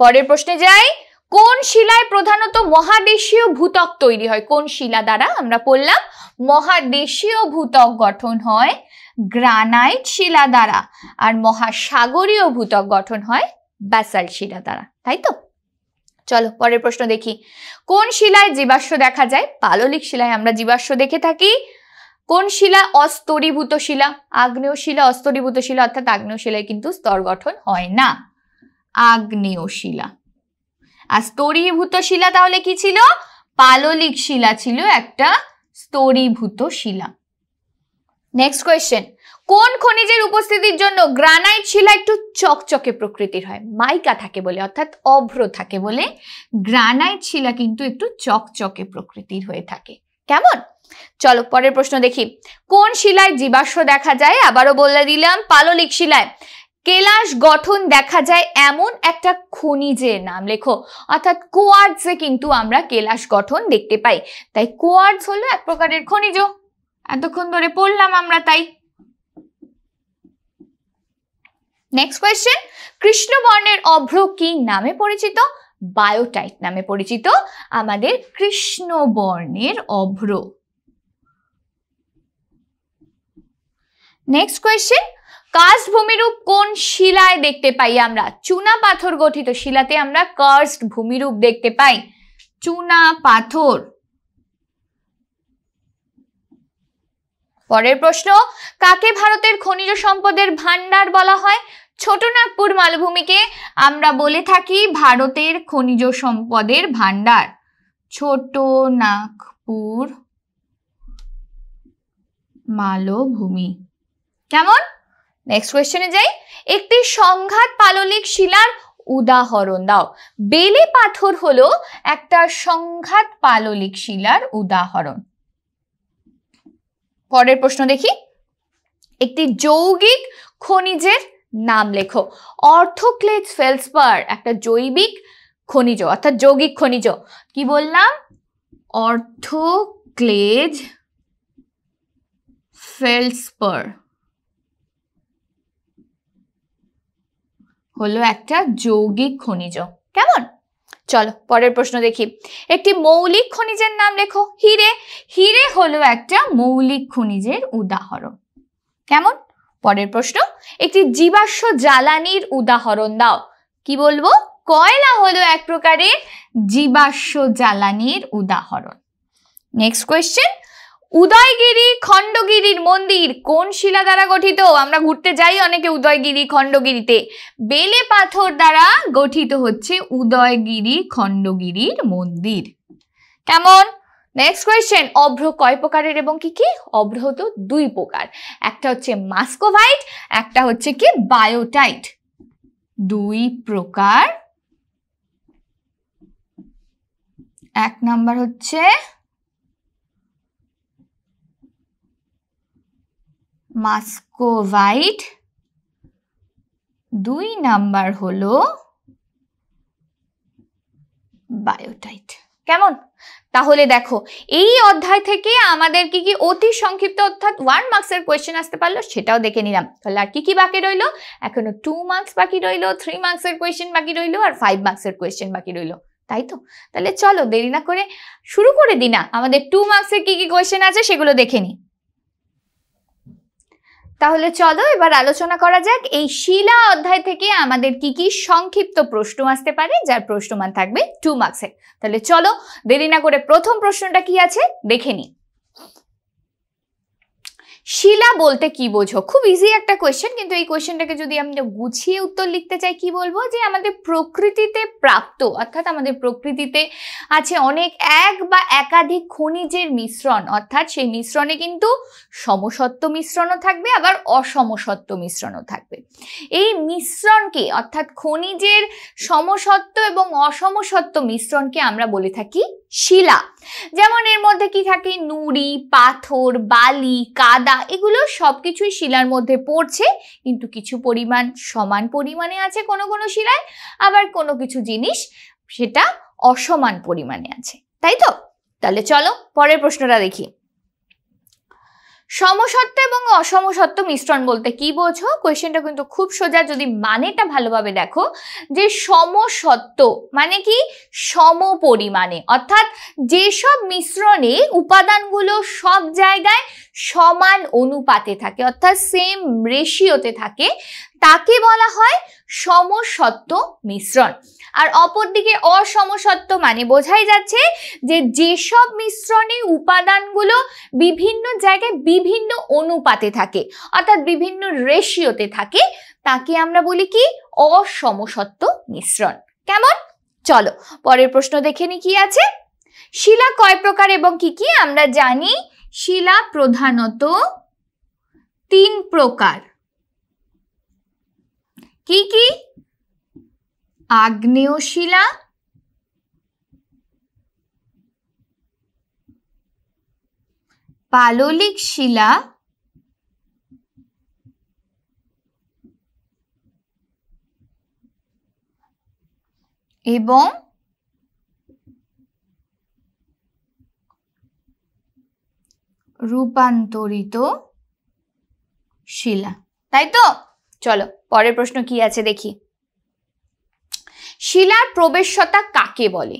পরের প্রশ্নে যাই, কোন শিলায় প্রধানত মহাদেশীয় ভূত্বক তৈরি হয়? কোন শিলা দ্বারা? আমরা বললাম মহাদেশীয় ভূত্বক গঠন হয় গ্রানাইট শিলা দ্বারা, আর মহাসাগরীয় ভূত্বক গঠন হয় ব্যাসাল্ট শিলা দ্বারা, তাই তো? চলো পরের প্রশ্ন দেখি, কোন শিলায় জীবাশ্ম দেখা যায়? পাললিক শিলায় আমরা জীবাশ্ম দেখে থাকি। কোন শিলা অস্তরীভূত শিলা? আগ্নেয় শিলা অস্তরীভূত শিলা, অর্থাৎ আগ্নেয় শিলায় কিন্তু স্তর গঠন হয় না, আগ্নেয় শিলা। আর স্তরীভূত শিলা তাহলে কি ছিল? পাললিক শিলা ছিল একটা স্তরীভূত শিলা। নেক্সট কোয়েশ্চেন, কোন খনিজের উপস্থিতির জন্য গ্রানাইট শিলা একটু চকচকে প্রকৃতির হয়? মাইকা থাকে বলে, অর্থাৎ অভ্র থাকে বলে গ্রানাইট শিলা কিন্তু একটু চকচকে প্রকৃতির হয়ে থাকে। কেমন? চলো পরের প্রশ্ন দেখি, কোন শিলায় জীবাশ্ম দেখা যায়? আবারও বলে দিলাম পাললিক শিলায়। কেলাস গঠন দেখা যায় এমন একটা খনিজের নাম লেখো, অর্থাৎ কোয়ার্টজে কিন্তু আমরা কেলাস গঠন দেখতে পাই। তাই কোয়ার্টজ হলো এক প্রকারের খনিজ, এতক্ষণ ধরে পড়লাম আমরা তাই। নেক্সট কোয়েশ্চেন, কৃষ্ণবর্ণের অভ্র কি নামে পরিচিত? বায়োটাইট নামে পরিচিত আমাদের কৃষ্ণবর্ণের অভ্র। নেক্সট কোয়েশ্চেন, কার্স্ট ভূমিরূপ কোন শিলায় দেখতে পাই আমরা? চুনা পাথর গঠিত শিলাতে আমরা কার্স্ট ভূমিরূপ দেখতে পাই, চুনা পাথর। পরের প্রশ্ন, কাকে ভারতের খনিজ সম্পদের ভান্ডার বলা হয়? ছোটনাগপুর মালভূমিকে আমরা বলে থাকি ভারতের খনিজ সম্পদের ভান্ডার, ছোটনাগপুর মালভূমি। কেমন? নেক্সট কোয়েশ্চেনে যাই, একটি সংঘাত পাললিক শিলার উদাহরণ দাও। বেলে পাথর হলো একটা সংঘাত পাললিক শিলার উদাহরণ। পরের প্রশ্ন দেখি, একটি যৌগিক খনিজের নাম লেখো। অর্থোক্লেজ ফেলসপার একটা জৈবিক খনিজ অর্থাৎ যৌগিক খনিজ। কি বললাম? অর্থোক্লেজ ফেলসপার হলো একটা যৌগিক খনিজ। কেমন? চলো পরের প্রশ্ন দেখি, একটি মৌলিক খনিজের নাম লেখো। হিরে। হিরে হলো একটা মৌলিক খনিজের উদাহরণ। কেমন? পরের প্রশ্ন, একটি জীবাশ্ম জ্বালানির উদাহরণ দাও। কি বলবো? কয়লা হলো এক প্রকারের জীবাশ্ম জ্বালানির উদাহরণ। নেক্সট কোয়েশ্চেন, উদয়গিরি খণ্ডগিরির মন্দির কোন শিলা দ্বারা গঠিত? আমরা ঘুরতে যাই অনেকে উদয়গিরি খণ্ডগিরিতে। বেলে পাথর দ্বারা গঠিত হচ্ছে উদয়গিরি খণ্ডগিরির মন্দির। কেমন? নেক্সট কোয়েশ্চেন, অভ্র কয় প্রকারের এবং কি কি? অভ্র তো দুই প্রকার, একটা হচ্ছে মাস্কোভাইট, একটা হচ্ছে কি বায়োটাইট। দুই প্রকার, এক নাম্বার হচ্ছে মাস্কোভাইট, দুই নাম্বার হলো বায়োটাইট। কেমন? তাহলে দেখো এই অধ্যায় থেকে আমাদের কি কি অতি সংক্ষিপ্ত অর্থাৎ 1 মার্কসের কোয়েশ্চেন আসতে পারলো সেটাও দেখে নিলাম। তাহলে আর কি কি বাকি রইলো? এখনো 2 মার্কস বাকি রইলো, 3 মার্কসের কোয়েশ্চেন বাকি রইলো আর 5 মার্কসের কোয়েশ্চেন বাকি রইলো, তাই তো? তাহলে চলো দেরি না করে শুরু করে দিই না, আমাদের 2 মার্কসের কি কি কোয়েশ্চেন আছে সেগুলো দেখে নিই। তাহলে চলো এবার আলোচনা করা যাক এই শিলা অধ্যায় থেকে আমাদের কি কি সংক্ষিপ্ত প্রশ্ন আসতে পারে, যার প্রশ্নমান থাকবে 2 মার্কসে। তাহলে চলো দেরি না করে প্রথম প্রশ্নটা কি আছে দেখে নিই। শিলা বলতে কি বোঝো? খুব ইজি একটা কোয়েশ্চেন, কিন্তু এই কোয়েশ্চেনটাকে যদি আমরা গুছিয়ে উত্তর লিখতে চাই কি বলবো? যে আমাদের প্রকৃতিতে প্রাপ্ত অর্থাৎ আমাদের প্রকৃতিতে আছে অনেক এক বা একাধিক খনিজের মিশ্রণ, অর্থাৎ সেই মিশ্রণে কিন্তু সমসত্ব মিশ্রণও থাকবে আবার অসমসত্ব মিশ্রণও থাকবে। এই মিশ্রণকে অর্থাৎ খনিজের সমসত্ব এবং অসমসত্ব মিশ্রণকে আমরা বলে থাকি শিলা। যেমন এর মধ্যে কি থাকে? নুড়ি, পাথর, বালি, কাদা, এগুলো সবকিছুই শিলার মধ্যে পড়ছে, কিন্তু কিছু পরিমাণ সমান পরিমাণে আছে কোনো কোনো শিলায়, আবার কোনো কিছু জিনিস সেটা অসমান পরিমাণে আছে, তাই তো? তাহলে চলো পরের প্রশ্নটা দেখি। সমসত্ব এবং অসমসত্ব মিশ্রণ বলতে কি বোঝো? কোয়েশ্চেনটা কিন্তু খুব সোজা, যদি মানেটা ভালোভাবে দেখো। যে সমসত্ব মানে কি? সম পরিমাণে, অর্থাৎ যেসব মিশ্রণে উপাদানগুলো সব জায়গায় সমান অনুপাতে থাকে অর্থাৎ সেম রেশিওতে থাকে, তাকে বলা হয় সমসত্ব মিশ্রণ। আর অপরদিকে অসমসত্ব মানে বোঝাই যাচ্ছে যে যেসব মিশ্রণে উপাদানগুলো বিভিন্ন জায়গায় বিভিন্ন অনুপাতে থাকে অর্থাৎ বিভিন্ন রেশিওতে থাকে, তাকে আমরা বলি কি? অসমসত্ব মিশ্রণ। কেমন? চলো পরের প্রশ্ন দেখে নি কি আছে। শিলা কয় প্রকার এবং কি কি? আমরা জানি শিলা প্রধানত 3 প্রকার। কি কি? আগ্নেয় শিলা, পাললিক শিলা এবং রূপান্তরিত শিলা, তাই তো? চলো পরের প্রশ্ন কি আছে দেখি। শিলার প্রবেশতা কাকে বলে?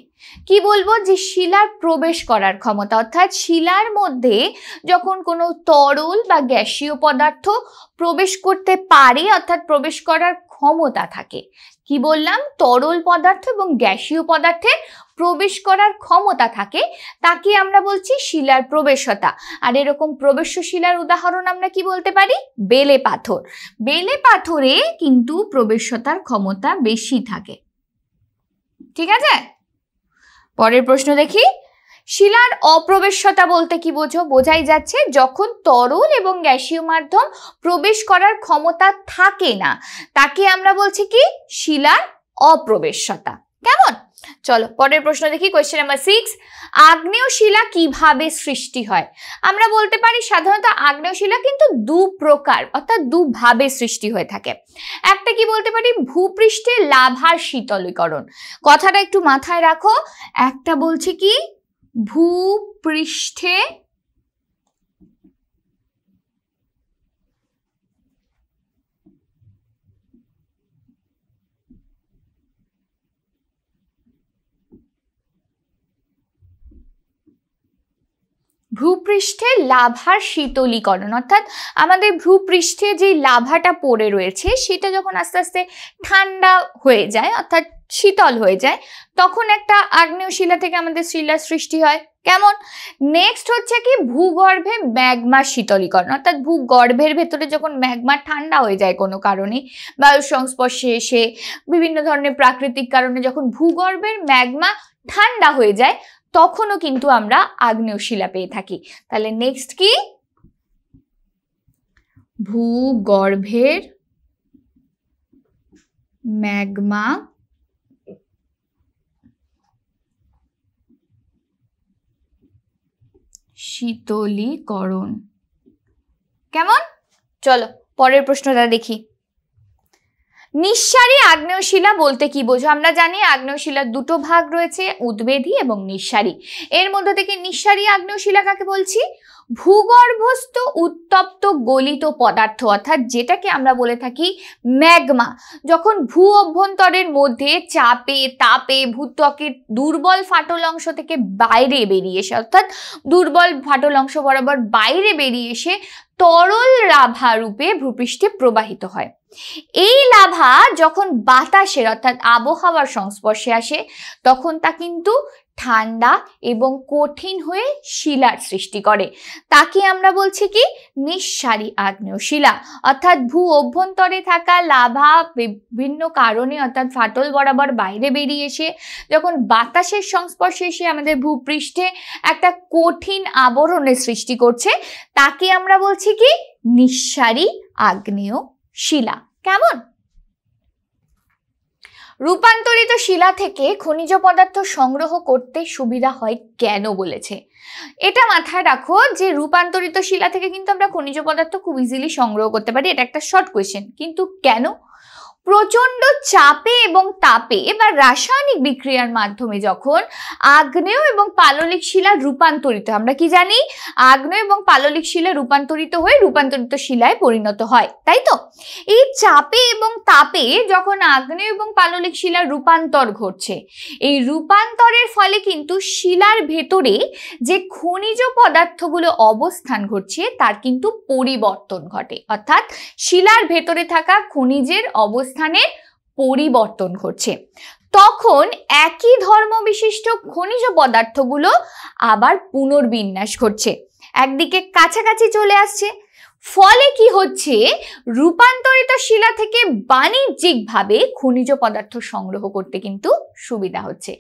কি বলবো? যে শিলার প্রবেশ করার ক্ষমতা, অর্থাৎ শিলার মধ্যে যখন কোনো তরল বা গ্যাসীয় পদার্থ প্রবেশ করতে পারে অর্থাৎ প্রবেশ করার ক্ষমতা থাকে। কি বললাম? তরল পদার্থ এবং গ্যাসীয় পদার্থের প্রবেশ করার ক্ষমতা থাকে, তাকে আমরা বলছি শিলার প্রবেশতা। আর এরকম প্রবেশ্য শিলার উদাহরণ আমরা কি বলতে পারি? বেলে পাথর। বেলে পাথরে কিন্তু প্রবেশতার ক্ষমতা বেশি থাকে, ঠিক আছে? পরের প্রশ্ন দেখি। শিলার অপ্রবেশ্যতা বলতে কি বোঝো? বোঝাই যাচ্ছে যখন তরল এবং গ্যাসীয় মাধ্যম প্রবেশ করার ক্ষমতা থাকে না, তাকে আমরা বলছি কি? শিলার অপ্রবেশ্যতা। কেমন? চলো পরের প্রশ্ন দেখি, কোয়েশ্চেন নাম্বার 6, আগ্নেয় শিলা কিভাবে সৃষ্টি হয়? আমরা বলতে পারি সাধারণত আগ্নেয় শিলা কিন্তু দু প্রকার অর্থাৎ দুভাবে সৃষ্টি হয়ে থাকে। একটা কি বলতে পারি, ভূপৃষ্ঠে লাভার শীতলীকরণ, কথাটা একটু মাথায় রাখো। একটা বলছে কি ভূপৃষ্ঠে ভূপৃষ্ঠে লাভার শীতলীকরণ, অর্থাৎ আমাদের ভূপৃষ্ঠে যে লাভাটা পড়ে রয়েছে সেটা যখন আস্তে আস্তে ঠান্ডা হয়ে যায় অর্থাৎ শীতল হয়ে যায়, তখন একটা আগ্নেয় শিলা থেকে আমাদের শিলার সৃষ্টি হয়। কেমন? নেক্সট হচ্ছে কি ভূগর্ভে ম্যাগমার শীতলীকরণ, অর্থাৎ ভূগর্ভের ভেতরে যখন ম্যাগমা ঠান্ডা হয়ে যায় কোনো কারণে, বায়ুর সংস্পর্শে এসে বিভিন্ন ধরনের প্রাকৃতিক কারণে যখন ভূগর্ভের ম্যাগমা ঠান্ডা হয়ে যায় তখনও কিন্তু আমরা আগ্নেয় শিলা পেয়ে থাকি। তাহলে নেক্সট কি, ভূগর্ভের ম্যাগমা শীতলীকরণ। কেমন? চলো পরের প্রশ্নটা দেখি। নিঃসারী আগ্নেয় শিলা বলতে কি বোঝো? আমরা জানি আগ্নেয় শিলার দুটো ভাগ রয়েছে, উদ্বেধী এবং নিঃসারী। এর মধ্যে থেকে নিঃসারী আগ্নেয় শিলা কাকে বলছি? ভূগর্ভস্থ উত্তপ্ত গলিত পদার্থ, অর্থাৎ যেটাকে আমরা বলে থাকি ম্যাগমা, যখন ভূ অভ্যন্তরের মধ্যে চাপে তাপে ভূত্বকের দুর্বল ফাটল অংশ থেকে বাইরে বেরিয়ে এসে, অর্থাৎ দুর্বল ফাটল অংশ বরাবর বাইরে বেরিয়ে এসে তরল লাভা রূপে ভূপৃষ্ঠে প্রবাহিত হয়। এই লাভা যখন বাতাসের অর্থাৎ আবহাওয়ার সংস্পর্শে আসে তখন তা কিন্তু ঠান্ডা এবং কঠিন হয়ে শিলার সৃষ্টি করে। তাকে আমরা বলছি কি নিঃসারী আগ্নেয় শিলা। অর্থাৎ ভূ অভ্যন্তরে থাকা লাভা বিভিন্ন কারণে অর্থাৎ ফাটল বরাবর বাইরে বেরিয়ে এসে যখন বাতাসের সংস্পর্শে এসে আমাদের ভূপৃষ্ঠে একটা কঠিন আবরণের সৃষ্টি করছে তাকে আমরা বলছি কি নিঃসারী আগ্নেয় শিলা। কেমন? রূপান্তরিত শিলা থেকে খনিজ পদার্থ সংগ্রহ করতে সুবিধা হয় কেন বলেছে? এটা মাথায় রাখো যে রূপান্তরিত শিলা থেকে কিন্তু আমরা খনিজ পদার্থ খুব ইজিলি সংগ্রহ করতে পারি, এটা একটা শর্ট কোয়েশ্চেন। কিন্তু কেন? প্রচন্ড চাপে এবং তাপে বা রাসায়নিক বিক্রিয়ার মাধ্যমে যখন আগ্নেয় এবং পাললিক শিলা রূপান্তরিত, আমরা কি জানি আগ্নেয় এবং পাললিক শিলা রূপান্তরিত হয়ে রূপান্তরিত শিলায় পরিণত হয়, তাই তো? এই চাপে এবং তাপে যখন আগ্নেয় এবং পাললিক শিলার রূপান্তর ঘটছে, এই রূপান্তরের ফলে কিন্তু শিলার ভেতরে যে খনিজ পদার্থগুলো অবস্থান ঘটছে তার কিন্তু পরিবর্তন ঘটে, অর্থাৎ শিলার ভেতরে থাকা খনিজের অবস্থানের পরিবর্তন ঘটছে। তখন একই ধর্ম বিশিষ্ট খনিজ পদার্থগুলো আবার পুনর্বিন্যাস ঘটছে, একদিকে কাছাকাছি চলে আসছে। ফলে কি হচ্ছে, রূপান্তরিত শিলা থেকে বাণিজ্যিকভাবে খনিজ পদার্থ সংগ্রহ করতে কিন্তু সুবিধা হচ্ছে।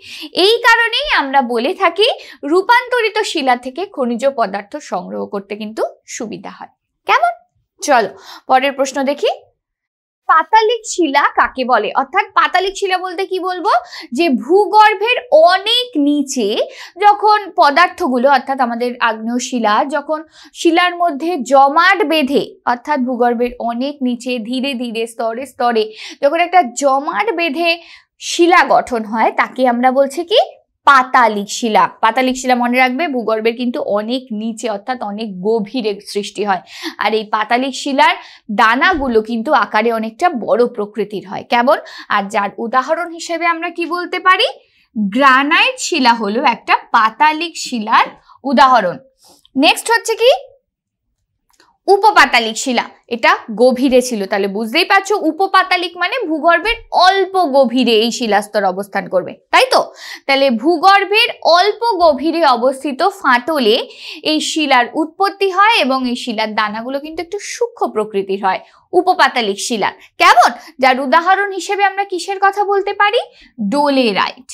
এই কারণেই আমরা বলে থাকি রূপান্তরিত শিলা থেকে খনিজ পদার্থ সংগ্রহ করতে কিন্তু সুবিধা হয়। কেমন? চলো পরের প্রশ্ন দেখি। পাতালিক শিলা কাকে বলে? অর্থাৎ পাতালিক শিলা বলতে কি বলবো, যে ভূগর্ভের অনেক নিচে যখন পদার্থগুলো অর্থাৎ আমাদের আগ্নেয় শিলা যখন শিলার মধ্যে জমাট বেঁধে, অর্থাৎ ভূগর্ভের অনেক নিচে ধীরে ধীরে স্তরে স্তরে যখন একটা জমাট বেঁধে শিলা গঠন হয় তাকে আমরা বলছি কি পাতালিক শিলা। পাতালিক শিলা মনে রাখবে ভূগর্ভের কিন্তু অনেক নিচে অর্থাৎ অনেক গভীরে সৃষ্টি হয়। আর এই পাতালিক শিলার দানাগুলো কিন্তু আকারে অনেকটা বড় প্রকৃতির হয়। কেমন? আর যার উদাহরণ হিসেবে আমরা কি বলতে পারি, গ্রানাইট শিলা হলো একটা পাতালিক শিলার উদাহরণ। নেক্সট হচ্ছে কি উপপাতালিক শিলা, এটা গভীরে ছিল, তাহলে বুঝতেই পারছো উপপাতালিক মানে ভূগর্ভের অল্প গভীরে এই শিলাস্তর অবস্থান করবে, তাই তো? তাহলে ভূগর্ভের অল্প গভীরে অবস্থিত ফাটলে এই শিলার উৎপত্তি হয় এবং এই শিলার দানাগুলো কিন্তু একটু সূক্ষ্ম প্রকৃতির হয়, উপপাতালিক শিলা। কেমন? যার উদাহরণ হিসেবে আমরা কিসের কথা বলতে পারি, ডোলেরাইট।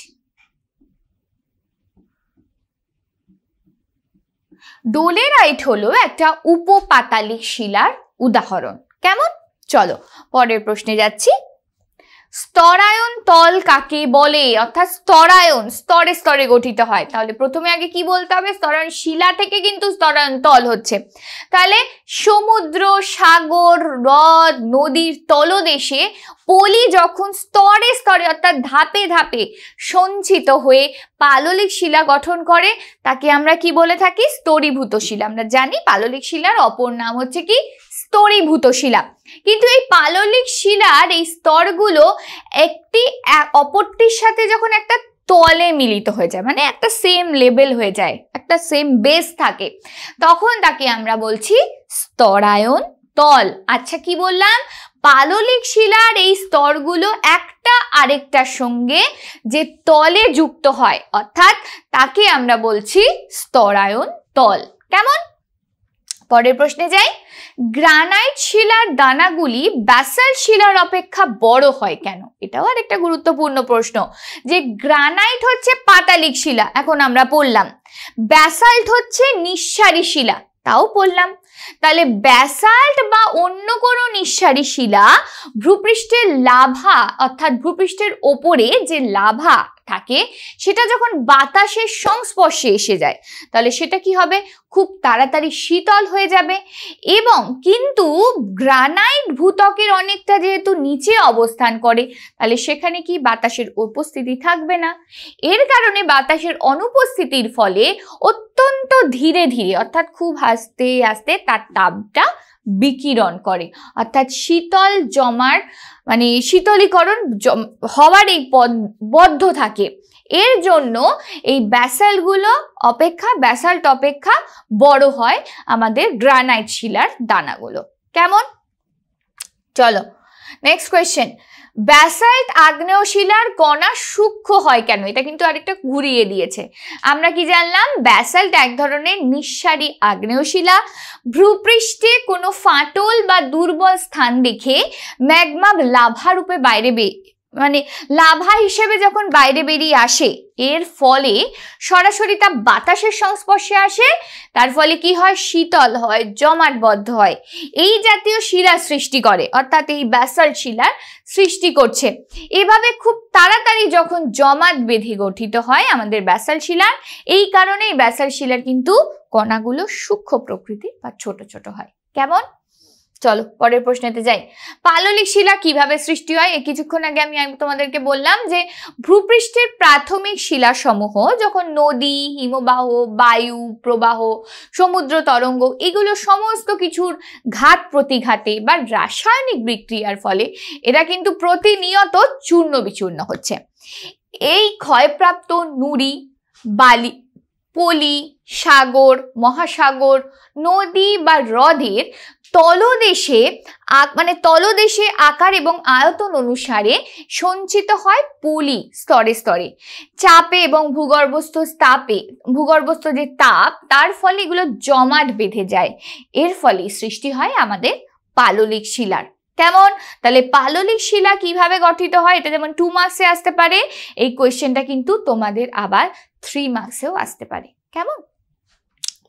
ডোলেরাইট হলো একটা উপপাতালিক শিলার উদাহরণ। কেমন? চলো পরের প্রশ্নে যাচ্ছি। স্তরায়ন তল কাকে বলে, অর্থাৎ স্তরায়ন স্তরে স্তরে গঠিত হয়। তাহলে প্রথমে আগে কি বলতে হবে, স্তরায়ন শিলা থেকে কিন্তু স্তরায়ন তল হচ্ছে। তাহলে সমুদ্র, সাগর, হ্রদ, নদীর তলদেশে পলি যখন স্তরে স্তরে অর্থাৎ ধাপে ধাপে সঞ্চিত হয়ে পাললিক শিলা গঠন করে তাকে আমরা কি বলে থাকি, স্তরীভূত শিলা। আমরা জানি পাললিক শিলার অপর নাম হচ্ছে কি, স্তরীভূত শিলা। কিন্তু এই পাললিক শিলার এই স্তরগুলো একটি অপরটির সাথে যখন একটা তলে মিলিত হয়ে যায়, মানে একটা সেম লেভেল হয়ে যায়, একটা সেম বেস থাকে, তখন তাকে আমরা বলছি স্তরায়ন তল। আচ্ছা, কি বললাম, পাললিক শিলার এই স্তরগুলো একটা আরেকটার সঙ্গে যে তলে যুক্ত হয় অর্থাৎ তাকে আমরা বলছি স্তরায়ন তল। কেমন? পরের প্রশ্নে যাই। গ্রানাইট শিলার দানাগুলি ব্যাসাল্ট শিলার অপেক্ষা বড় হয় কেন? এটাও আরেকটা গুরুত্বপূর্ণ প্রশ্ন, যে গ্রানাইট হচ্ছে পাতালিক শিলা, এখন আমরা পড়লাম। ব্যাসাল্ট হচ্ছে নিঃসারী শিলা, তাও পড়লাম। তাহলে ব্যাসাল্ট বা অন্য কোনো নিঃসারী শিলা ভূপৃষ্ঠের লাভা অর্থাৎ ভূপৃষ্ঠের ওপরে যে লাভা থাকে সেটা যখন বাতাসের সংস্পর্শে এসে যায় তাহলে সেটা কি হবে, খুব তাড়াতাড়ি শীতল হয়ে যাবে। এবং কিন্তু গ্রানাইট ভূত্বকের অনেকটা যেহেতু নিচে অবস্থান করে তাহলে সেখানে কি বাতাসের উপস্থিতি থাকবে না। এর কারণে বাতাসের অনুপস্থিতির ফলে অত্যন্ত ধীরে ধীরে অর্থাৎ খুব আস্তে আস্তে তার তাপটা বিকিরণ করে, অর্থাৎ শীতল জমার মানে শীতলীকরণ হওয়ার এই পথ বদ্ধ থাকে। এর জন্য এই ব্যাসাল্টগুলো ব্যাসাল্ট অপেক্ষা বড় হয় আমাদের গ্রানাইট শিলার দানাগুলো। কেমন? চলো নেক্সট কোয়েশ্চেন। ব্যাসাল্ট আগ্নেয় শিলার কণা সূক্ষ্ম হয় কেন? এটা কিন্তু আরেকটা ঘুরিয়ে দিয়েছে। আমরা কি জানলাম, ব্যাসাল্ট এক ধরনের নিঃসারী আগ্নেয় শিলা। ভূপৃষ্ঠে কোনো ফাটল বা দুর্বল স্থান দেখে ম্যাগমা লাভা রূপে লাভা হিসেবে যখন বাইরে বেরিয়ে আসে, এর ফলে সরাসরি তা বাতাসের সংস্পর্শে আসে, তার ফলে কি হয়, শীতল হয়, জমাটবদ্ধ হয়, এই জাতীয় শিলা সৃষ্টি করে, অর্থাৎ এই ব্যাসাল্ট শিলার সৃষ্টি করছে। এভাবে খুব তাড়াতাড়ি যখন জমাট বেঁধে গঠিত হয় আমাদের ব্যাসাল্ট শিলার, এই কারণে এই ব্যাসাল্ট শিলার কিন্তু কণাগুলো সূক্ষ্ম প্রকৃতির বা ছোট ছোট হয়। কেমন? চলো পরের প্রশ্নেতে যাই। পাললিক শিলা কিভাবে সৃষ্টি হয়? কিছুক্ষণ আগে আমি তোমাদেরকে বললাম যে ভূপৃষ্ঠের প্রাথমিক শিলাসমূহ যখন নদী, হিমবাহ, বায়ু প্রবাহ, সমুদ্র তরঙ্গ এগুলো সমস্ত কিছুর ঘাত প্রতিঘাতে বা রাসায়নিক বিক্রিয়ার ফলে এরা কিন্তু প্রতিনিয়ত চূর্ণ বিচূর্ণ হচ্ছে। এই ক্ষয়প্রাপ্ত নুড়ি, বালি, পলি, সাগর, মহাসাগর, নদী বা হ্রদের তলদেশে আকার এবং আয়তন অনুসারে সঞ্চিত হয় পলি স্তরে স্তরে। চাপে এবং ভূগর্ভস্থ যে তাপ তার ফলে এগুলো জমাট বেঁধে যায়, এর ফলে সৃষ্টি হয় আমাদের পাললিক শিলার। কেমন? তাহলে পাললিক শিলা কিভাবে গঠিত হয়, এটা যেমন 2 মার্কসে আসতে পারে, এই কোয়েশ্চেনটা কিন্তু তোমাদের আবার 3 মার্কসেও আসতে পারে। কেমন?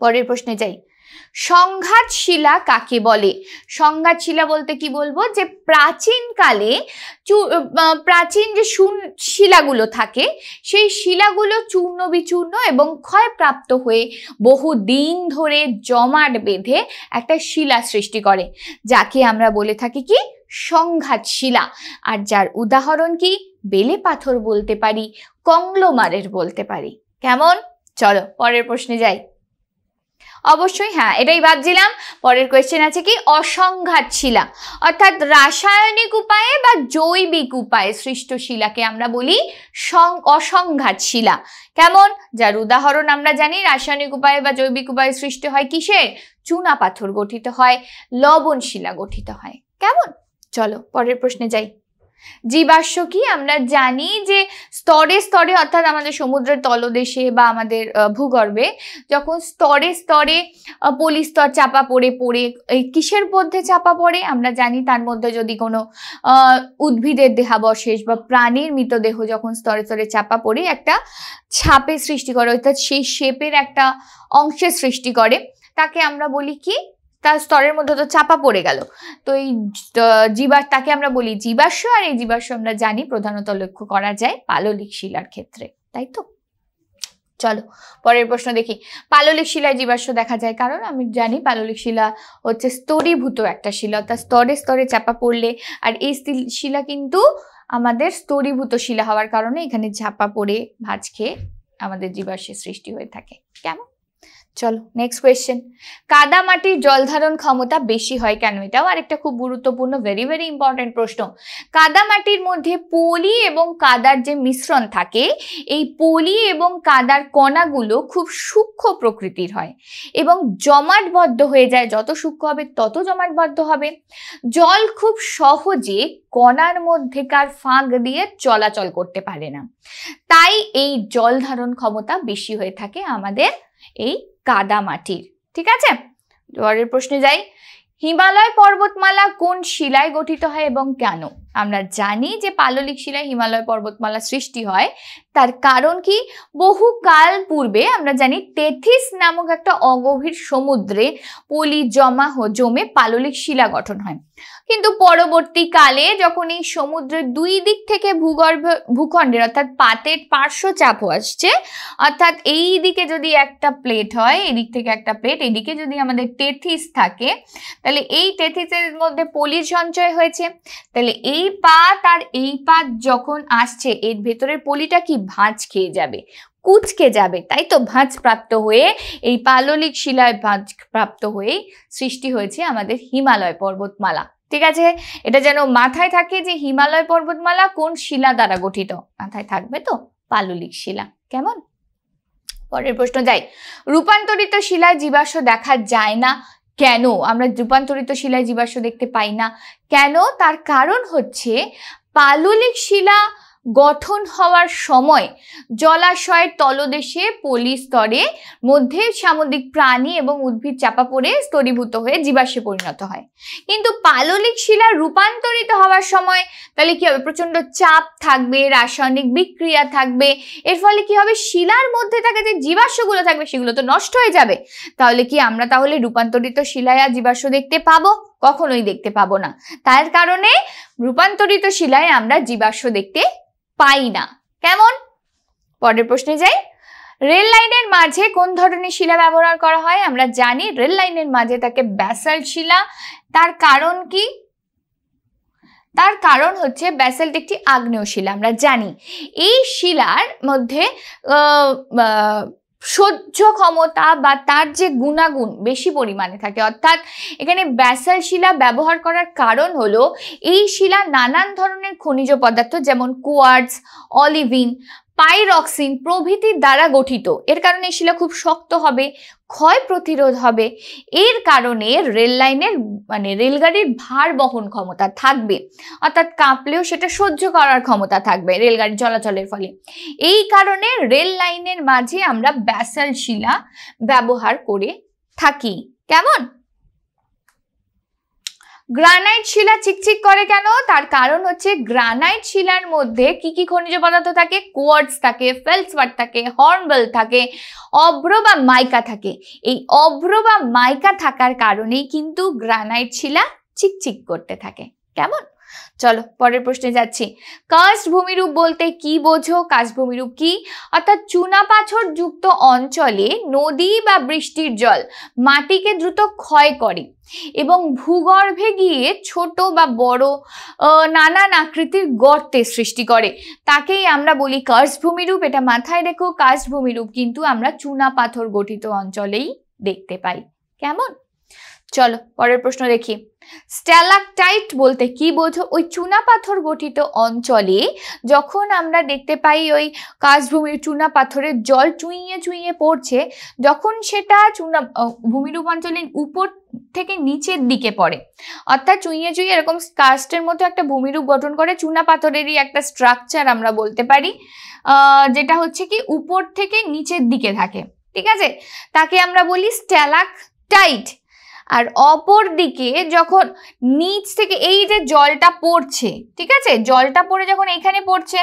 পরের প্রশ্নে যাই। সংঘাত শিলা কাকে বলে? সংঘাত শিলা বলতে কি বলবো, যে প্রাচীনকালে প্রাচীন যে শিলাগুলো থাকে সেই শিলাগুলো চূর্ণ বিচূর্ণ এবং ক্ষয়প্রাপ্ত হয়ে বহু দিন ধরে জমাট বেঁধে একটা শিলা সৃষ্টি করে, যাকে আমরা বলে থাকি কি, সংঘাত শিলা। আর যার উদাহরণ কি, বেলে পাথর বলতে পারি, কংগ্লোমারেট বলতে পারি। কেমন? চলো পরের প্রশ্নে যাই। অবশ্যই হ্যাঁ, এটাই ভাবছিলাম। পরের কোয়েশ্চেন আছে কি, অসংঘাত শিলা, অর্থাৎ রাসায়নিক উপায়ে বা জৈবিক উপায়ে সৃষ্ট শিলাকে আমরা বলি অসংঘাত শিলা। কেমন? যার উদাহরণ আমরা জানি, রাসায়নিক উপায়ে বা জৈবিক উপায়ে সৃষ্টি হয় কিসের, চুনা পাথর গঠিত হয়, লবণ শিলা গঠিত হয়। কেমন? চলো পরের প্রশ্নে যাই। জীবাশ্ম কি? আমরা জানি যে স্তরে স্তরে অর্থাৎ আমাদের সমুদ্রের তলদেশে বা আমাদের ভূগর্ভে যখন স্তরে স্তরে পলিস্তর চাপা পড়ে এই কিসের মধ্যে চাপা পড়ে আমরা জানি, তার মধ্যে যদি কোনো উদ্ভিদের দেহাবশেষ বা প্রাণীর মৃতদেহ যখন স্তরে স্তরে চাপা পড়ে একটা ছাপের সৃষ্টি করে, অর্থাৎ সেই শেপের একটা অংশের সৃষ্টি করে, তাকে আমরা বলি কি, তার স্তরের মধ্যে তো চাপা পড়ে গেল। তো এই তাকে আমরা বলি জীবাশ্ম, আর এই জীবাশ্ম আমরা জানি প্রধানত লক্ষ্য করা যায় পাললিক শিলার ক্ষেত্রে, তাই তো? চলো পরের প্রশ্ন দেখি। পাললিক শিলায় জীবাশ্ম দেখা যায় কারণ আমি জানি পাললিক শিলা হচ্ছে স্তরীভূত একটা শিলা, অর্থাৎ স্তরে স্তরে চাপা পড়লে, আর এই শিলা কিন্তু আমাদের স্তরীভূত শিলা হওয়ার কারণে এখানে চাপা পড়ে ভাঁজ খেয়ে আমাদের জীবাশ্মের সৃষ্টি হয়ে থাকে। কেমন? চলো নেক্সট কোয়েশ্চেন। কাদা মাটির জল ধারণ ক্ষমতা বেশি হয় কেন? এটাও আরেকটা খুব গুরুত্বপূর্ণ, ভেরি ভেরি ইম্পর্টেন্ট প্রশ্ন। কাদা মাটির মধ্যে পলি এবং কাদার যে মিশ্রণ থাকে, এই পলি এবং কাদার কণাগুলো খুব সূক্ষ্ম প্রকৃতির হয় এবং জমাটবদ্ধ হয়ে যায়। যত সূক্ষ্ম হবে তত জমাটবদ্ধ হবে। জল খুব সহজে কণার মধ্যেকার ফাঁক দিয়ে চলাচল করতে পারে না, তাই এই জল ধারণ ক্ষমতা বেশি হয়ে থাকে আমাদের এই কাদা মাটির। ঠিক আছে, পরের প্রশ্নে যাই। হিমালয় পর্বতমালা কোন শিলায় গঠিত হয় এবং কেন? আমরা জানি যে পাললিক শিলায় হিমালয় পর্বতমালা সৃষ্টি হয়, তার কারণ কি? বহু কাল পূর্বে আমরা জানি তেথিস নামক একটা অগভীর সমুদ্রে পলি জমে পাললিক শিলা গঠন হয়, কিন্তু পরবর্তীকালে যখন এই সমুদ্রের দুই দিক থেকে ভূখণ্ডের অর্থাৎ পাতের পার্শ্ব চাপ আসছে, অর্থাৎ এই দিকে যদি একটা প্লেট হয়, এদিক থেকে একটা প্লেট, এদিকে যদি আমাদের তেথিস থাকে, তাহলে এই তেথিসের মধ্যে পলির সঞ্চয় হয়েছে, তাহলে এই পাত আর এই পাত যখন আসছে এর ভেতরের পলিটা কি ভাঁজ খেয়ে যাবে, কুচকে যাবে, তাই তো? ভাঁজ প্রাপ্ত হয়ে এই পাললিক শিলায় ভাঁজ প্রাপ্ত হয়ে সৃষ্টি হয়েছে আমাদের হিমালয় পর্বতমালা। ঠিক আছে, এটা যেন মাথায় থাকে যে হিমালয় পর্বতমালা কোন শিলা দ্বারা গঠিত, মাথায় থাকবে তো? পাললিক শিলা। কেমন? পরের প্রশ্ন যাই। রূপান্তরিত শিলায় জীবাশ্ম দেখা যায় না কেন? আমরা রূপান্তরিত শিলায় জীবাশ্ম দেখতে পাই না কেন? তার কারণ হচ্ছে পাললিক শিলা গঠন হওয়ার সময় জলাশয়ের তলদেশে পলি স্তরে মধ্যে সামুদ্রিক প্রাণী এবং উদ্ভিদ চাপা পড়ে স্তরীভূত হয়ে জীবাশ্মে পরিণত হয়। কিন্তু পাললিক শিলা রূপান্তরিত হওয়ার সময় তাহলে কি হবে? প্রচন্ড চাপ থাকবে, রাসায়নিক বিক্রিয়া থাকবে, এর ফলে কি হবে? শিলার মধ্যে থাকা যে জীবাশ্মগুলো থাকবে সেগুলো তো নষ্ট হয়ে যাবে। তাহলে কি আমরা রূপান্তরিত শিলায় আর জীবাশ্ম দেখতে পাবো? কখনোই দেখতে পাবো না। তার কারণে রূপান্তরিত শিলায় আমরা জীবাশ্ম দেখতে পাই না। কেমন? পরের প্রশ্নে যাই। রেল লাইনের মাঝে কোন ধরনের শিলা ব্যবহার করা হয়? আমরা জানি রেল লাইনের মাঝে থাকে ব্যাসাল্ট শিলা। তার কারণ কি? তার কারণ হচ্ছে ব্যাসাল্ট একটি আগ্নেয় শিলা। আমরা জানি এই শিলার মধ্যে সহ্য ক্ষমতা বা তার যে গুণাগুণ বেশি পরিমাণে থাকে, অর্থাৎ এখানে ব্যাসাল্ট শিলা ব্যবহার করার কারণ হলো এই শিলা নানান ধরনের খনিজ পদার্থ যেমন কোয়ার্টজ, অলিভিন, পাইরক্সিন প্রভৃতির দ্বারা গঠিত। এর কারণে এই শিলা খুব শক্ত হবে, ক্ষয় প্রতিরোধ হবে। এর কারণে রেল লাইনের রেলগাড়ির ভার বহন ক্ষমতা থাকবে, অর্থাৎ কাঁপলেও সেটা সহ্য করার ক্ষমতা থাকবে রেলগাড়ি চলাচলের ফলে। এই কারণে রেল লাইনের মাঝে আমরা ব্যাসাল্ট শিলা ব্যবহার করে থাকি। কেমন? গ্রানাইট শিলা চিকচিক করে কেন? তার কারণ হচ্ছে গ্রানাইট শিলার মধ্যে কি কি খনিজ পদার্থ থাকে? কোয়ার্টজ থাকে, ফেলসপার থাকে, হর্নবেল থাকে, অভ্র বা মাইকা থাকে। এই অভ্র বা মাইকা থাকার কারণেই কিন্তু গ্রানাইট শিলা চিকচিক করতে থাকে। কেমন? চলো পরের প্রশ্নে যাচ্ছি। কার্স্ট ভূমিরূপ বলতে কি বোঝো? কার্স্ট ভূমিরূপ কি? অর্থাৎ চুনাপাথর যুক্ত অঞ্চলে নদী বা বৃষ্টির জল মাটিকে দ্রুত ক্ষয় করে এবং ভূগর্ভে গিয়ে ছোট বা বড় নানান আকৃতির গর্তের সৃষ্টি করে, তাকেই আমরা বলি কার্স্ট ভূমিরূপ। এটা মাথায় রেখো, কার্স্ট ভূমিরূপ কিন্তু আমরা চুনাপাথর গঠিত অঞ্চলেই দেখতে পাই। কেমন? চলো পরের প্রশ্ন দেখি। স্ট্যালাকটাইট বলতে কি বোঝো? ওই চুনাপাথর গঠিত অঞ্চলে যখন আমরা দেখতে পাই ওই কার্স্ট চুনা পাথরের জল চুইয়ে চুইয়ে পড়ছে, যখন সেটা ভূমিরূপ অঞ্চলের উপর থেকে নিচের দিকে পড়ে, অর্থাৎ চুইয়ে চুইয়ে এরকম কার্স্টের মতো একটা ভূমিরূপ গঠন করে, চুনা পাথরেরই একটা স্ট্রাকচার আমরা বলতে পারি, যেটা হচ্ছে কি উপর থেকে নিচের দিকে থাকে। ঠিক আছে, তাকে আমরা বলি স্ট্যালাকটাইট। আর অপর দিকে যখন নিচ থেকে এই যে জলটা পড়ছে, ঠিক আছে, জলটা পড়ে যখন এইখানে পড়ছে,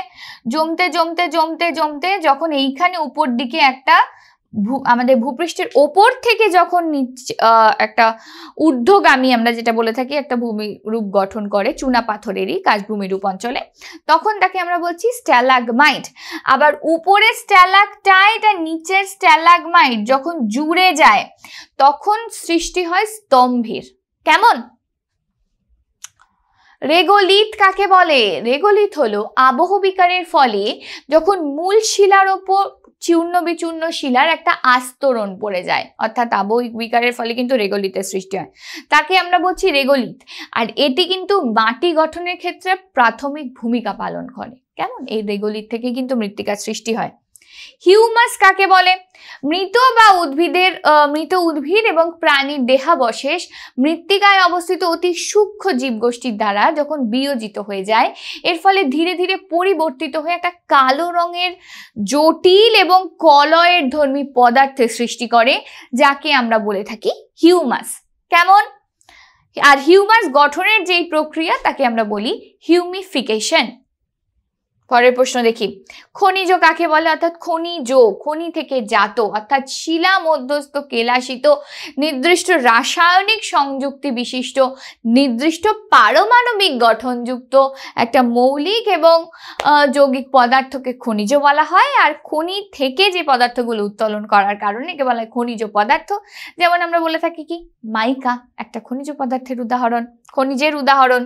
জমতে জমতে জমতে জমতে যখন এইখানে উপর দিকে একটা আমাদের ভূপৃষ্ঠের ওপর থেকে যখন একটা ঊর্ধ্বগামী আমরা যেটা বলে থাকি একটা ভূমিরূপ গঠন করে চুনা পাথরেরই কাশভূমিরূপ অঞ্চলে, তখন তাকে আমরা বলছি স্ট্যালাগমাইট। আবার উপরের স্ট্যালাকটাইট আর নিচের স্ট্যালাগমাইট যখন জুড়ে যায় তখন সৃষ্টি হয় স্তম্ভের। কেমন? রেগোলিথ কাকে বলে? রেগোলিথ হলো আবহ বিকারের ফলে যখন মূল শিলার ওপর চূর্ণ বিচূর্ণ শিলার একটা আস্তরণ পড়ে যায়, অর্থাৎ আবহ বিকারের ফলে কিন্তু রেগোলিথের সৃষ্টি হয়, তাকে আমরা বলছি রেগোলিথ। আর এটি কিন্তু মাটি গঠনের ক্ষেত্রে প্রাথমিক ভূমিকা পালন করে। কেমন? এই রেগোলিথ থেকে কিন্তু মৃত্তিকার সৃষ্টি হয়। হিউমাস কাকে বলে? মৃত উদ্ভিদ এবং প্রাণীর দেহাবশেষ মৃত্তিকায় অবস্থিত অতি সূক্ষ্ম জীবগোষ্ঠীর দ্বারা যখন বিয়োজিত হয়ে যায়, এর ফলে ধীরে ধীরে পরিবর্তিত হয়ে একটা কালো রঙের জটিল এবং কলয়ের ধর্মী পদার্থের সৃষ্টি করে, যাকে আমরা বলে থাকি হিউমাস। কেমন? আর হিউমাস গঠনের যেই প্রক্রিয়া তাকে আমরা বলি হিউমিফিকেশন। পরের প্রশ্ন দেখি, খনিজ কাকে বলে? অর্থাৎ খনি থেকে জাত অর্থাৎ শিলা মধ্যস্থ কেলাসিত নির্দিষ্ট রাসায়নিক সংযুক্তি বিশিষ্ট নির্দিষ্ট পারমাণবিক গঠনযুক্ত একটা মৌলিক এবং যৌগিক পদার্থকে খনিজ বলা হয়। আর খনি থেকে যে পদার্থগুলো উত্তোলন করার কারণে একে বলা হয় খনিজ পদার্থ। যেমন আমরা বলে থাকি কি মাইকা একটা খনিজ পদার্থের উদাহরণ, খনিজের উদাহরণ।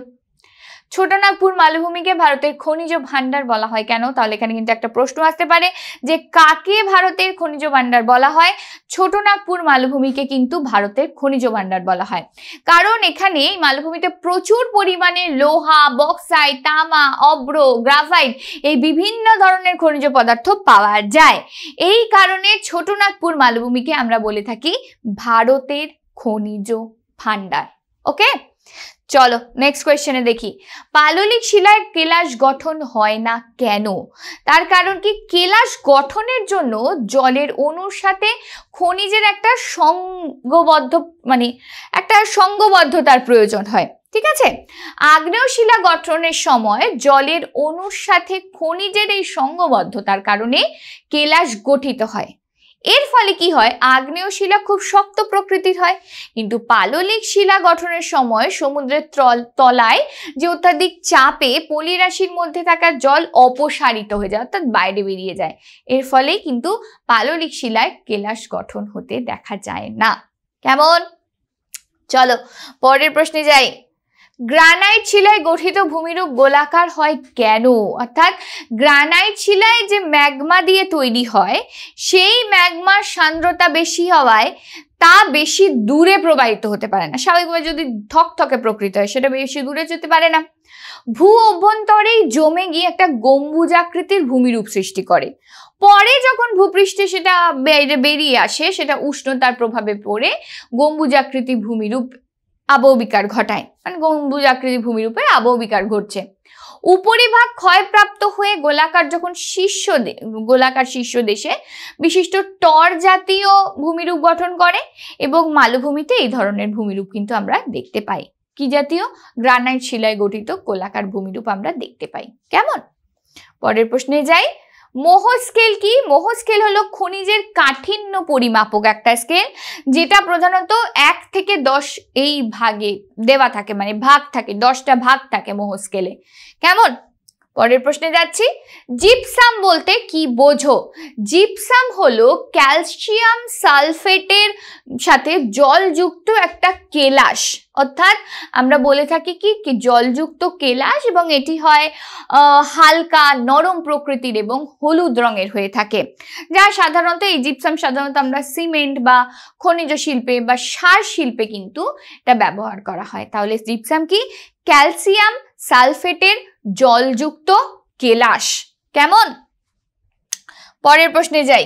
ছোটনাগপুর মালভূমিকে ভারতের খনিজ ভান্ডার বলা হয় কেন? তাহলে এখানে কিন্তু একটা প্রশ্ন আসতে পারে যে কাকে ভারতের খনিজ ভান্ডার বলা হয়? ছোটনাগপুর মালভূমিকে কিন্তু ভারতের খনিজ ভান্ডার বলা হয় কারণ এখানে এই মালভূমিতে প্রচুর পরিমাণে লোহা, বক্সাইট, তামা, অভ্র, গ্রাফাইট এই বিভিন্ন ধরনের খনিজ পদার্থ পাওয়া যায়। এই কারণে ছোটনাগপুর মালভূমিকে আমরা বলে থাকি ভারতের খনিজ ভান্ডার। ওকে, চলো নেক্সট কোয়েশ্চেনে দেখি, পাললিক শিলায় কেলাস গঠন হয় না কেন? তার কারণ কি কেলাস গঠনের জন্য জলের অণুর সাথে খনিজের একটা সঙ্গবদ্ধতার প্রয়োজন হয়। ঠিক আছে, আগ্নেয় শিলা গঠনের সময় জলের অণুর সাথে খনিজের এই সঙ্গবদ্ধতার কারণে কেলাস গঠিত হয়। এর ফলে কি হয়? আগ্নেয় শিলা খুব শক্ত প্রকৃতির হয়, কিন্তু পাললিক শিলা গঠনের সময় সমুদ্রের তলায় যে অত্যাধিক চাপে পলিরাশির মধ্যে থাকা জল অপসারিত হয়ে যায় অর্থাৎ বাইরে বেরিয়ে যায়। এর ফলে কিন্তু পাললিক শিলায় কেলাস গঠন হতে দেখা যায় না। কেমন? চলো পরের প্রশ্নে যাই। গ্রানাইট শিলায় গঠিত ভূমিরূপ গোলাকার হয় কেন? অর্থাৎ গ্রানাইট শিলায় যে ম্যাগমা দিয়ে তৈরি হয় সেই ম্যাগমার সান্দ্রতা বেশি হওয়ায় তা বেশি দূরে প্রবাহিত হতে পারে না। স্বাভাবিকভাবে যদি থকথকে প্রকৃতি হয় সেটা বেশি দূরে যেতে পারে না। ভূ অভ্যন্তরেই জমে গিয়ে একটা গম্বুজাকৃতির ভূমিরূপ সৃষ্টি করে। পরে যখন ভূপৃষ্ঠে সেটা বেরিয়ে আসে সেটা উষ্ণতার প্রভাবে পড়ে গম্বুজাকৃতি ভূমিরূপ আবহবিকার ঘটায়, মানে গম্বুজাকৃতি ভূমিরূপের আবহবিকার ঘটছে। উপরিভাগ ক্ষয়প্রাপ্ত হয়ে গোলাকার শীর্ষ দেশে বিশিষ্ট টর জাতীয় ভূমিরূপ গঠন করে এবং মালভূমিতে এই ধরনের ভূমিরূপ কিন্তু আমরা দেখতে পাই। কি জাতীয়? গ্রানাইট শিলায় গঠিত গোলাকার ভূমিরূপ আমরা দেখতে পাই। কেমন? পরের প্রশ্নে যাই। মোহ স্কেল কি? মোহ স্কেল হলো খনিজের কাঠিন্য পরিমাপক একটা স্কেল যেটা প্রধানত 1 থেকে 10 এই ভাগে দেওয়া থাকে, মানে ভাগ থাকে, 10টা ভাগ থাকে মোহ স্কেলে। কেমন? পরের প্রশ্নে যাচ্ছি। জিপসাম বলতে কি বোঝো? জিপসাম হলো ক্যালসিয়াম সালফেটের সাথে জলযুক্ত একটা কেলাস, অর্থাৎ আমরা বলে থাকি কি জলযুক্ত কেলাস, এবং এটি হয় হালকা নরম প্রকৃতির এবং হলুদ রঙের হয়ে থাকে, যা সাধারণত এই জিপসাম সাধারণত আমরা সিমেন্ট বা খনিজ শিল্পে বা সার শিল্পে কিন্তু এটা ব্যবহার করা হয়। তাহলে জিপসাম কি? ক্যালসিয়াম সালফেটের জলযুক্ত কেলাস। কেমন? পরের প্রশ্নে যাই।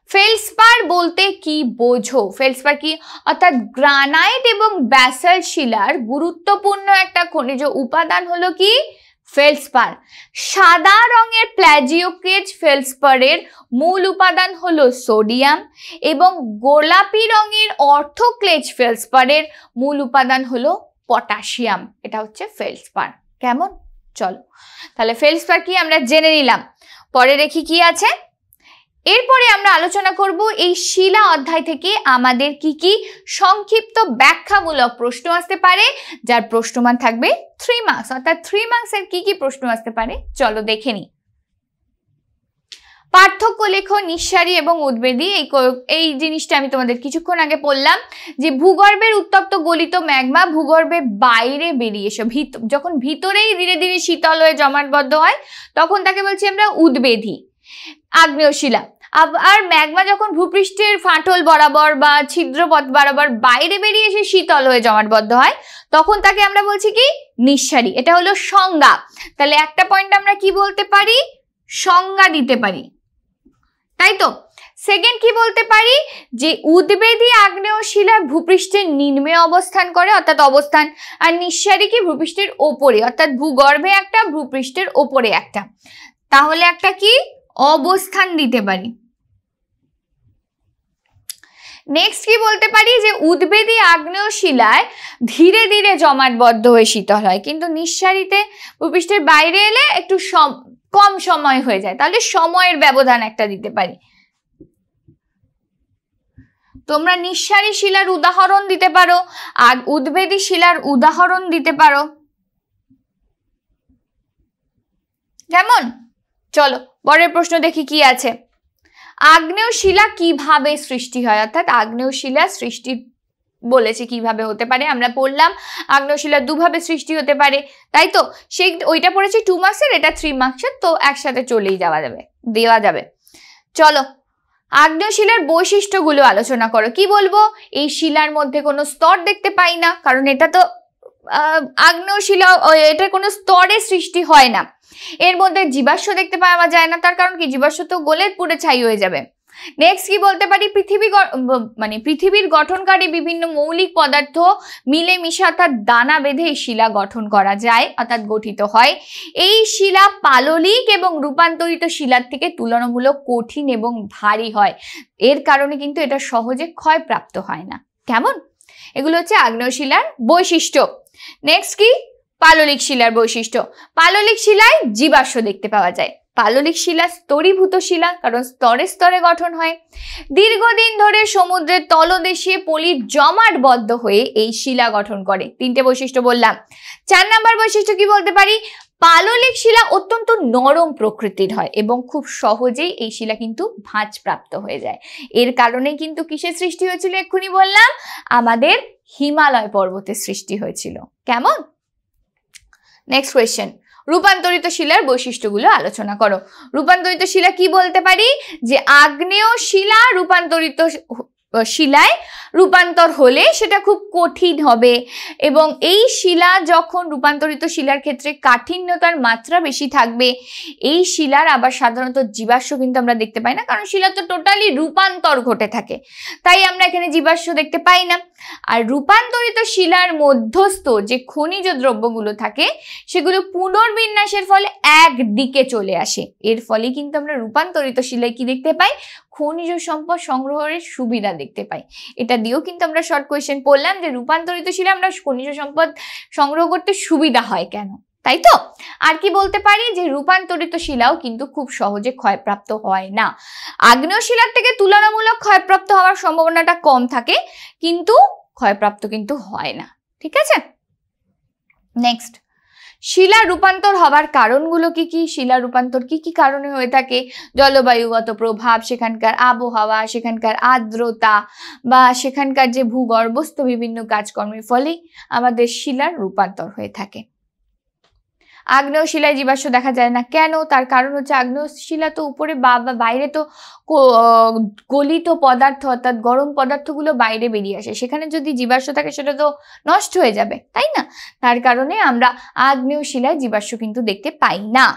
ফেলসপার বলতে কি বোঝো? ফেলসপার কি? অর্থাৎ গ্রানাইট এবং ব্যাসল্ট শিলার গুরুত্বপূর্ণ একটা খনিজ উপাদান হলো কি? ফেলসপার। সাদা রঙের প্ল্যাজিওকেজ ফেলসপারের মূল উপাদান হলো সোডিয়াম এবং গোলাপি রঙের অর্থোক্লেজ ফেলসপারের মূল উপাদান হলো পটাশিয়াম। এটা হচ্ছে ফেলসপার। কেমন? চলো তাহলে ফেলসপার কি আমরা জেনে নিলাম। পরে দেখি কি আছে। এরপরে আমরা আলোচনা করব এই শিলা অধ্যায় থেকে আমাদের কি কি সংক্ষিপ্ত ব্যাখ্যামূলক প্রশ্ন আসতে পারে, যার প্রশ্নমান থাকবে 3 মার্কস। অর্থাৎ 3 মার্কসের কি কি প্রশ্ন আসতে পারে চলো দেখে নিই। পার্থক্য লেখো নিঃসারী এবং উদ্বেদী। এই জিনিসটা আমি তোমাদের কিছুক্ষণ আগে বললাম যে ভূগর্ভের উত্তপ্ত গলিত ম্যাগমা ভূগর্ভের বাইরে বেরিয়ে এসে যখন ভিতরেই ধীরে ধীরে শীতল হয়ে জমাটবদ্ধ হয় তখন তাকে বলছি আমরা উদ্বেদী। আগ্নেয় শিলা আর ম্যাগমা যখন ভূপৃষ্ঠের ফাটল বরাবর বা ছিদ্রপথ বরাবর বাইরে বেরিয়ে এসে শীতল হয়ে জমাটবদ্ধ হয় তখন তাকে আমরা বলছি কি নিঃসারী। এটা হলো সংজ্ঞা। তাহলে একটা পয়েন্ট আমরা কি বলতে পারি, সংজ্ঞা দিতে পারি, তাই তো। সেকেন্ড কি বলতে পারি যে উদ্বেদী আগ্নেয় শিলা ভূপৃষ্ঠের নিম্নে অবস্থান করে অর্থাৎ অবস্থান, আর নিঃসারী কি ভূপৃষ্ঠের ওপরে অর্থাৎ ভূগর্ভে একটা ভূপৃষ্ঠের ওপরে একটা। তাহলে একটা কি অবস্থান দিতে পারি। নেক্সট কি বলতে পারি যে উদ্বেদী আগ্নেয় শিলায় ধীরে ধীরে জমাটবদ্ধ হয়ে শীতল হয়, কিন্তু নিঃসারীতে ভূপৃষ্ঠের বাইরে এলে একটু কম সময় হয়ে যায়। তাহলে সময়ের ব্যবধান একটা দিতে পারি। তোমরা নিঃসারী শিলার উদাহরণ দিতে পারো আর উদ্বেদী শিলার উদাহরণ দিতে পারো। কেমন? চলো পরের প্রশ্ন দেখি কি আছে। আগ্নেয় শিলা কিভাবে সৃষ্টি হয়, অর্থাৎ আগ্নেয় শিলা সৃষ্টি বলেছে কিভাবে হতে পারে। আমরা পড়লাম আগ্নেয় শিলা দুভাবে সৃষ্টি হতে পারে, তাই তো। সেই ওইটা পড়েছি 2 মার্কসের, এটা 3 মার্কসের, তো একসাথে চলেই দেওয়া যাবে। চলো আগ্নেয় শিলার বৈশিষ্ট্যগুলো আলোচনা করো। কি বলবো, এই শিলার মধ্যে কোনো স্তর দেখতে পাই না, কারণ এটা তো আগ্নেয় শিলা, এটার কোনো স্তরের সৃষ্টি হয় না। এর মধ্যে জীবাশ্ম দেখতে পাওয়া যায় না, তার কারণ কি জীবাশ্ম তো গলে পুড়ে ছাই হয়ে যাবে। নেক্সট কি বলতে পারি, পৃথিবীর গঠনকারী বিভিন্ন মৌলিক পদার্থ মিলে মিশে অর্থাৎ দানা বেঁধে এই শিলা গঠন করা যায় অর্থাৎ গঠিত হয়। এই শিলা পাললিক এবং রূপান্তরিত শিলার থেকে তুলনামূলক কঠিন এবং ভারী হয়, এর কারণে কিন্তু এটা সহজে ক্ষয়প্রাপ্ত হয় না। কেমন? এগুলো হচ্ছে আগ্নেয় শিলার বৈশিষ্ট্য। নেক্সট কি, পাললিক শিলার বৈশিষ্ট্য। পাললিক শিলায় জীবাশ্ম দেখতে পাওয়া যায়। পাললিক শিলা স্তরীভূত শিলা, কারণ স্তরে স্তরে গঠন হয়। দীর্ঘদিন ধরে সমুদ্রের তলদেশে পলি জমাটবদ্ধ হয়ে এই শিলা গঠন করে। 3টে বৈশিষ্ট্য বললাম। 4 নাম্বার বৈশিষ্ট্য কি বলতে পারি, পাললিক শিলা অত্যন্ত নরম প্রকৃতির হয় এবং খুব সহজেই এই শিলা কিন্তু ভাঁজপ্রাপ্ত হয়ে যায়। এর কারণে কিন্তু কিসের সৃষ্টি হয়েছিল, এক্ষুনি বললাম আমাদের হিমালয় পর্বতের সৃষ্টি হয়েছিল। কেমন? নেক্সট কোয়েশ্চেন, রূপান্তরিত শিলার বৈশিষ্ট্যগুলো আলোচনা করো। রূপান্তরিত শিলা কি বলতে পারি, যে আগ্নেয় শিলা রূপান্তরিত শিলায় রূপান্তর হলে সেটা খুব কঠিন হবে এবং এই শিলা যখন রূপান্তরিত শিলার ক্ষেত্রে কাঠিন্যতার মাত্রা বেশি থাকবে। এই শিলার আবার সাধারণত জীবাশ্ম কিন্তু আমরা দেখতে পাই না, কারণ শিলা তো টোটালি রূপান্তর ঘটে থাকে, তাই আমরা এখানে জীবাশ্ম দেখতে পাই না। আর রূপান্তরিত শিলার মধ্যস্থ যে খনিজ দ্রব্যগুলো থাকে সেগুলো পুনর্বিন্যাসের ফলে একদিকে চলে আসে। এর ফলে কিন্তু আমরা রূপান্তরিত শিলায় কি দেখতে পাই, খনিজ সম্পদ সংগ্রহের সুবিধা দেখতে পাই। এটা দিয়েও কিন্তু আমরা শর্ট কোয়েশ্চেন পড়লাম যে রূপান্তরিত শিলা আমরা খনিজ সম্পদ সংগ্রহ করতে সুবিধা হয় কেন, তাই তো। আর কি বলতে পারি, যে রূপান্তরিত শিলাও কিন্তু খুব সহজে ক্ষয়প্রাপ্ত হয় না। আগ্নেয় শিলার থেকে তুলনামূলক ক্ষয়প্রাপ্ত হওয়ার সম্ভাবনাটা কম থাকে, কিন্তু ক্ষয়প্রাপ্ত কিন্তু হয় না। ঠিক আছে। নেক্সট, শিলা রূপান্তর হবার কারণগুলো কি কি, শিলা রূপান্তর কি কি কারণে হয়ে থাকে। জলবায়ুগত প্রভাব, সেখানকার আবহাওয়া, সেখানকার আর্দ্রতা বা সেখানকার যে ভূগর্ভস্থ বিভিন্ন কাজকর্মের ফলে আমাদের শিলার রূপান্তর হয়ে থাকে। আগ্নেয় শিলায় জীবাশ্ম দেখা যায় না কেন, তার কারণ হচ্ছে আগ্নেয় শিলা তো উপরে বা বাইরে তো গলিত পদার্থ অর্থাৎ গরম পদার্থগুলো বাইরে বেরিয়ে আসে, সেখানে যদি জীবাশ্ম থাকে সেটা তো নষ্ট হয়ে যাবে, তাই না। তার কারণে আমরা আগ্নেয় শিলায় জীবাশ্ম কিন্তু দেখতে পাই না।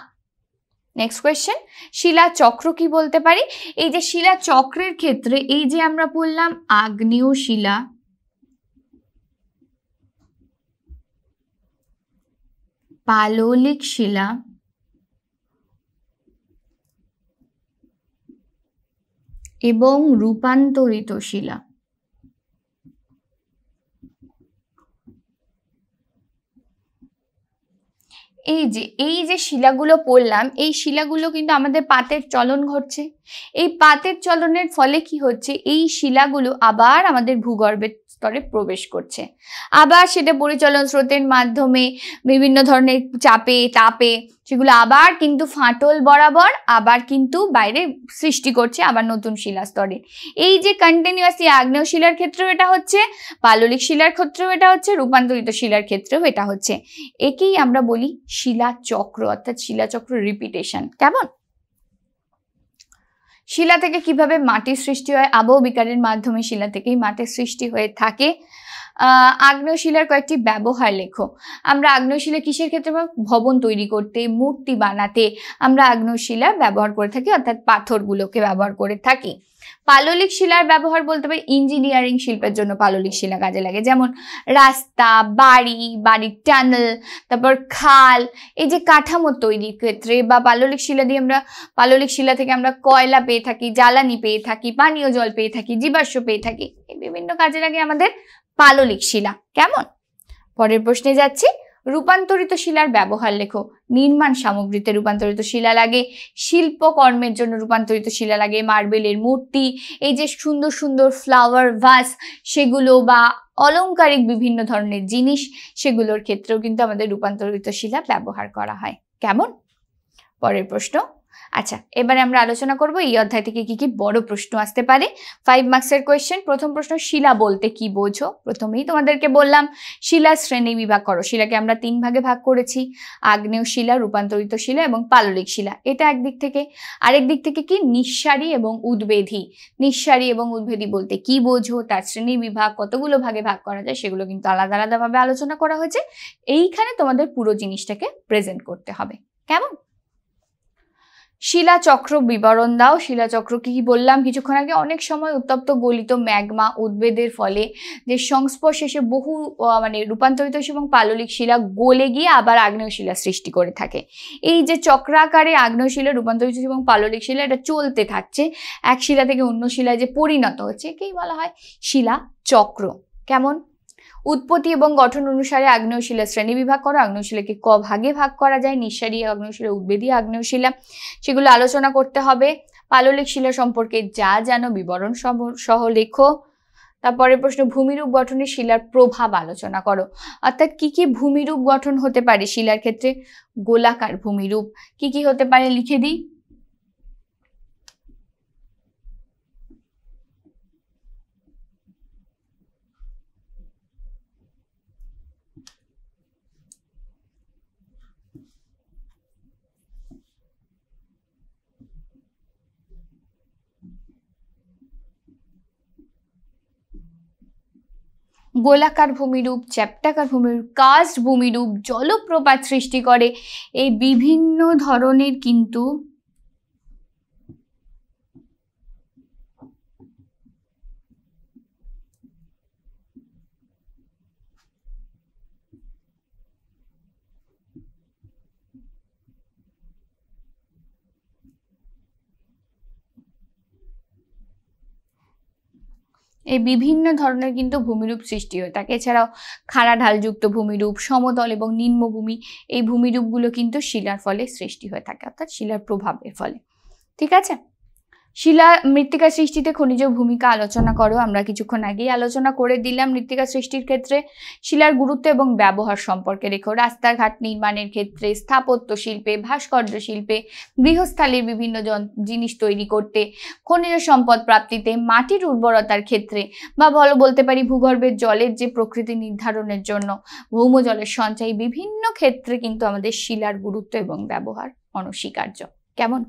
নেক্সট কোয়েশ্চেন, শিলা চক্র কি বলতে পারি। এই যে শিলা চক্রের ক্ষেত্রে এই যে আমরা বললাম আগ্নেয় শিলা, পাললিক শিলা এবং রূপান্তরিত শিলা, এই যে শিলাগুলো পড়লাম, এই শিলাগুলো কিন্তু আমাদের পাতের চলন ঘটছে। এই পাতের চলনের ফলে কি হচ্ছে, এই শিলাগুলো আবার আমাদের ভূগর্ভের স্তরে প্রবেশ করছে, আবার সেটা পরিচলন স্রোতের মাধ্যমে বিভিন্ন ধরনের চাপে তাপে সেগুলো আবার কিন্তু ফাটল বরাবর আবার কিন্তু বাইরে সৃষ্টি করছে আবার নতুন শিলা স্তরে। এই যে কন্টিনিউয়াসলি আগ্নেয় শিলার ক্ষেত্রেও এটা হচ্ছে, পাললিক শিলার ক্ষেত্রেও এটা হচ্ছে, রূপান্তরিত শিলার ক্ষেত্রেও এটা হচ্ছে। একেই আমরা বলি শিলা চক্র, অর্থাৎ শিলা চক্র রিপিটেশন। কেমন? শিলা থেকে কিভাবে মাটির সৃষ্টি হয়? আবহ বিকারের মাধ্যমে শিলা থেকেই মাটির সৃষ্টি হয়ে থাকে। আগ্নেয় শিলার কয়েকটি ব্যবহার লেখো। আমরা আগ্নেয় শিলা কিসের ক্ষেত্রে? ভবন তৈরি করতে, মূর্তি বানাতে আমরা আগ্নেয় শিলা ব্যবহার করে থাকি, অর্থাৎ পাথরগুলোকে ব্যবহার করে থাকি। পাললিক শিলার ব্যবহার বলতে পারি ইঞ্জিনিয়ারিং শিল্পের জন্য পাললিক শিলা কাজে লাগে, যেমন রাস্তা, বাড়ির টানেল, তারপর খাল, এই যে কাঠামো তৈরির ক্ষেত্রে। বা পাললিক শিলা থেকে আমরা কয়লা পেয়ে থাকি, জ্বালানি পেয়ে থাকি, পানীয় জল পেয়ে থাকি, জীবাশ্ম পেয়ে থাকি। এই বিভিন্ন কাজে লাগে আমাদের পাললিক শিলা। কেমন? পরের প্রশ্নে যাচ্ছি। রূপান্তরিত শিলার ব্যবহার লেখো। নির্মাণ সামগ্রীতে রূপান্তরিত শিলা লাগে, শিল্পকর্মের জন্য রূপান্তরিত শিলা লাগে, মার্বেলের মূর্তি, এই যে সুন্দর সুন্দর ফ্লাওয়ার ভাস সেগুলো বা অলংকারিক বিভিন্ন ধরনের জিনিস সেগুলোর ক্ষেত্রেও কিন্তু আমাদের রূপান্তরিত শিলা ব্যবহার করা হয়। কেমন? পরের প্রশ্ন। আচ্ছা, এবারে আমরা আলোচনা করব এই অধ্যায় থেকে কি কি বড় প্রশ্ন আসতে পারে। 5 মার্কসের কোয়েশ্চেন। প্রথম প্রশ্ন, শিলা বলতে কি বোঝো? প্রথমেই তোমাদেরকে বললাম শিলা শ্রেণী বিভাগ করো। শিলাকে আমরা 3 ভাগে ভাগ করেছি, আগ্নেয় শিলা, রূপান্তরিত শিলা এবং পাললিক শিলা। এটা একদিক থেকে। আরেক দিক থেকে কি, নিঃসারী এবং উদ্বেধী। নিঃসারী এবং উদ্বেধী বলতে কি বোঝো, তার শ্রেণী বিভাগ কতগুলো ভাগে ভাগ করা যায় সেগুলো কিন্তু আলাদা আলাদাভাবে আলোচনা করা হয়েছে। এইখানে তোমাদের পুরো জিনিসটাকে প্রেজেন্ট করতে হবে। কেমন? শিলাচক্র বিবরণ দাও। শিলাচক্র কি বললাম কিছুক্ষণ আগে? অনেক সময় উত্তপ্ত গলিত ম্যাগমা উদ্বেদের ফলে যে সংস্পর্শে এসে বহু রূপান্তরিত এবং পাললিক শিলা গলে গিয়ে আবার আগ্নেয় শিলা সৃষ্টি করে থাকে। এই যে চক্রাকারে আগ্নেয় শিলা, রূপান্তরিত এবং পাললিক শিলা এটা চলতে থাকছে, এক শিলা থেকে অন্য শিলায় যে পরিণত হচ্ছে, একেই বলা হয় শিলা চক্র। কেমন? উৎপত্তি এবং গঠন অনুসারে আগ্নেয় শিলা শ্রেণী বিভাগ করো। আগ্নেয় শিলাকে ক ভাগে ভাগ করা যায়? নিঃসারী আগ্নেয় শিলা, উদ্বেধী আগ্নেয় শিলা, সেগুলো আলোচনা করতে হবে। পাললিক শিলা সম্পর্কে যা জানো বিবরণ সহ লেখো। তারপরে প্রশ্ন, ভূমিরূপ গঠনে শিলার প্রভাব আলোচনা করো। অর্থাৎ কি কি ভূমিরূপ গঠন হতে পারে শিলার ক্ষেত্রে? গোলাকার ভূমিরূপ। কি কি হতে পারে লিখে দিই। গোলাকার ভূমিরূপ, চ্যাপ্টাকার ভূমিরূপ, কাস্ট ভূমিরূপ, জলপ্রপাত সৃষ্টি করে। এই বিভিন্ন ধরনের কিন্তু এই বিভিন্ন ধরনের কিন্তু ভূমিরূপ সৃষ্টি হয়ে থাকে। এছাড়াও খাড়া ঢালযুক্ত ভূমিরূপ, সমতল এবং নিম্নভূমি, এই ভূমিরূপগুলো কিন্তু শিলার ফলে সৃষ্টি হয়ে থাকে, অর্থাৎ শিলার প্রভাবের ফলে। ঠিক আছে? শিলা মৃত্তিকা সৃষ্টিতে খনিজ ভূমিকা আলোচনা করো। আমরা কিছুক্ষণ আগেই আলোচনা করে দিলাম মৃত্তিকা সৃষ্টির ক্ষেত্রে শিলার গুরুত্ব এবং ব্যবহার সম্পর্কে রেখো। রাস্তাঘাট নির্মাণের ক্ষেত্রে, স্থাপত্য শিল্পে, ভাস্কর্য শিল্পে, গৃহস্থালির বিভিন্ন জিনিস তৈরি করতে, খনিজ সম্পদ প্রাপ্তিতে, মাটির উর্বরতার ক্ষেত্রে, বা বলতে পারি ভূগর্ভের জলের যে প্রকৃতি নির্ধারণের জন্য, ভৌম জলের সঞ্চয়, বিভিন্ন ক্ষেত্রে কিন্তু আমাদের শিলার গুরুত্ব এবং ব্যবহার অনস্বীকার্য। কেমন?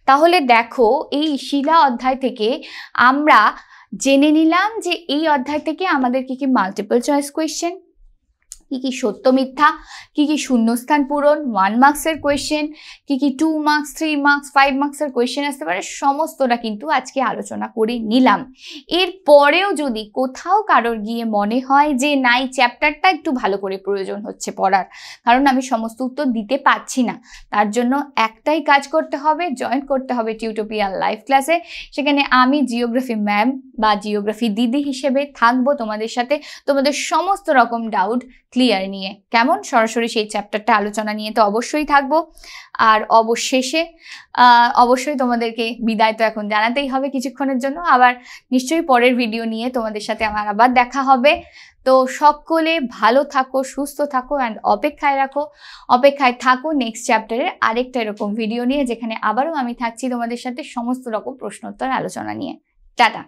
তাহলে দেখো, এই শিলা অধ্যায় থেকে আমরা জেনে নিলাম যে এই অধ্যায় থেকে আমাদের কি কি মাল্টিপল চয়েস কোয়েশ্চেন, কি কি সত্য মিথ্যা, কি কি শূন্যস্থান পূরণ, 1 মার্কসের কোয়েশ্চেন, কি কি 2 মার্কস, 3 মার্কস, 5 মার্কসের কোয়েশ্চেন আসতে পারে, সমস্তটা কিন্তু আজকে আলোচনা করে নিলাম। এর পরেও যদি কোথাও কারোর গিয়ে মনে হয় যে না, এই চ্যাপ্টারটা একটু ভালো করে প্রয়োজন হচ্ছে পড়ার, কারণ আমি সমস্ত উত্তর দিতে পারছি না, তার জন্য একটাই কাজ করতে হবে, জয়েন করতে হবে টিউটোপিয়া লাইভ ক্লাসে। সেখানে আমি জিওগ্রাফি ম্যাম বা জিওগ্রাফি দিদি হিসেবে থাকবো তোমাদের সাথে, তোমাদের সমস্ত রকম ডাউট ক্লিয়ার নিয়ে। কেমন? সরাসরি সেই চ্যাপ্টারটা আলোচনা নিয়ে তো অবশ্যই থাকবো। আর অবশেষে অবশ্যই তোমাদেরকে বিদায় তো এখন জানাতেই হবে কিছুক্ষণের জন্য। আবার নিশ্চয়ই পরের ভিডিও নিয়ে তোমাদের সাথে আমার আবার দেখা হবে। তো সকলে ভালো থাকো, সুস্থ থাকো অ্যান্ড অপেক্ষায় থাকো নেক্সট চ্যাপ্টারের আরেকটা এরকম ভিডিও নিয়ে, যেখানে আবারও আমি থাকছি তোমাদের সাথে সমস্ত রকম প্রশ্নোত্তর আলোচনা নিয়ে। টাটা।